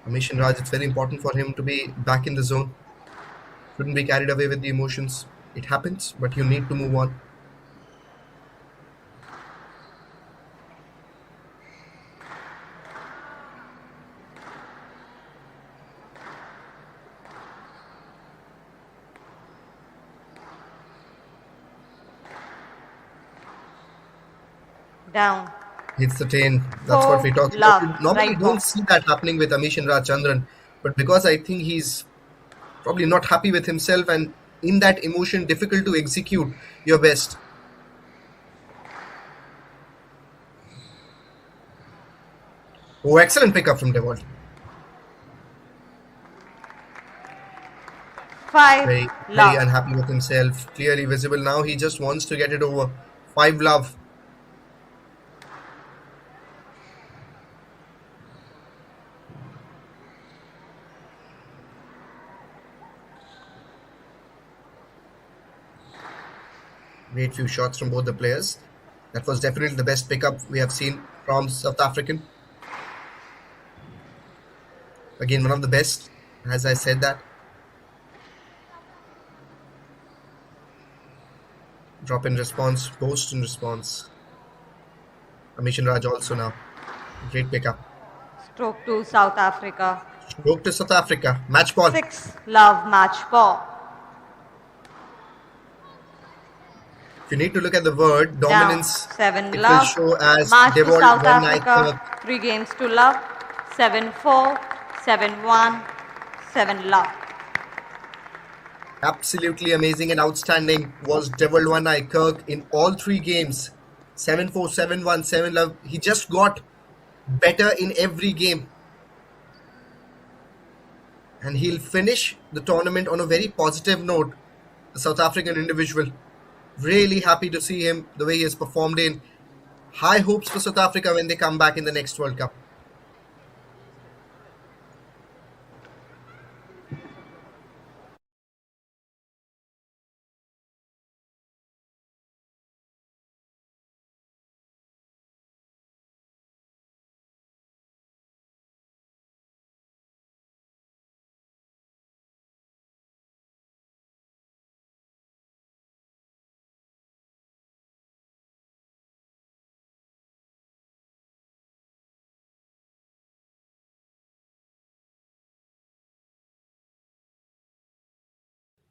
Amish and Raj, it's very important for him to be back in the zone. Shouldn't be carried away with the emotions. It happens, but you need to move on. Down. Hits the 10. That's what we talk love, about. Normally, right don't off. see that happening with Amish and Rajchandran, but because I think he's probably not happy with himself, and in that emotion, difficult to execute your best. Oh, excellent pickup from Devald. Five Very love. unhappy with himself. Clearly visible now. He just wants to get it over. 5 love. Great few shots from both the players. That was definitely the best pickup we have seen from South African. Again, one of the best, as I said that. Drop in response, post in response. Amish and Raj also now. Great pickup. Stroke to South Africa. Stroke to South Africa. Match ball. 6 love match ball. If you need to look at the word dominance, Down. 7 it love. will show as Match to Devald South Van Africa. Niekerk. 3 games to love. 7-4, 7-1, 7 love. Absolutely amazing and outstanding was Devald Van Niekerk in all 3 games. 7-4, 7-1, 7 love. He just got better in every game. And he'll finish the tournament on a very positive note. The South African individual. Really happy to see him the way he has performed in. High hopes for South Africa when they come back in the next World Cup.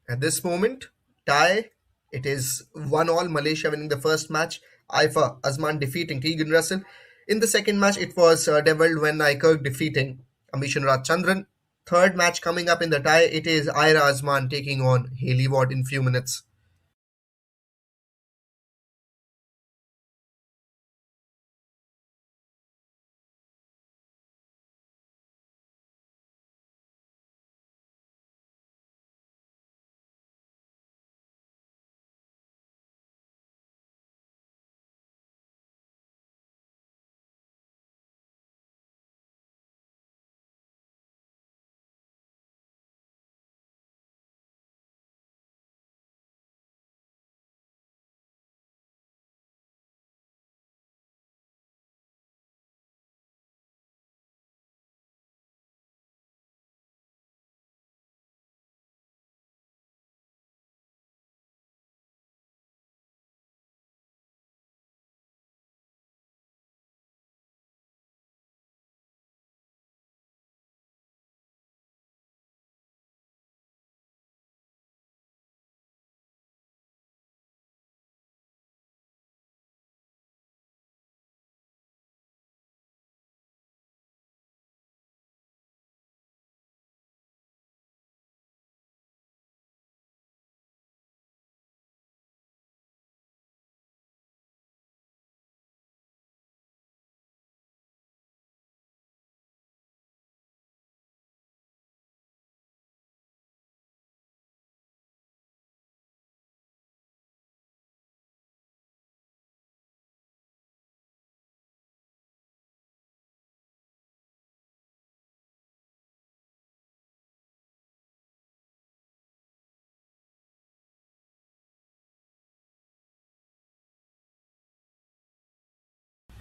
At this moment, tie. It is 1-all. Malaysia winning the first match. Aifa Azman defeating Tegan Russell. In the second match, it was Devald when Kirk defeating Amish and Chandran. Third match coming up in the tie, it is Ayra Azman taking on Hailey Ward in few minutes.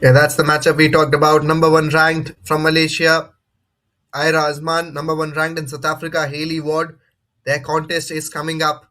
Yeah, that's the matchup we talked about. Number one ranked from Malaysia, Ayra Azman. Number one ranked in South Africa, Hailey Ward. Their contest is coming up.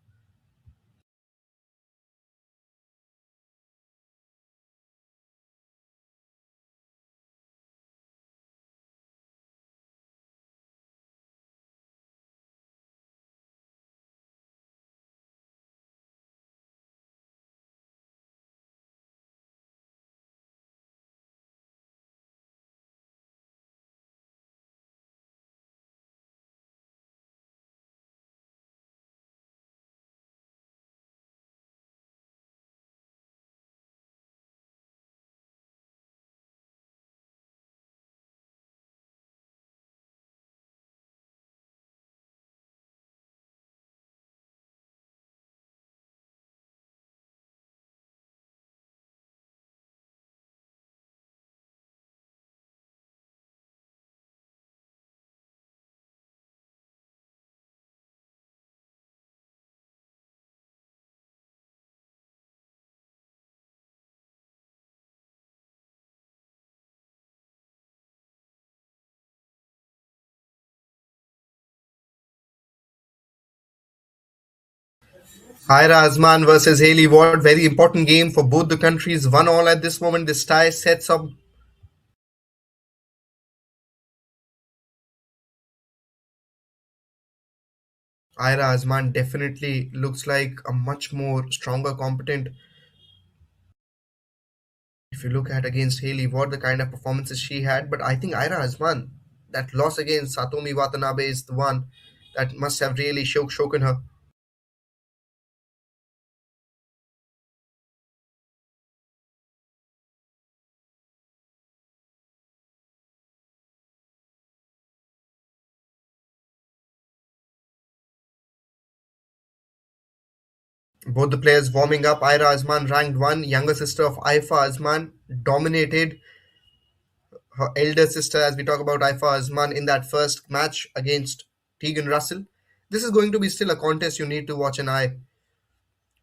Ayra Azman versus Hailey Ward. Very important game for both the countries. 1-all at this moment. This tie sets up. Ayra Azman definitely looks like a much more stronger, competent. If you look at against Hailey Ward, the kind of performances she had, but I think Ayra Azman, that loss against Satomi Watanabe is the one that must have really shaken her. Both the players warming up. Ayra Azman ranked 1, younger sister of Aifa Azman, dominated her elder sister, as we talk about Aifa Azman, in that first match against Tegan Russell. This is going to be still a contest you need to watch an eye,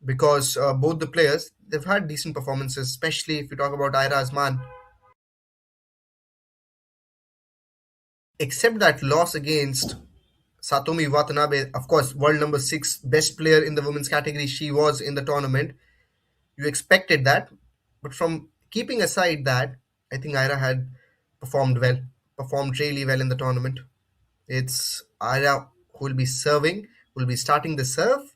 because both the players, they've had decent performances, especially if you talk about Ayra Azman. Except that loss against Satomi Watanabe, of course, world number 6, best player in the women's category she was in the tournament. You expected that, but from keeping aside that, I think Ayra had performed really well in the tournament. It's Ayra who will be serving, will be starting the serve,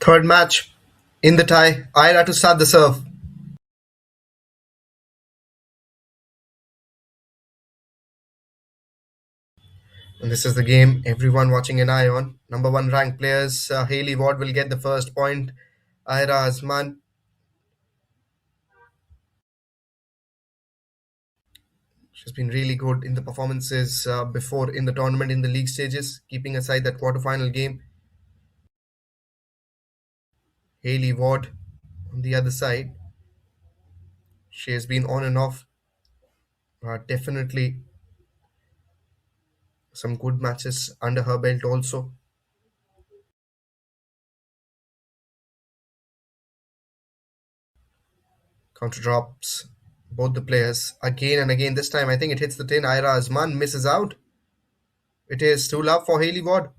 Third match in the tie. Ayra to start the serve. And this is the game everyone watching an eye on. Number 1 ranked players, Hailey Ward will get the first point. Ayra Azman. She's been really good in the performances before in the tournament in the league stages, keeping aside that quarterfinal game. Hailey Ward on the other side. She has been on and off. Definitely some good matches under her belt also. Counter drops both the players again and again. This time I think it hits the tin. Ayra Azman misses out. It is 2-love for Hailey Ward.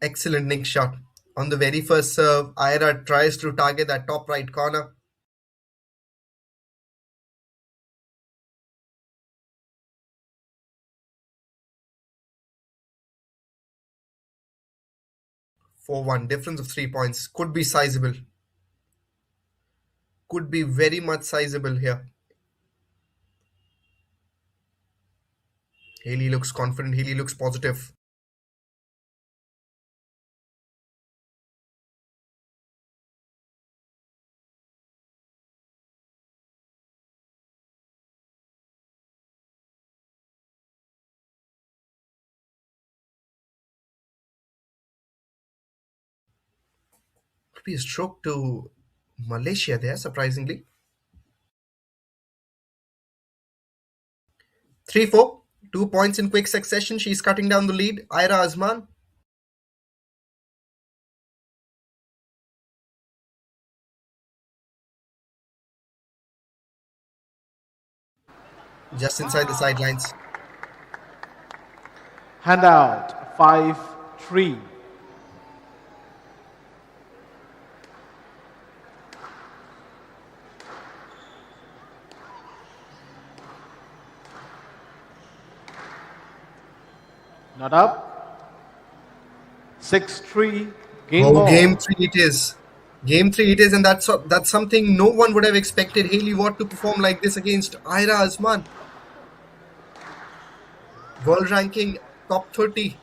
Excellent nick shot. On the very first serve, Ayra tries to target that top right corner. (4-1) difference of 3 points. Could be sizable. Could be very much sizable here. Hailey looks confident. Hailey looks positive. Could be a stroke to Malaysia there, surprisingly. 3-4. 2 points in quick succession. She's cutting down the lead. Ayra Azman. Just inside the sidelines. Handout 5-3. Not up. 6-3. Game 3 it is. Game 3 it is, and that's something no one would have expected Hailey Ward to perform like this against Ayra Azman. World ranking top 30.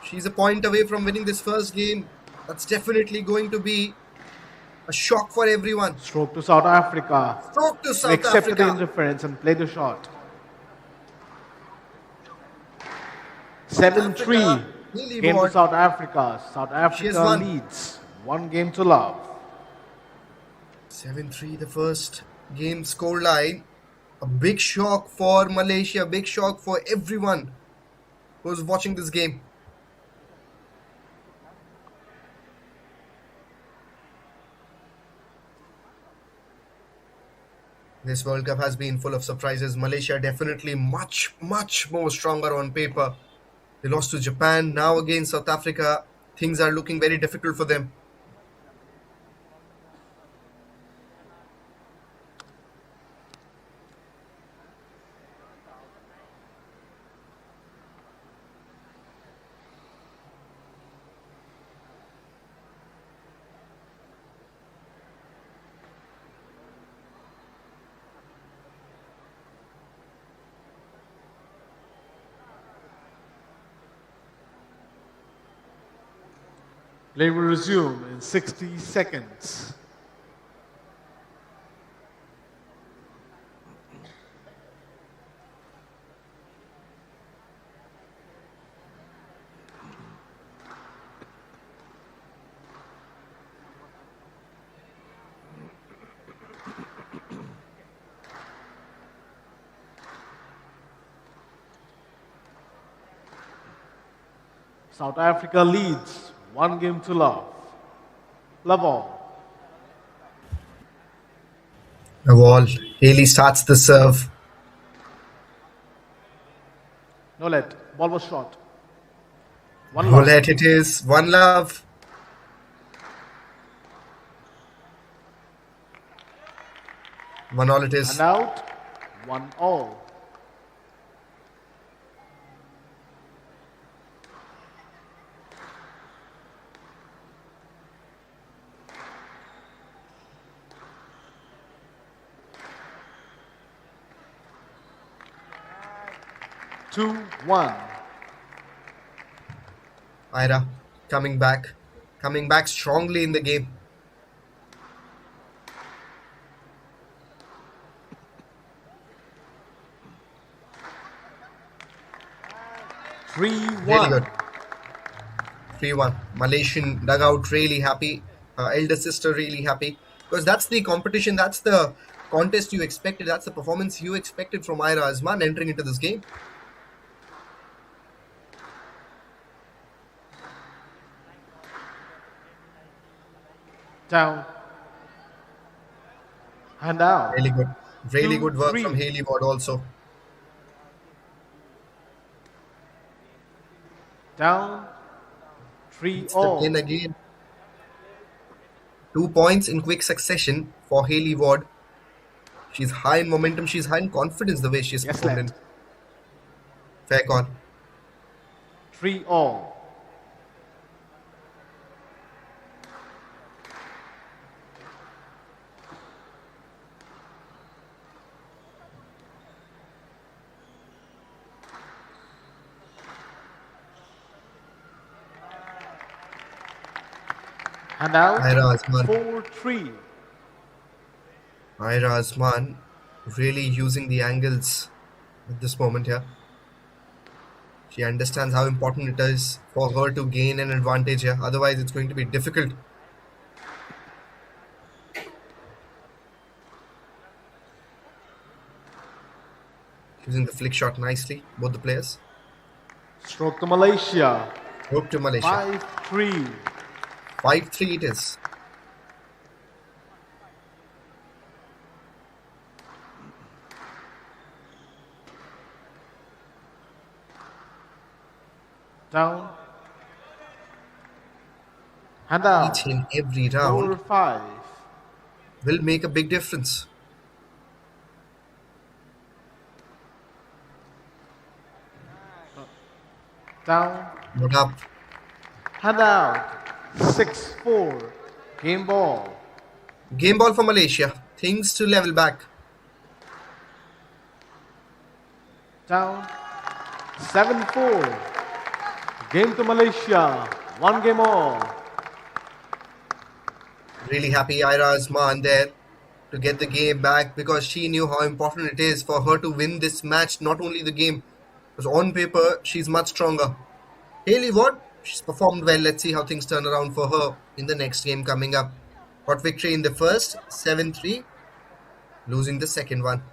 She's a point away from winning this first game. That's definitely going to be a shock for everyone. Stroke to South Africa. Stroke to South Accept Africa. the interference and play the shot. 7-3. Game to South Africa. South Africa leads. 1 game to love. 7-3 the first game scoreline. A big shock for Malaysia. Big shock for everyone who's watching this game. This World Cup has been full of surprises. Malaysia definitely much more stronger on paper. They lost to Japan. Now against South Africa, things are looking very difficult for them. Play will resume in 60 seconds. South Africa leads 1 game to love. Love all. The wall. Hailey starts the serve. No let. Ball was short. No let it is. 1 love. One all it is. And out. 1 all. 2-1. Ayra coming back strongly in the game. Really 3-1. good. 3-1. Malaysian dugout really happy. Her elder sister really happy. Because that's the competition, that's the contest you expected, that's the performance you expected from Ayra Azman entering into this game. Down. And out. Really good. Really good work 2-3. from Hailey Ward also. Down. It's the 3-all. pin again. 2 points in quick succession for Hailey Ward. She's high in momentum, she's high in confidence the way she's Yes, performed in. left. Fair call. 3-all. And out. Ayra Azman. 4-3. Ayra Azman really using the angles at this moment here. She understands how important it is for her to gain an advantage here. Otherwise, it's going to be difficult. Using the flick shot nicely, both the players. Stroke to Malaysia. Hope to Malaysia. 5-3. 5-3 it is. Down. And out. Each and every round 4-5. will make a big difference. Down. Not up. And out. 6-4. Game ball. Game ball for Malaysia. Things to level back. Down. 7-4. Game to Malaysia. 1 game all. Really happy Ayra Azman there to get the game back because she knew how important it is for her to win this match. Not only the game, because on paper she's much stronger. Hailey Ward, she's performed well. Let's see how things turn around for her in the next game coming up. Got victory in the first, 7-3, losing the second one.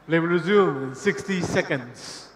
Play will resume in 60 seconds.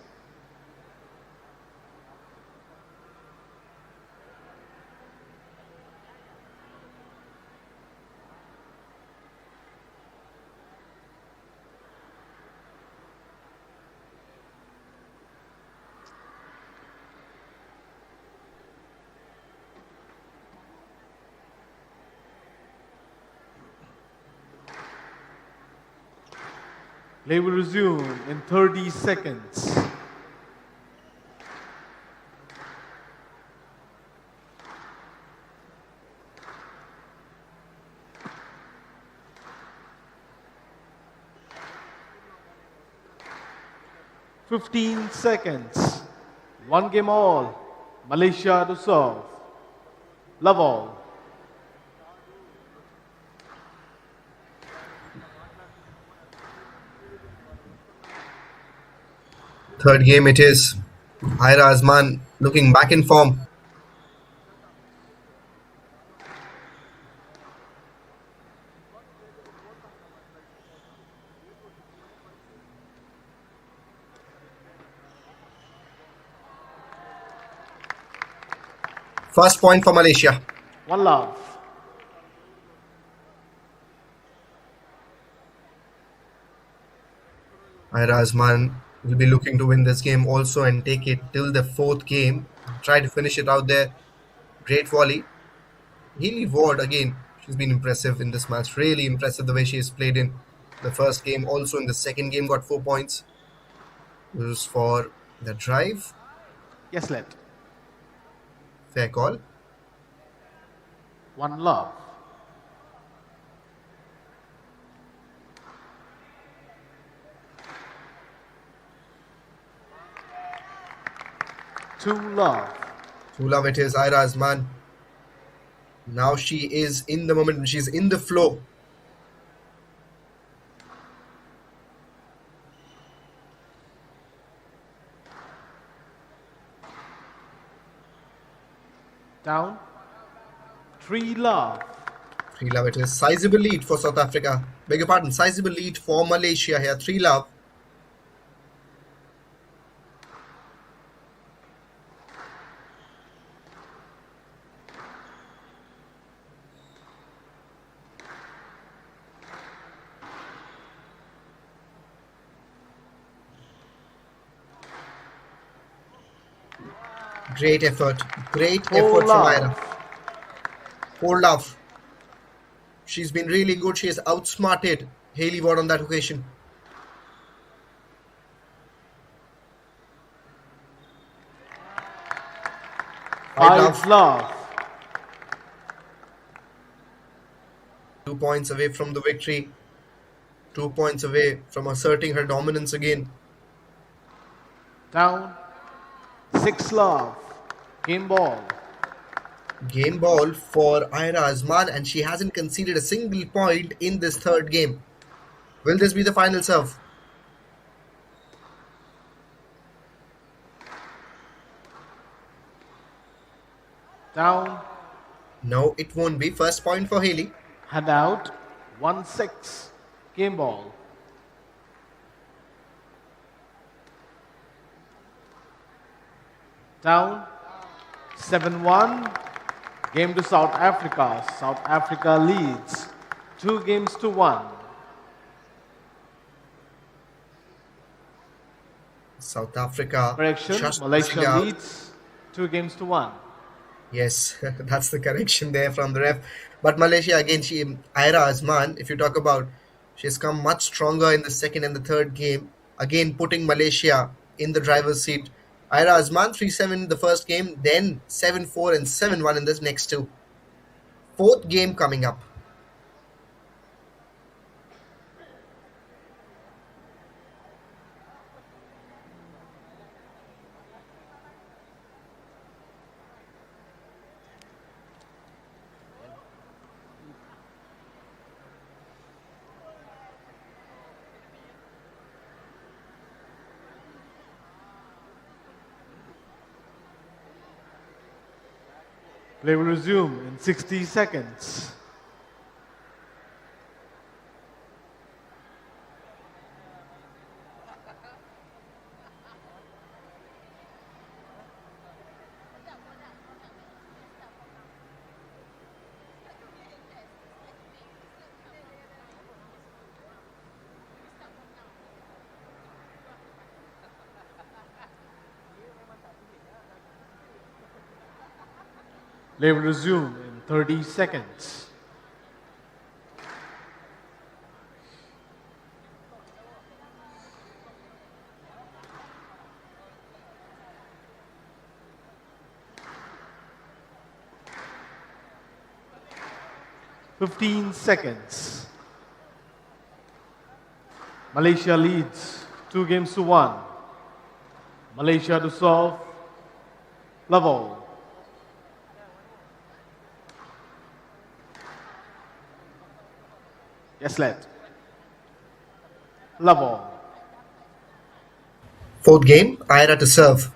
Play will resume in 30 seconds. "15 seconds. 1 game all. Malaysia to serve. Love all. Third game it is. Ayra Azman looking back in form. First point for Malaysia. 1 love. Ayra Azman will be looking to win this game also and take it till the fourth game. Try to finish it out there. Great volley. Healy Ward again. She's been impressive in this match. Really impressive the way she has played in the first game. Also in the second game got 4 points. This was for the drive. Yes, let. Fair call. One love. Two love. Two love it is Ayra Azman. Now she is in the moment. She's in the flow. Down. Three love. 3 love it is. Sizable lead for South Africa. Beg your pardon. Sizable lead for Malaysia here. 3 love. Great effort. Great effort from Ayra. 4 love. She's been really good. She has outsmarted Hailey Ward on that occasion. Five love. 2 points away from the victory. 2 points away from asserting her dominance again. Down. Six love. Game ball. Game ball for Ayra Azman, and she hasn't conceded a single point in this third game. Will this be the final serve? Down. No, it won't be. First point for Hailey. Hand out. 1-6. Game ball. Down. 7-1. Game to South Africa. South Africa leads 2-1. South Africa. Correction. just Malaysia missing out. leads 2-1. Yes, that's the correction there from the ref. But Malaysia again, Ayra Azman, if you talk about, she has come much stronger in the second and the third game. Again, putting Malaysia in the driver's seat. Ayra Azman 3-7 the first game, then 7-4 and 7-1 in this next two. Fourth game coming up. Play will resume in 60 seconds. Play will resume in 30 seconds. Fifteen seconds. Malaysia leads 2-1. Malaysia to serve. Level. Yes, let. Level. Fourth game, Ayra to serve.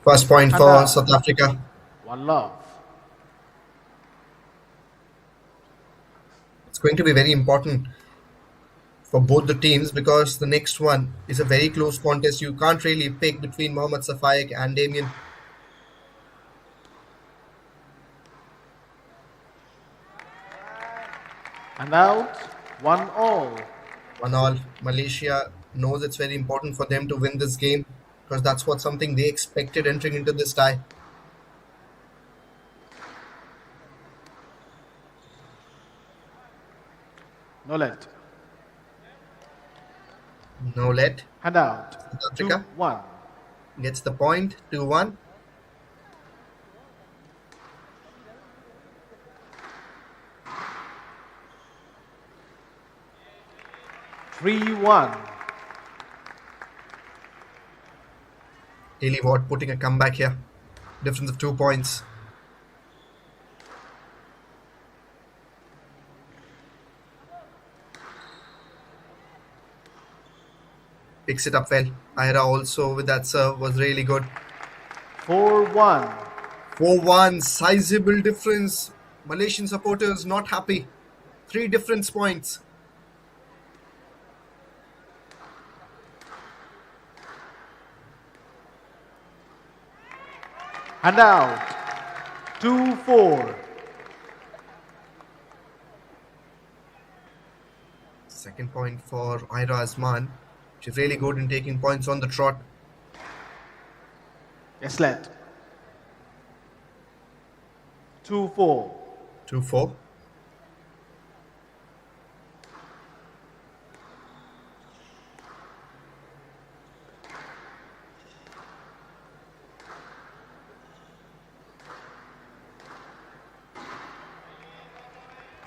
First point for South Africa. One love. It's going to be very important for both the teams because the next one is a very close contest. You can't really pick between Mohammad Safik and Damian. And out, 1-all. 1-all. Malaysia knows it's very important for them to win this game because that's what something they expected entering into this tie. No let. No let. And out. South Africa 2-1. gets the point. 2-1. Haley Ward putting a comeback here. Difference of 2 points. Picks it up well. Ayra also with that serve was really good. 4-1. 4-1. Sizable difference. Malaysian supporters not happy. 3 difference points. And out. 2-4. Second point for Ayra Aman. She's really good in taking points on the trot. Yes, let. 2-4. 2-4.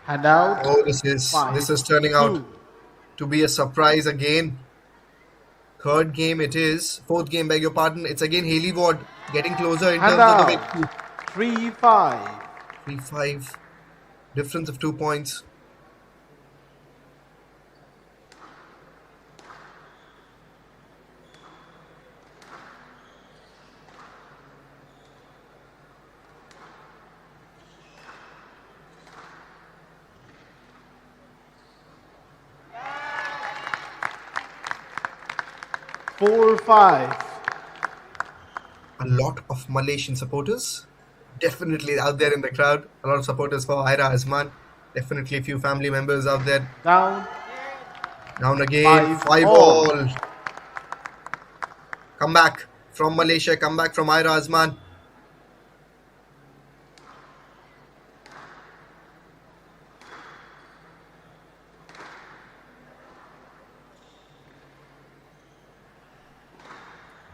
And out. Oh, this is turning out to be a surprise again. Third game it is. Fourth game, beg your pardon. It's again Haley Ward getting closer in terms of the victory. 3-5. 3-5. Difference of 2 points. A lot of Malaysian supporters definitely out there in the crowd. A lot of supporters for Ayra Aman. Definitely a few family members out there. Down. Down again. 5-all. Comeback from Malaysia. Comeback from Ayra Aman.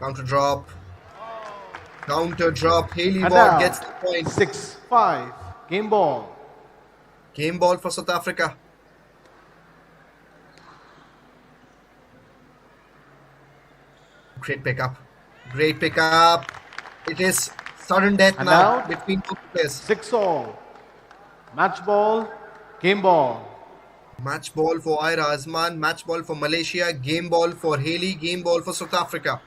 Counter drop. Counter drop. Haley Ward gets the point. 6-5. Game ball. Game ball for South Africa. Great pickup. Great pickup. It is sudden death And now out. between two players. 6-all. Match ball. Game ball. Match ball for Ayra Aman. Match ball for Malaysia. Game ball for Haley. Game ball for South Africa.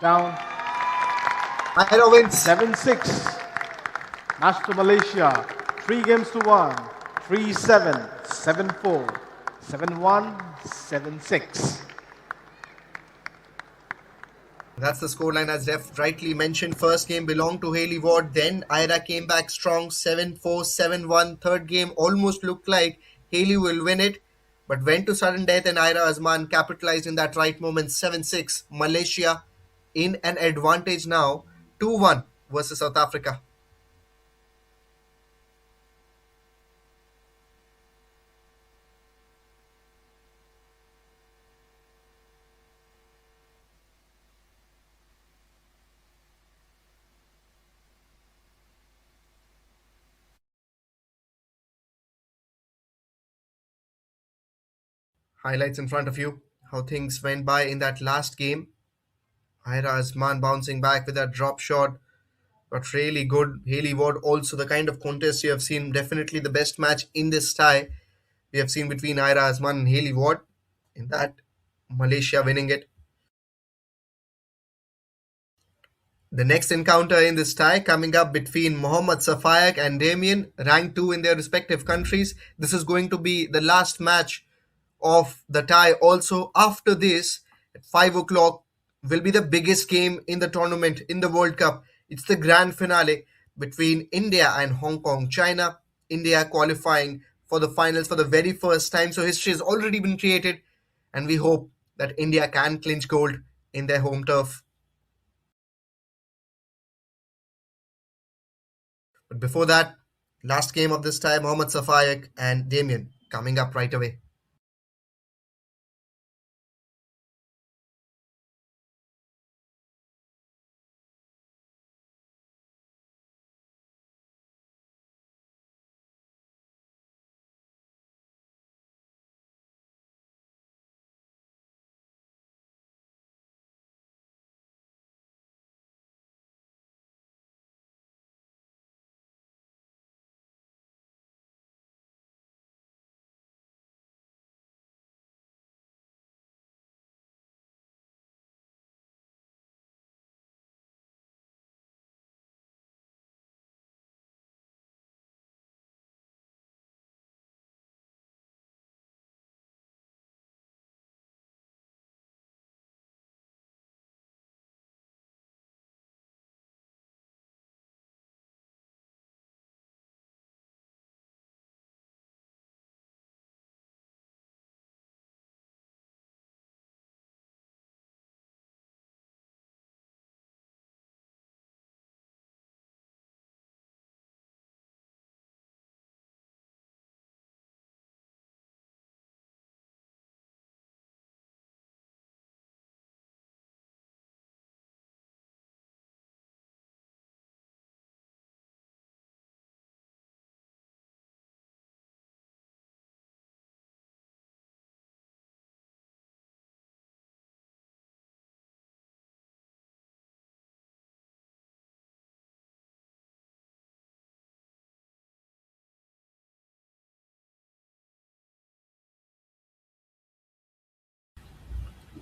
Down. Ayra wins. 7-6. Match to Malaysia. 3-1. 3-7. 7-4. 7-1. 7-6. That's the scoreline as Def rightly mentioned. First game belonged to Haley Ward. Then Ayra came back strong. 7-4, 7-1. Third game almost looked like Haley will win it, but went to sudden death and Ayra Aman capitalized in that right moment. 7-6. Malaysia in an advantage now. 2-1 versus South Africa. Highlights in front of you. How things went by in that last game. Ayra Aman bouncing back with that drop shot. But really good. Haley Ward also the kind of contest you have seen. Definitely the best match in this tie we have seen between Ayra Aman and Haley Ward. In that, Malaysia winning it. The next encounter in this tie coming up between Mohammad Safik and Damian, ranked 2 in their respective countries. This is going to be the last match of the tie. Also, after this, at 5 o'clock, will be the biggest game in the tournament, in the World Cup. It's the grand finale. between India and Hong Kong, China. India qualifying for the finals for the very first time. So history has already been created, and we hope that India can clinch gold in their home turf. But before that, last game of this time, Mohammad Safik and Damian coming up right away.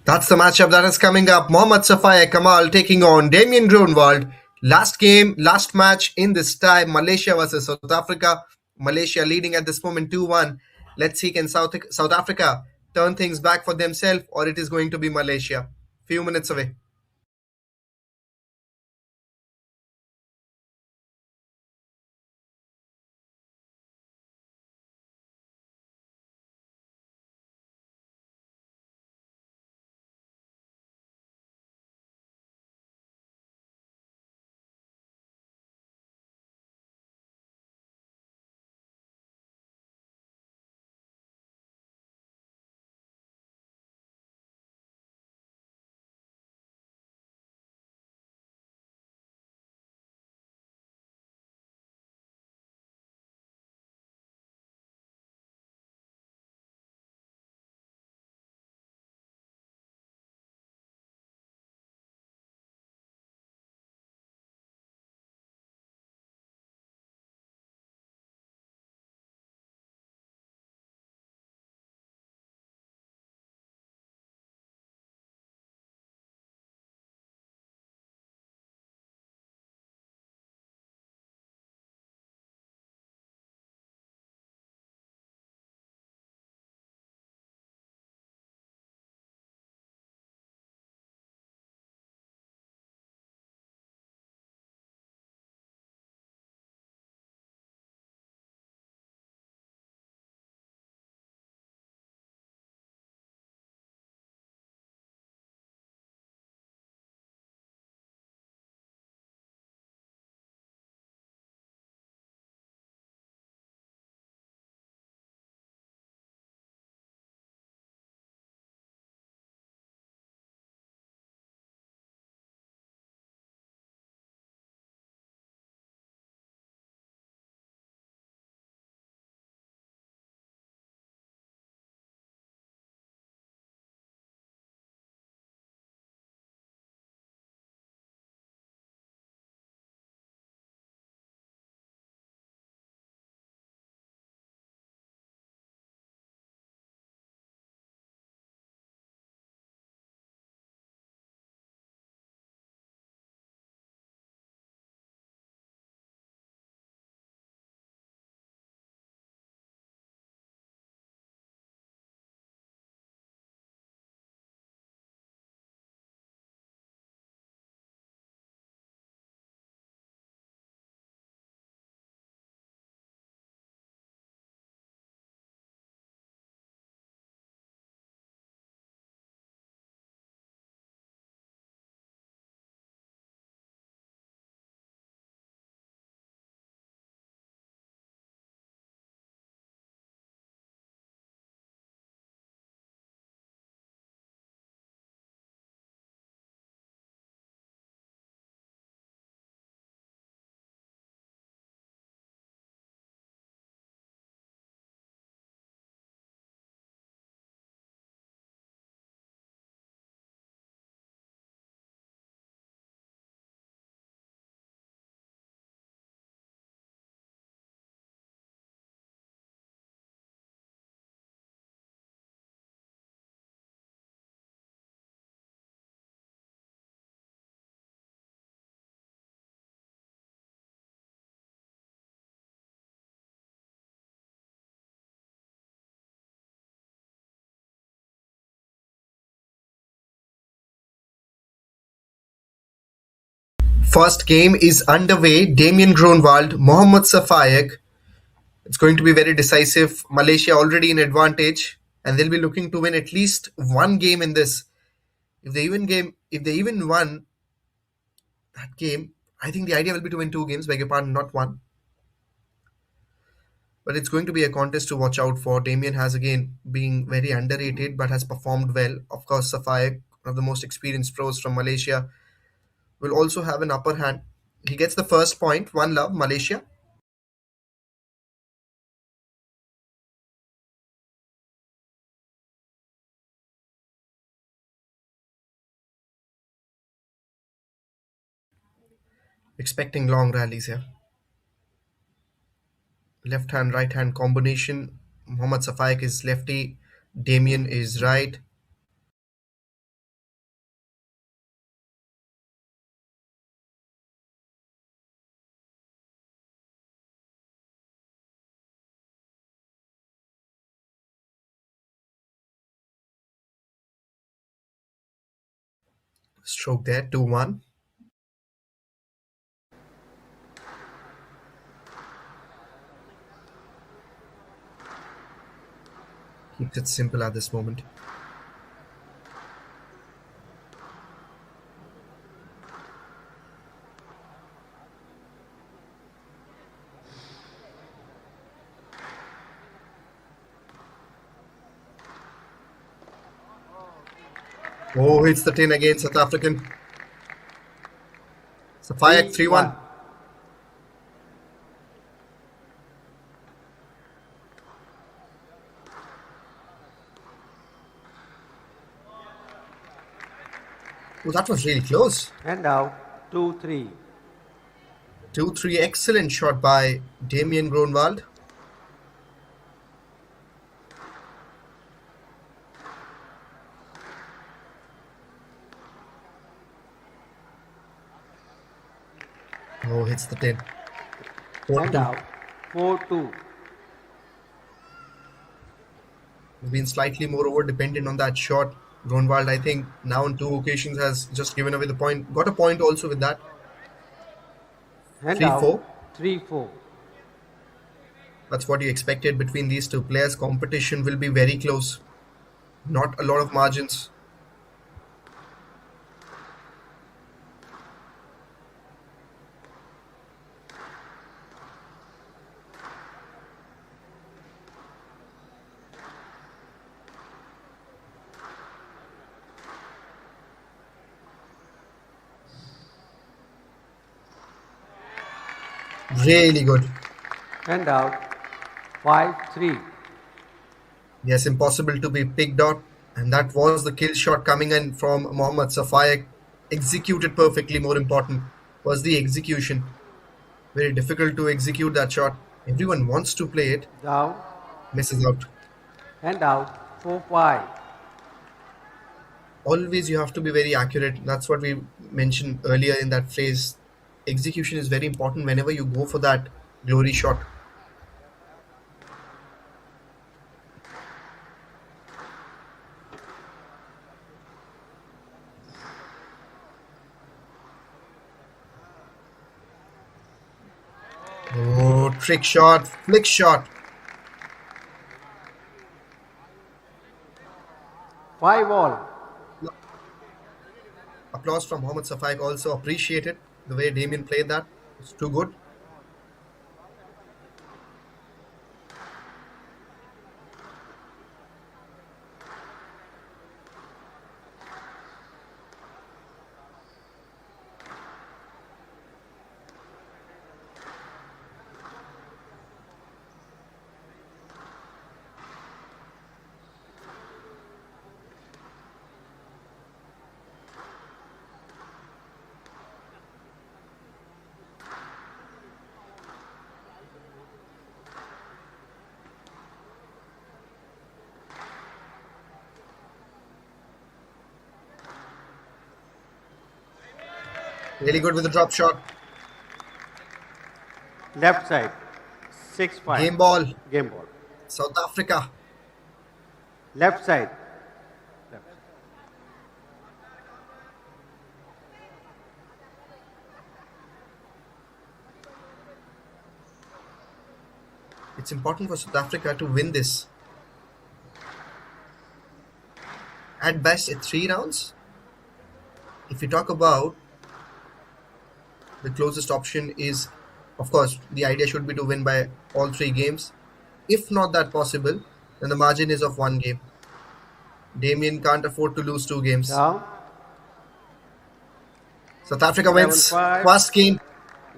That's the matchup that is coming up. Mohammad Safaya Kamal taking on Damian Grunwald. Last game, last match in this tie, Malaysia versus South Africa. Malaysia leading at this moment 2-1. Let's see, can South Africa turn things back for themselves, or it is going to be Malaysia? Few minutes away. First game is underway. Damian Grunwald, Mohammad Safik. It's going to be very decisive. Malaysia already in advantage, and they'll be looking to win at least one game in this. If they even won that game, I think the idea will be to win two games, beg your pardon, not one. But it's going to be a contest to watch out for. Damian has again been very underrated but has performed well. Of course, Safik, one of the most experienced pros from Malaysia, will also have an upper hand. He gets the first point. 1-0 Malaysia. Expecting long rallies here. Left hand, right hand combination. Mohammad Safik is lefty. Damian is right. Stroke there, 2-1. Keeps it simple at this moment. Oh, hits the tin again, South African. Safik 3-1. Oh, that was really close. And out 2-3. 2-3, excellent shot by Damian Grunwald. Oh, hits the tin. And out 4-2. Been slightly more over dependent on that shot. Grunwald, I think, now on two occasions has just given away the point. Got a point also with that. And 3-4. out 3-4. That's what you expected between these two players. Competition will be very close. Not a lot of margins. Really good. And out 5-3. Yes, impossible to be picked out. And that was the kill shot coming in from Mohammad Safik. Executed perfectly, more important was the execution. Very difficult to execute that shot. Everyone wants to play it. Down Misses out. and out 4-5. Always you have to be very accurate. That's what we mentioned earlier in that phrase. Execution is very important whenever you go for that glory shot. Oh, trick shot, flick shot. 5-all. Applause from Mohammad Safik also appreciated the way Damian played that. It's too good. Really good with the drop shot. Left side 6-5. Game ball. Game ball. South Africa. Left side. Left side. It's important for South Africa to win this. At best, it's 3 rounds. If we talk about the closest option is, of course, the idea should be to win by all 3 games. If not that possible, then the margin is of 1 game. Damian can't afford to lose 2 games. Down. South Africa wins 7-5. first game,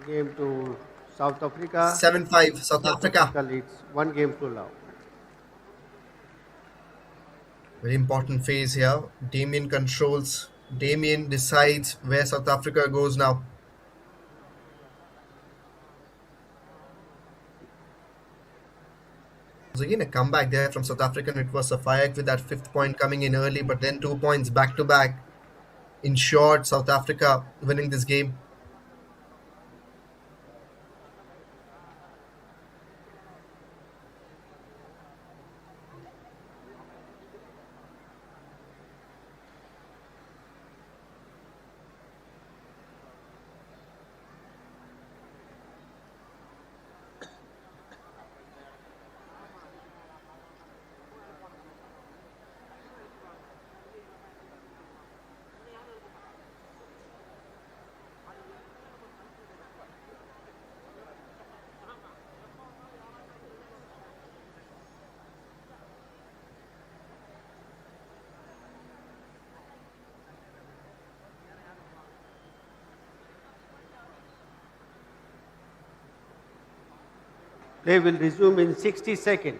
Game to South Africa. 7-5. South Africa. leads 1 game to love. Very important phase here. Damian controls. Damian decides where South Africa goes now. So again, a comeback there from South African. It was Safik with that 5th point coming in early, but then 2 points back to back ensured South Africa winning this game. Play will resume in 60 seconds.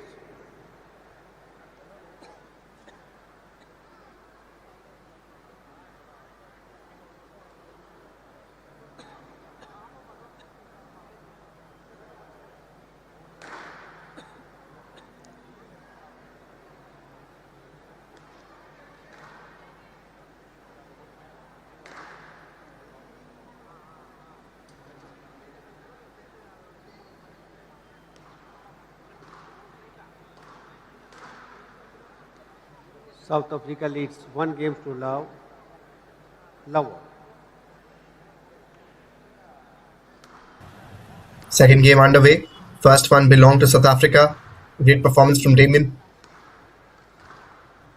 South Africa leads 1 game to love. Second game underway. First one belonged to South Africa. Great performance from Damian.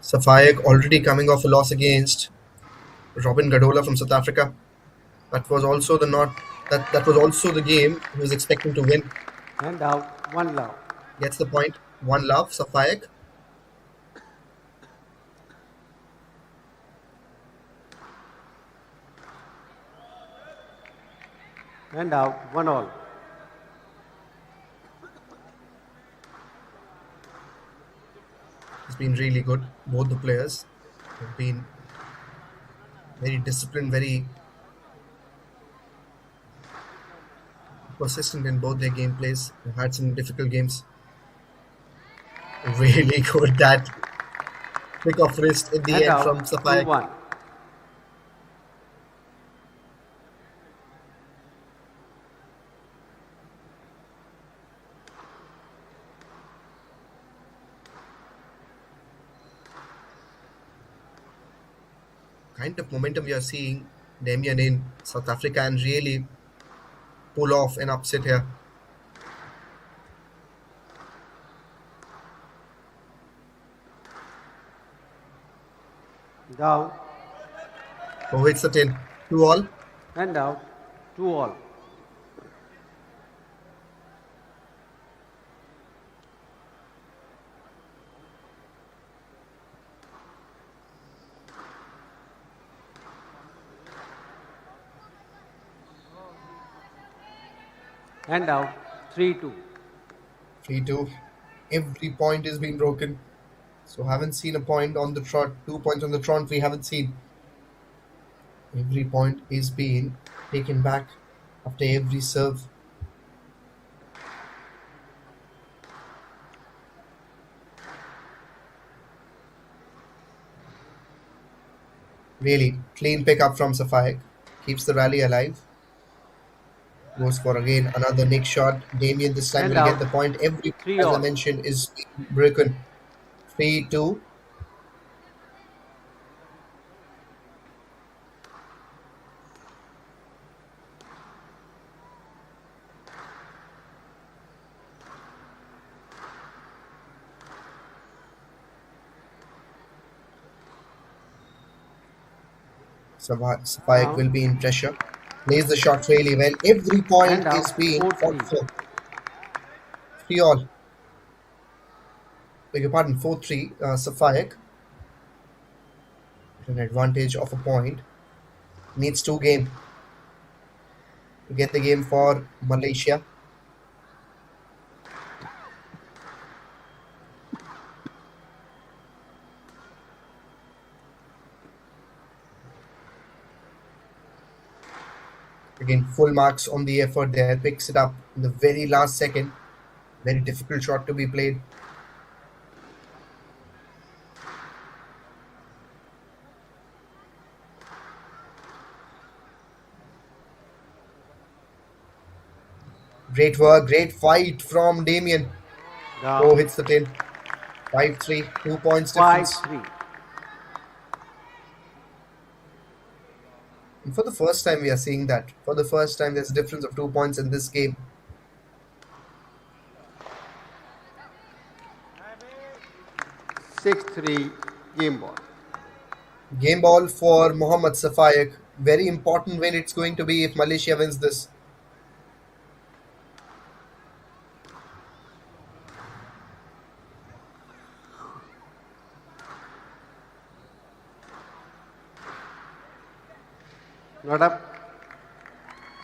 Safik already coming off a loss against Robin Gadola from South Africa. That was also the game he was expecting to win. And out, 1 love. Gets the point. 1 love, Safik. And out, 1 all. It's been really good. Both the players have been very disciplined, very persistent in both their gameplays. They've had some difficult games. Really good that pick of wrist at the And end out, from Safik. 2-1. Kind of momentum we are seeing Damian in South Africa and really pull off an upset here. Down. Who hits the 10? 2 all. And out, 2 all. And out, 3-2. 3-2. Every point is being broken. So haven't seen a point on the trot. 2 points on the trot we haven't seen. Every point is being taken back after every serve. Really clean pickup from Safik. Keeps the rally alive. Goes for again another nick shot. Damian this time And will get out. the point. Every, 3 as I all. mentioned, is broken. 3-2. Safik will be in pressure. Plays the shot really well. Every point And out, is being 4-3. fought for. 3 all. Beg your pardon, 4-3. Safik. An advantage of a point. Needs 2 game to get the game for Malaysia. Again, full marks on the effort there. Picks it up in the very last second. Very difficult shot to be played. Great work, great fight from Damian. Down. Oh, hits the pin. 5-3, 2 points difference. 5-3. And for the first time, we are seeing that. For the first time, there's a difference of 2 points in this game. Six-3 game ball. Game ball for Mohammad Safik. Very important win it's going to be if Malaysia wins this. Not up.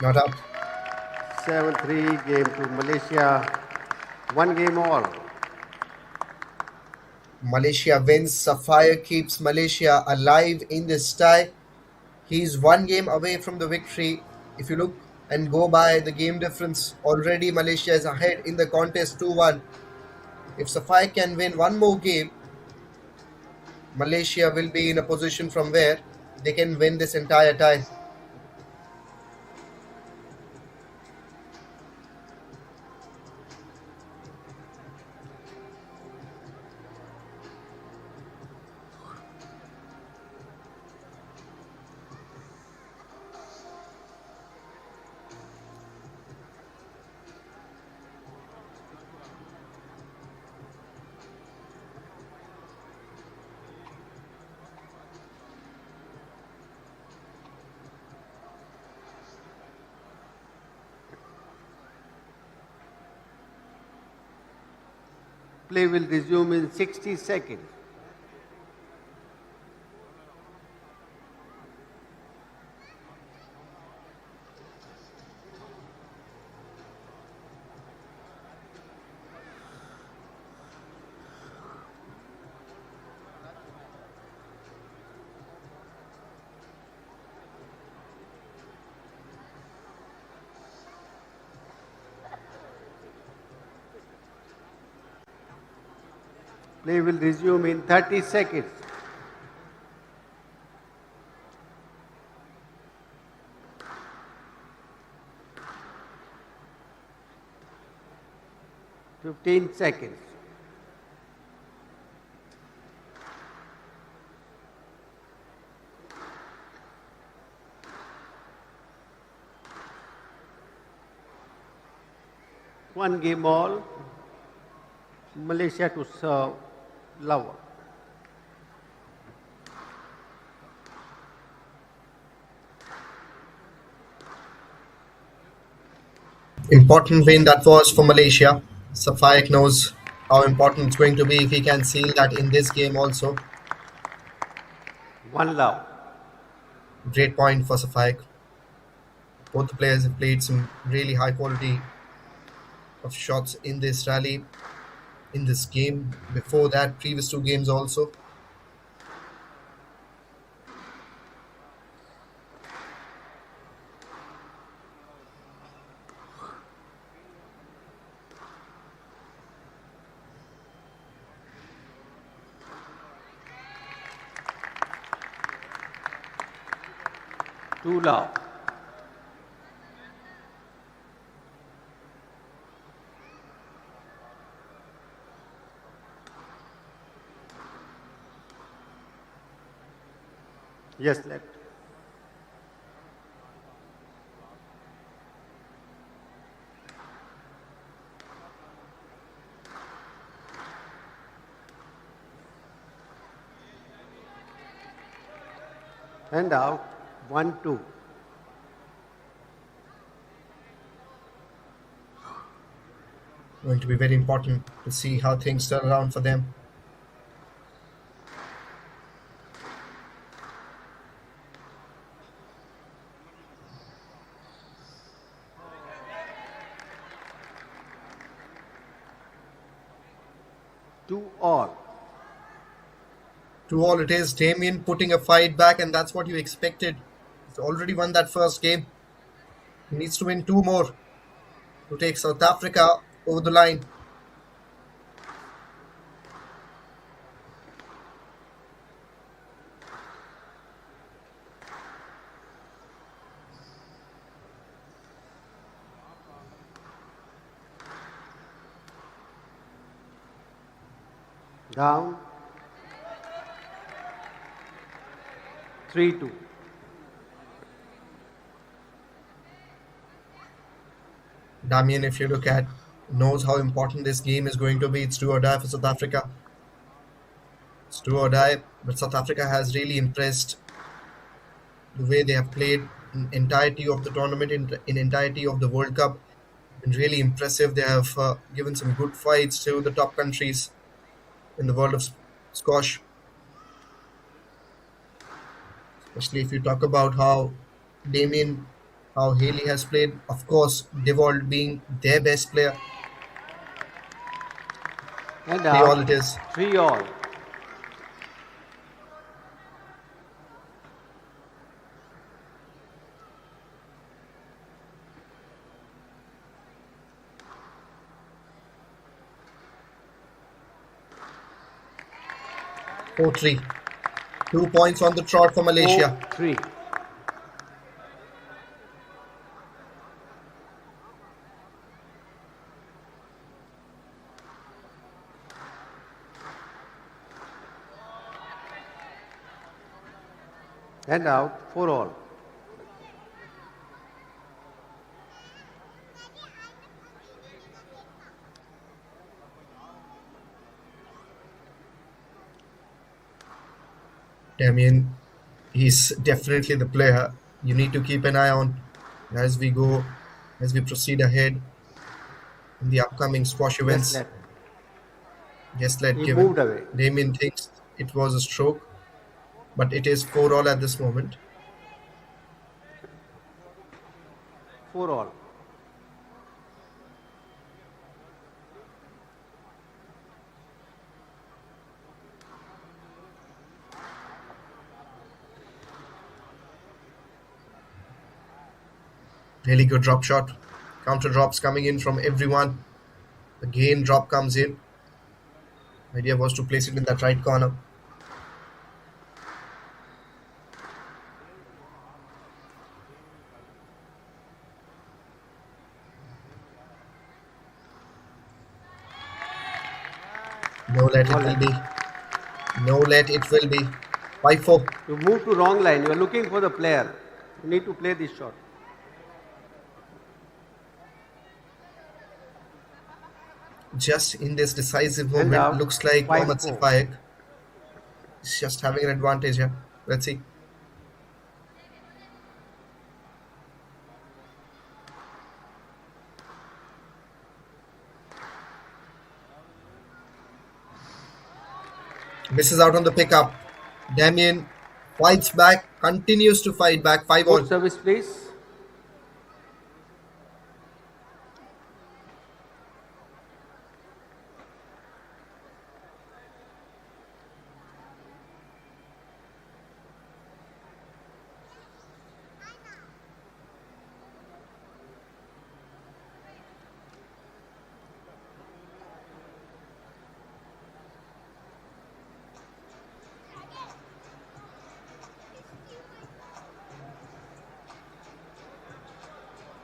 Not up. 7-3 game to Malaysia. 1 game all. Malaysia wins. Safik keeps Malaysia alive in this tie. He's 1 game away from the victory. If you look and go by the game difference, already Malaysia is ahead in the contest 2-1. If Safik can win 1 more game, Malaysia will be in a position from where they can win this entire tie. Play will resume in 60 seconds. Play will resume in 30 seconds. Fifteen seconds. One game all. Malaysia to serve. Lower. Important win that was for Malaysia. Safik knows how important it's going to be if he can seal that in this game also. 1 love. Great point for Safik. Both the players have played some really high quality of shots in this rally, in this game. Before that, previous 2 games also. Two love. Yes, left. And out. 1-2. Going to be very important to see how things turn around for them. Two all. 2-all it is. Damian putting a fight back, and that's what you expected. He's already won that first game. He needs to win 2 more to take South Africa over the line. Down. 3-2. Damian, if you look at, knows how important this game is going to be. It's do or die for South Africa. It's do or die, but South Africa has really impressed the way they have played in entirety of the tournament, in entirety of the World Cup. Been really impressive. They have given some good fights to the top countries in the world of squash. Especially if you talk about how Damian, how Haley has played. Of course, Devald being their best player. And 3-all it is. 3-all. Four 3. 2 points on the trot for Malaysia. 3. And out, 4-all. Damian, he's definitely the player you need to keep an eye on as we go, as we proceed ahead in the upcoming squash events. Yes, let He given. moved away. Damian thinks it was a stroke, but it is 4-all at this moment. 4-all. Really good drop shot. Counter drops coming in from everyone. Again, drop comes in. Idea was to place it in that right corner. No let it will be. No let it will be. 5-4. You move to wrong line. You are looking for the player. You need to play this shot. Just in this decisive And moment, out. looks like 5-4. Mohammad Safik is just having an advantage here. Let's see. Misses out on the pickup. Damian fights back, continues to fight back. 5-all. Good service, please.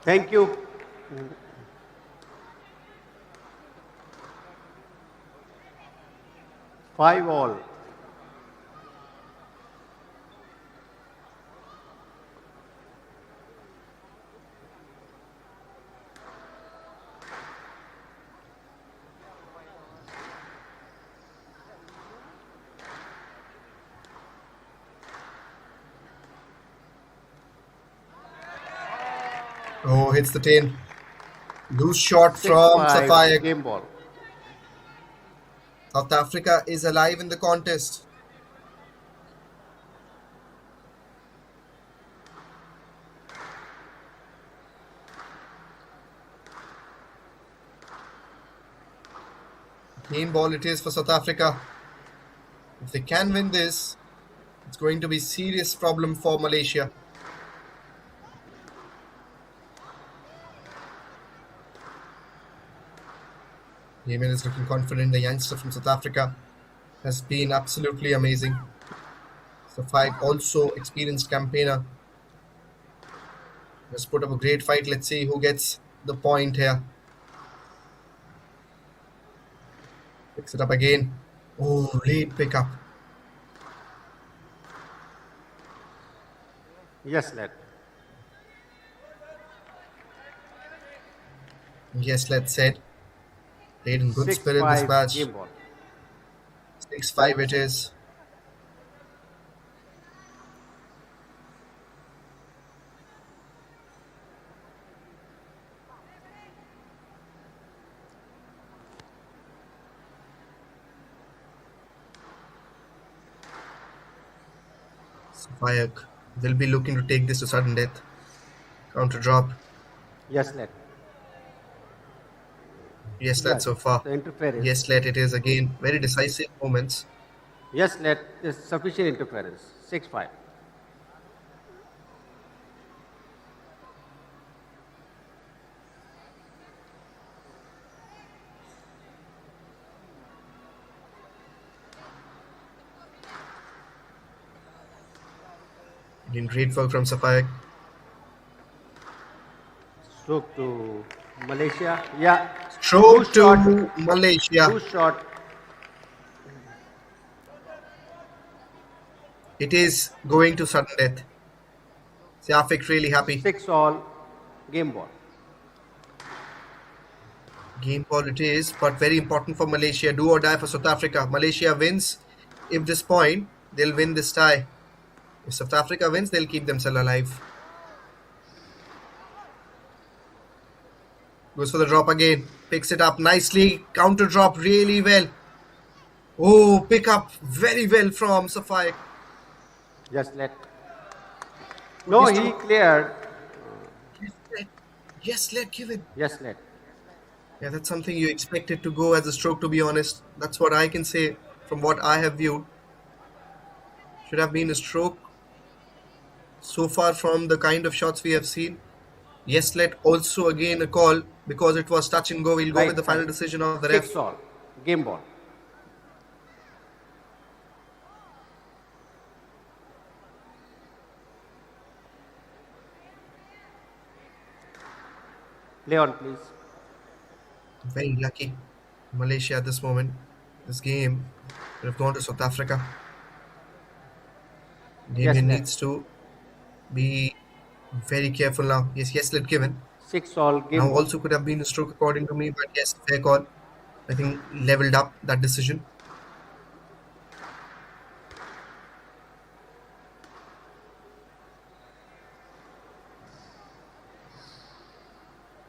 Thank you. 5-all. Oh, hits the tin. Loose shot from 6-5, Safik. game ball. South Africa is alive in the contest. Game ball it is for South Africa. If they can win this, it's going to be a serious problem for Malaysia. Damian is looking confident. The youngster from South Africa has been absolutely amazing. Safik also experienced campaigner. Let's put up a great fight. Let's see who gets the point here. Picks it up again. Oh, late pickup. Yes, let. Yes, let's said. Played in good spirit this 6-5, match. game ball. 6-5 it is. Safik will be looking to take this to sudden death. Counter drop. Yes, let. Yes, let so far. The interference. Yes, let it is again. Very decisive moments. Yes, let. There's sufficient interference. 6-5. Again, great work from Safik. Stroke to Malaysia. Yeah. Stroke Good to shot. Malaysia. Good shot. It is going to sudden death. Safik really happy. 6-all, game ball. Game ball it is, but very important for Malaysia. Do or die for South Africa. Malaysia wins. If this point, they'll win this tie. If South Africa wins, they'll keep themselves alive. Goes for the drop again. Picks it up nicely. Counter drop really well. Oh, pick up very well from Safik. Just let. No, he cleared. Yes, let give it. Yes, let. Yeah, that's something you expected to go as a stroke, to be honest. That's what I can say from what I have viewed. Should have been a stroke. So far from the kind of shots we have seen. Yes, let also again a call because it was touch and go. We'll go Right with the final side. decision of the ref. 6-all, game ball. Play on, please. Very lucky. Malaysia at this moment. This game would have gone to South Africa. Damian let. needs to be very careful now. Yes, let given. 6-all, game Now ball. also could have been a stroke according to me, but yes, fair call. I think leveled up that decision.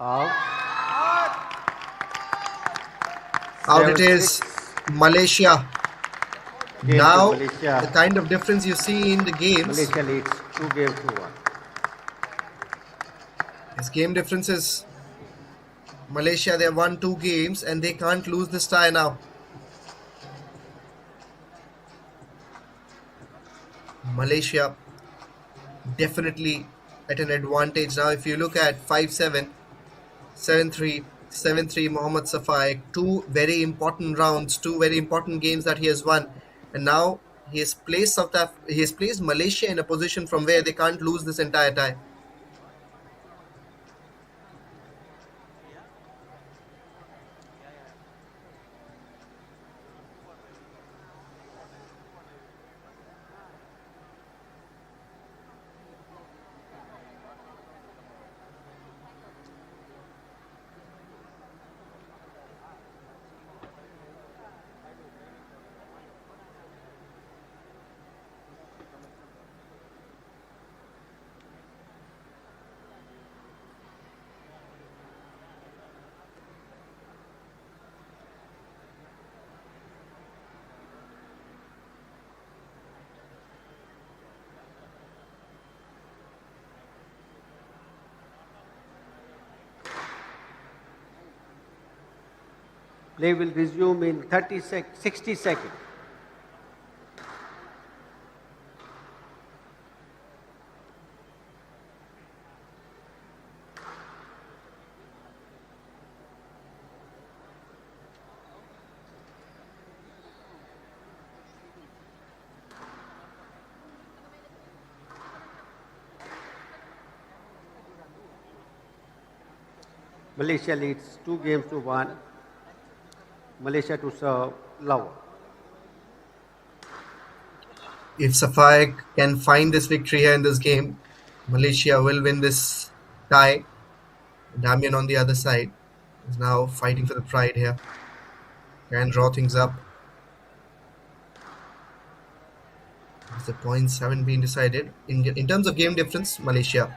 Out. Out it is. 7-6. Malaysia. Game to Now, Malaysia. the kind of difference you see in the games, Malaysia leads 2 games to 1. is game differences. Malaysia, they have won 2 games and they can't lose this tie now. Malaysia definitely at an advantage now. If you look at 5-7, 7-3, 7-3, Mohammad Safik, 2 very important rounds, 2 very important games that he has won, and now he has placed he has placed Malaysia in a position from where they can't lose this entire tie. Play will resume in 60 seconds. Malaysia leads 2-1. Malaysia to serve lower. If Safik can find this victory here in this game, Malaysia will win this tie. Damian on the other side is now fighting for the pride here. Can draw things up. As the points haven't been decided. In terms of game difference, Malaysia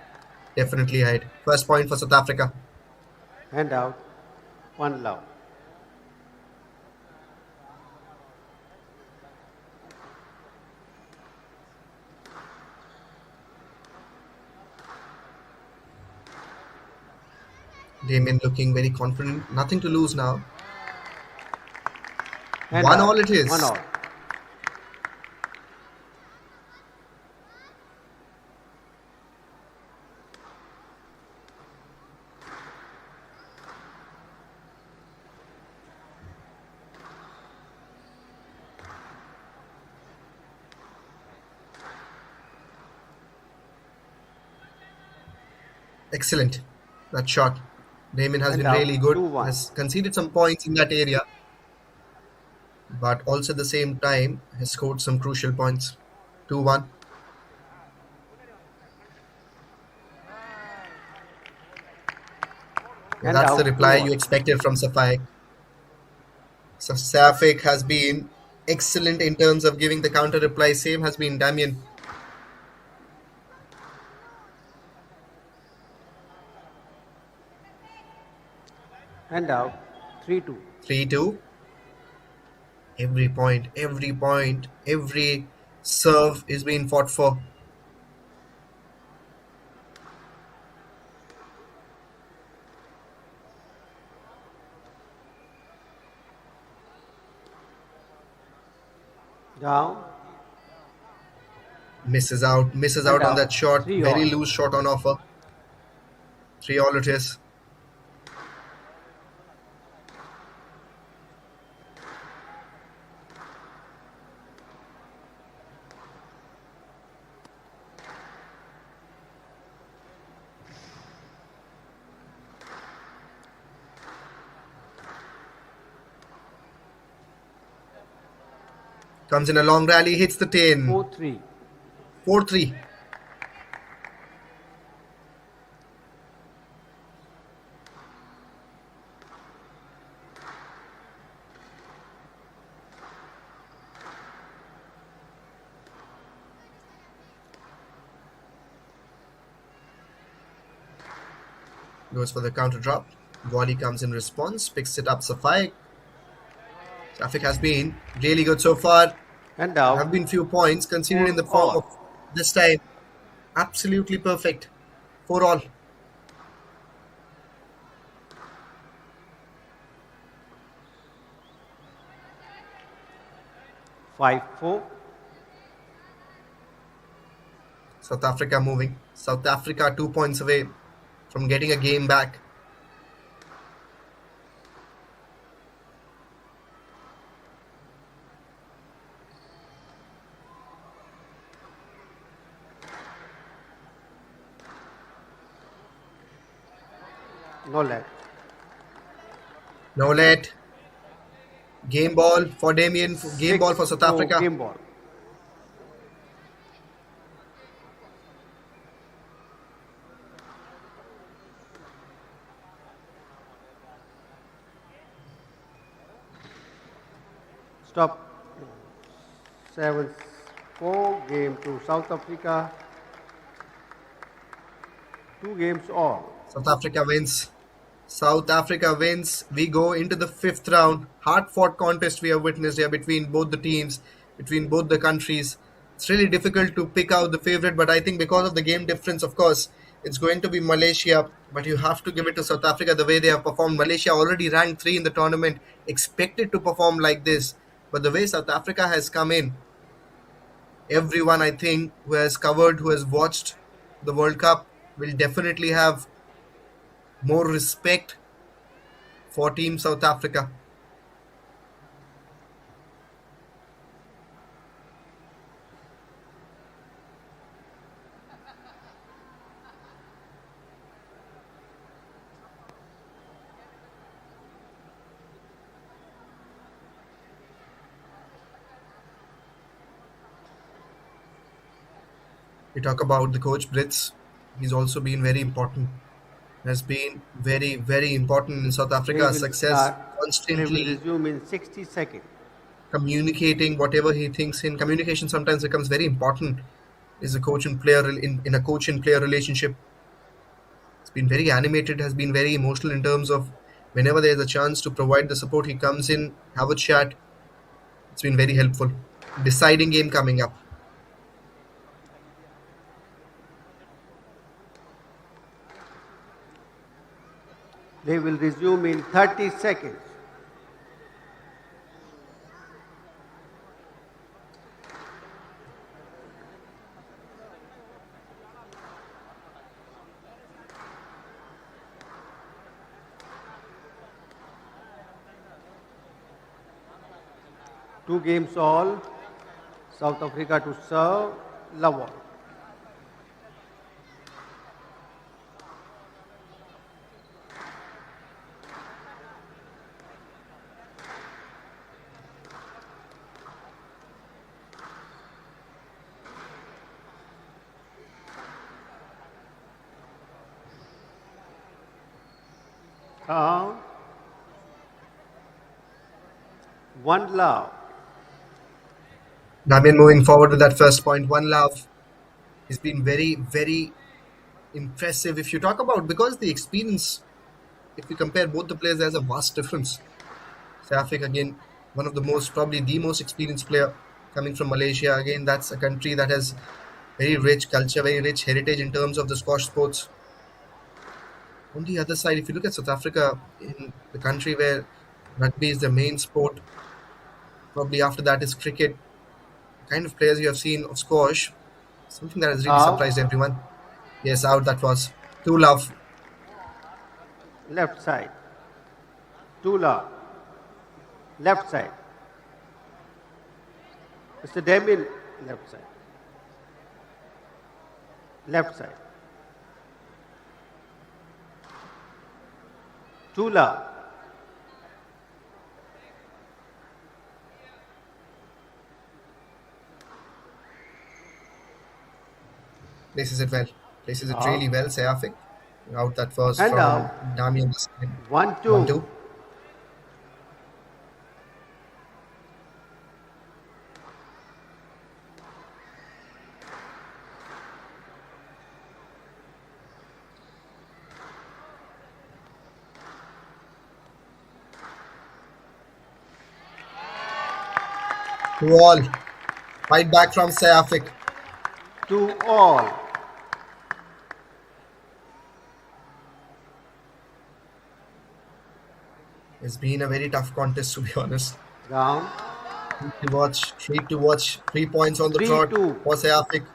definitely ahead. First point for South Africa. Hand out. 1 love. Damian looking very confident. Nothing to lose now. Hand 1 out. all it is. 1 all. Excellent. That shot. Damian has And been out. really good. 2-1. Has conceded some points in that area. But also at the same time has scored some crucial points. 2-1. And That's out. the reply 2-1. you expected from Safik. So Safik has been excellent in terms of giving the counter reply. Same has been Damian. Hand out. 3-2. 3-2. Every point, every serve is being fought for. Down. Misses out on out. that shot. 3 Very all. loose shot on offer. 3 all it is. Comes in a long rally, hits the 10. 4-3. 4-3. Goes for the counter drop. Volley comes in response, picks it up Safik. Safik has been really good so far. And out. Have been few points considered in the form of this time. Absolutely perfect. 4 all. Five, 4. South Africa moving. South Africa 2 points away from getting a game back. No let. No let. Game ball for Damian. Game ball for South 6-4 Africa. Game ball. Stop. 7-4 game to South Africa. 2 games all. South Africa wins. South Africa wins. We go into the 5th round. Hard-fought contest we have witnessed here between both the teams, between both the countries. It's really difficult to pick out the favorite, but I think because of the game difference, of course, it's going to be Malaysia, but you have to give it to South Africa the way they have performed. Malaysia already ranked 3 in the tournament, expected to perform like this. But the way South Africa has come in, everyone I think who has covered, who has watched the World Cup will definitely have more respect for Team South Africa. We talk about the coach Brits. He's also been very important. Has been very, very important in South Africa's success. They will Constantly resume in 60 seconds. communicating whatever he thinks in. Communication sometimes becomes very important. Is a coach and player in a coach and player relationship. It's been very animated. Has been very emotional in terms of whenever there's a chance to provide the support, he comes in, have a chat. It's been very helpful. Deciding game coming up. They will resume in 30 seconds. Two games all. South Africa to serve. Love all. One love. Damian moving forward with that first point. One love. He's been very, very impressive. If you talk about, because the experience, if we compare both the players, there's a vast difference. Safik, again, one of the most, probably the most experienced player coming from Malaysia. Again, that's a country that has very rich culture, very rich heritage in terms of the squash sports. On the other side, if you look at South Africa, in the country where rugby is the main sport, probably after that is cricket, the kind of players you have seen of squash, something that has really surprised everyone. Yes, out that was. Two love. Left side. Two love. Left side. Mr. Damian, left side. Left side. Two love. Places it well. Places it really well, Safik. Out that first And from Damian. 1-2. 1-2. To all. Fight back from Safik. 2-all. It's been a very tough contest, to be honest. Down. Treat to watch. 3 points on the trot 3-2. for Safik.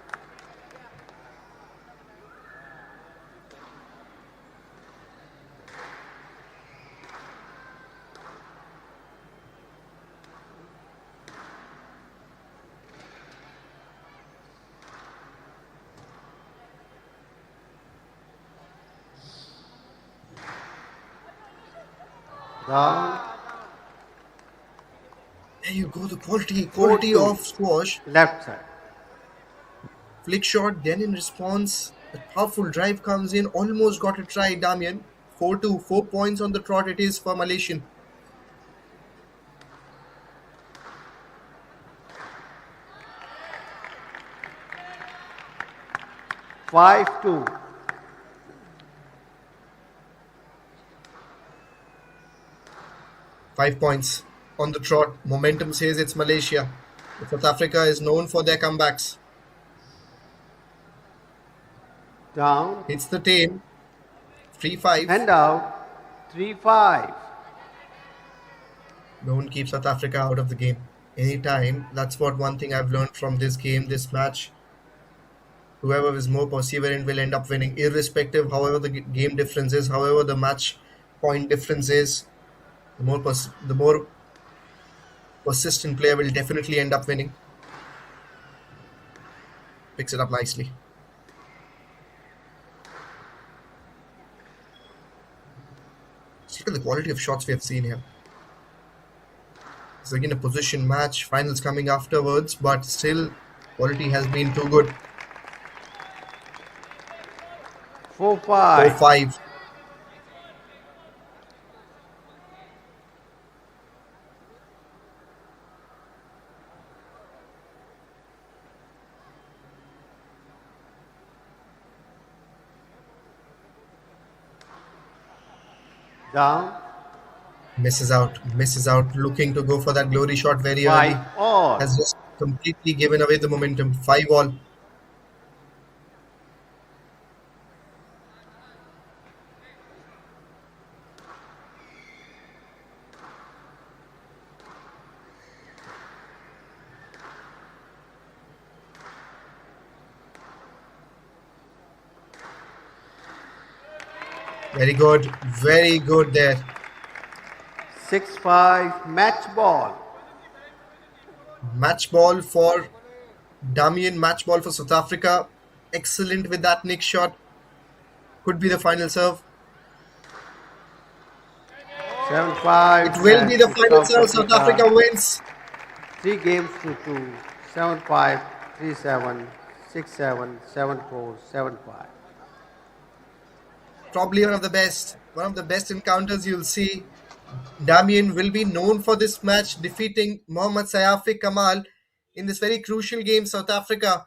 Down. There you go, the quality of squash. Left side. Flick shot, then in response, a powerful drive comes in. Almost got it right, Damian. 4-2, 4 points on the trot it is for Malaysian. Five two. Five points on the trot. Momentum says it's Malaysia. South Africa is known for their comebacks. Down. Hits the tail. 3-5. And out. 3-5. Don't keep South Africa out of the game anytime. That's what one thing I've learned from this game, this match. Whoever is more perseverant will end up winning, irrespective however the game difference is, however the match point difference is. The more persistent player will definitely end up winning. Picks it up nicely. Just look at the quality of shots we have seen here. It's again a position match, finals coming afterwards, but still quality has been too good. 4-5. 4-5. Down. Misses out, looking to go for that glory shot very 5 early. all. Has just completely given away the momentum. 5 all. Very good there. 6-5. Match ball. Match ball for Damian, match ball for South Africa. Excellent with that nick shot. Could be the final serve. 7-5. It will be the final serve. South Africa wins. 3 games to 2. 7-5. 3-7. 6-7. 7-4. 7-5. Probably one of the best encounters you'll see. Damian will be known for this match, defeating Mohammad Safik Kamal in this very crucial game. South Africa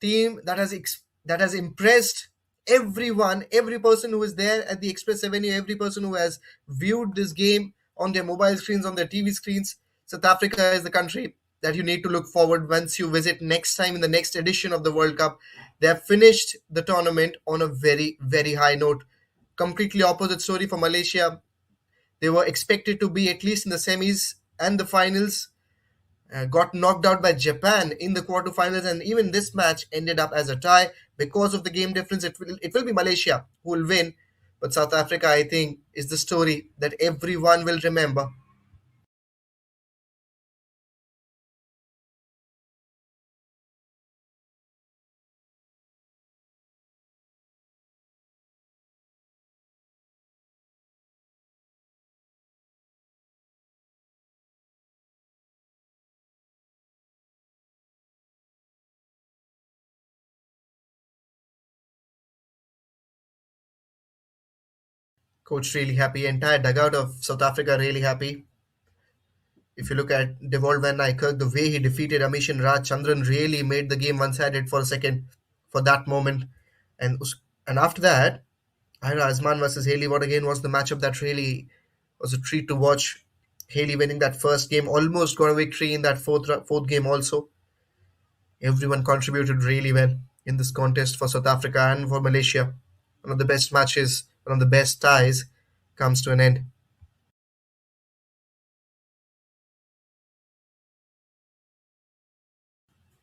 team that has impressed everyone, every person who is there at the Express Avenue, every person who has viewed this game on their mobile screens, on their TV screens. South Africa is the country that you need to look forward once you visit next time in the next edition of the World Cup. They have finished the tournament on a very, very high note. Completely opposite story for Malaysia. They were expected to be at least in the semis and the finals. Got knocked out by Japan in the quarterfinals, and even this match ended up as a tie. Because of the game difference, it will be Malaysia who will win. But South Africa, I think, is the story that everyone will remember. Coach really happy. Entire dugout of South Africa really happy. If you look at Devald Van Eyck, the way he defeated Amish and Raj Chandran really made the game one-sided for a second, for that moment. And after that, Ayra Azman versus Haley, what again was the matchup that really was a treat to watch. Haley winning that first game, almost got a victory in that fourth game also. Everyone contributed really well in this contest for South Africa and for Malaysia. One of the best matches, one of the best ties comes to an end.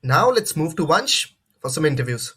Now let's move to Vansh for some interviews.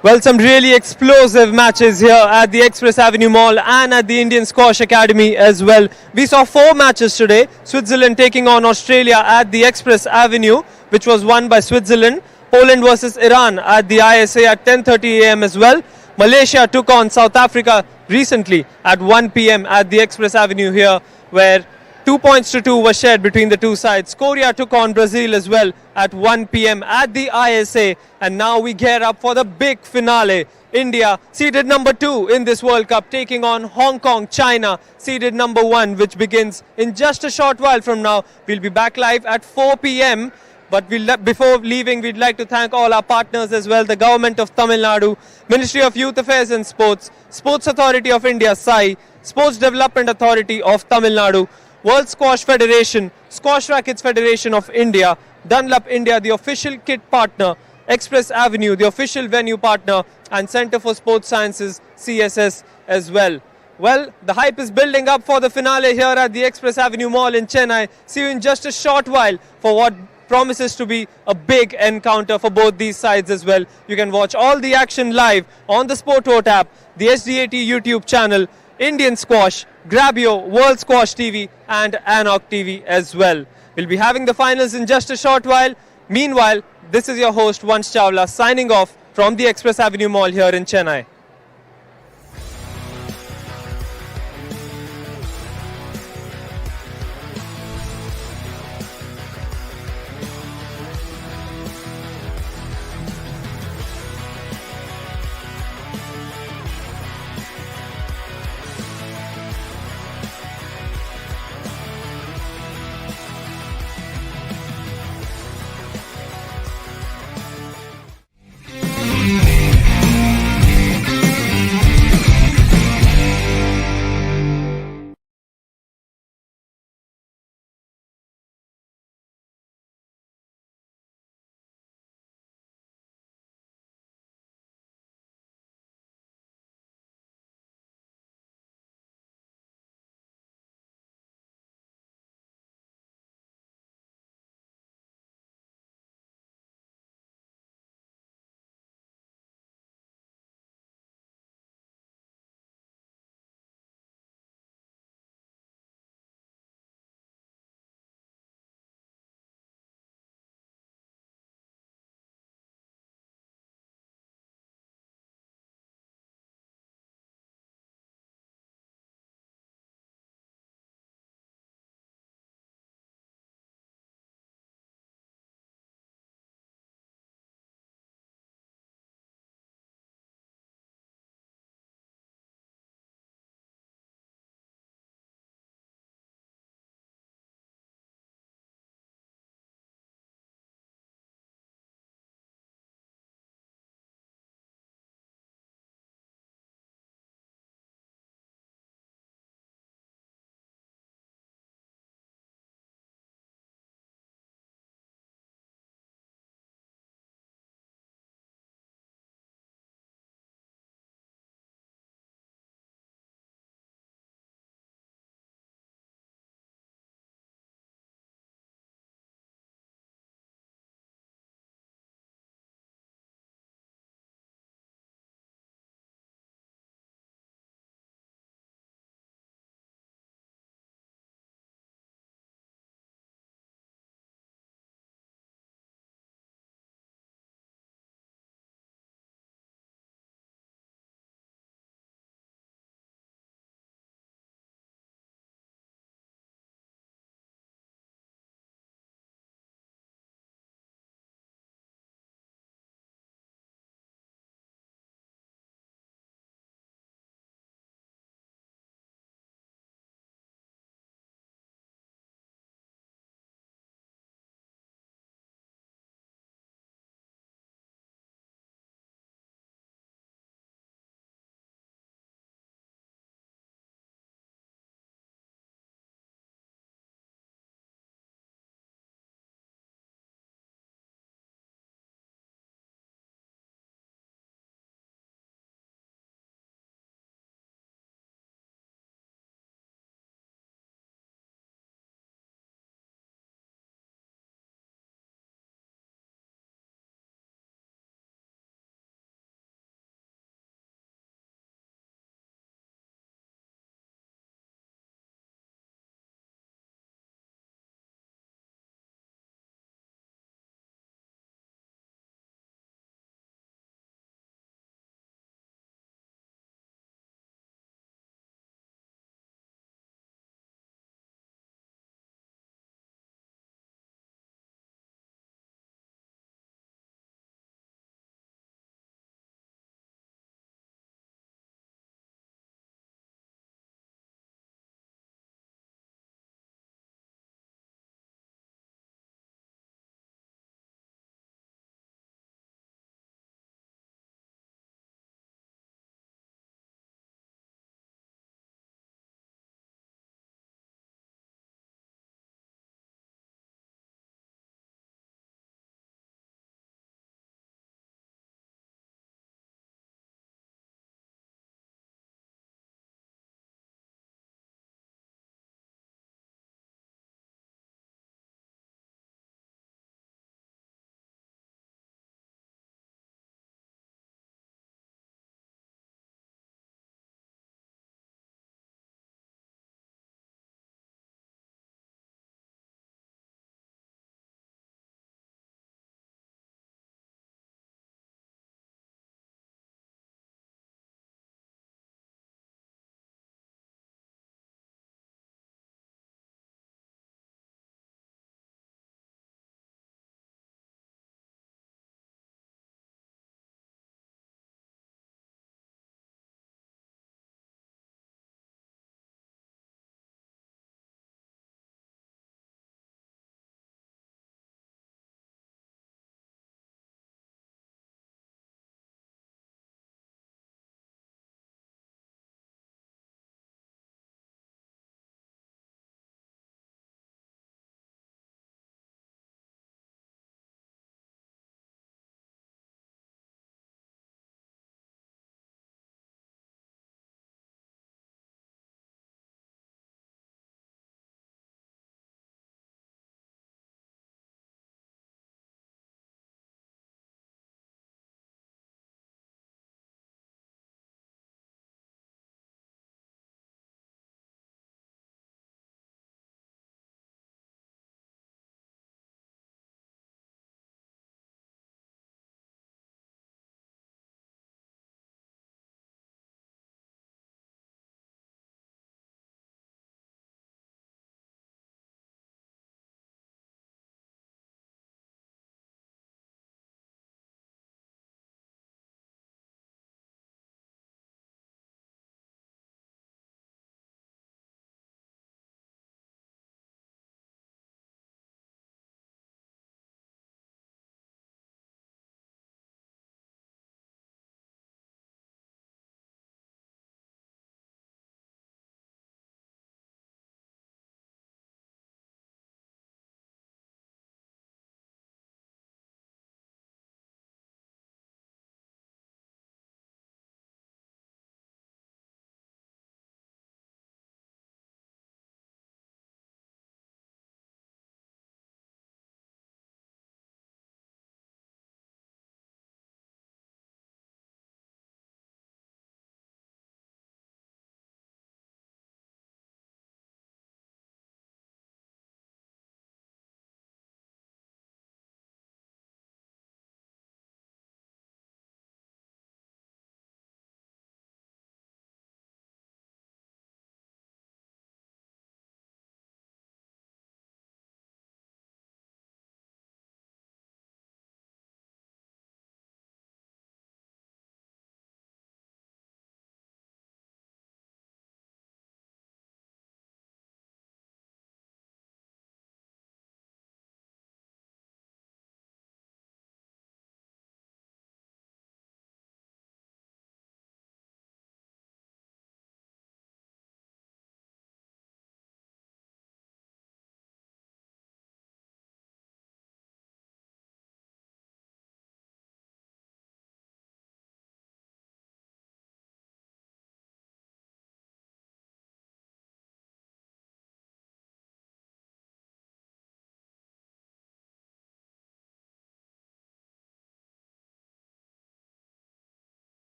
Well, some really explosive matches here at the Express Avenue Mall and at the Indian Squash Academy as well. We saw 4 matches today. Switzerland taking on Australia at the Express Avenue, which was won by Switzerland. Poland versus Iran at the ISA at 10:30 a.m. as well. Malaysia took on South Africa recently at 1 p.m. at the Express Avenue here, where 2 points to 2 were shared between the two sides. Korea took on Brazil as well at 1 p.m. at the ISA. And now we gear up for the big finale. India, seeded number 2 in this World Cup, taking on Hong Kong, China, seeded number 1, which begins in just a short while from now. We'll be back live at 4 p.m. But before leaving, we'd like to thank all our partners as well. The Government of Tamil Nadu, Ministry of Youth Affairs and Sports, Sports Authority of India, SAI, Sports Development Authority of Tamil Nadu, World Squash Federation, Squash Rackets Federation of India, Dunlop India, the official kit partner, Express Avenue, the official venue partner, and Center for Sports Sciences, CSS as well. Well, the hype is building up for the finale here at the Express Avenue Mall in Chennai. See you in just a short while for what promises to be a big encounter for both these sides as well. You can watch all the action live on the Sportvote app, the SDAT YouTube channel, Indian Squash, Grabio, World Squash TV and Anok TV as well. We'll be having the finals in just a short while. Meanwhile, this is your host Vansh Chawla signing off from the Express Avenue Mall here in Chennai.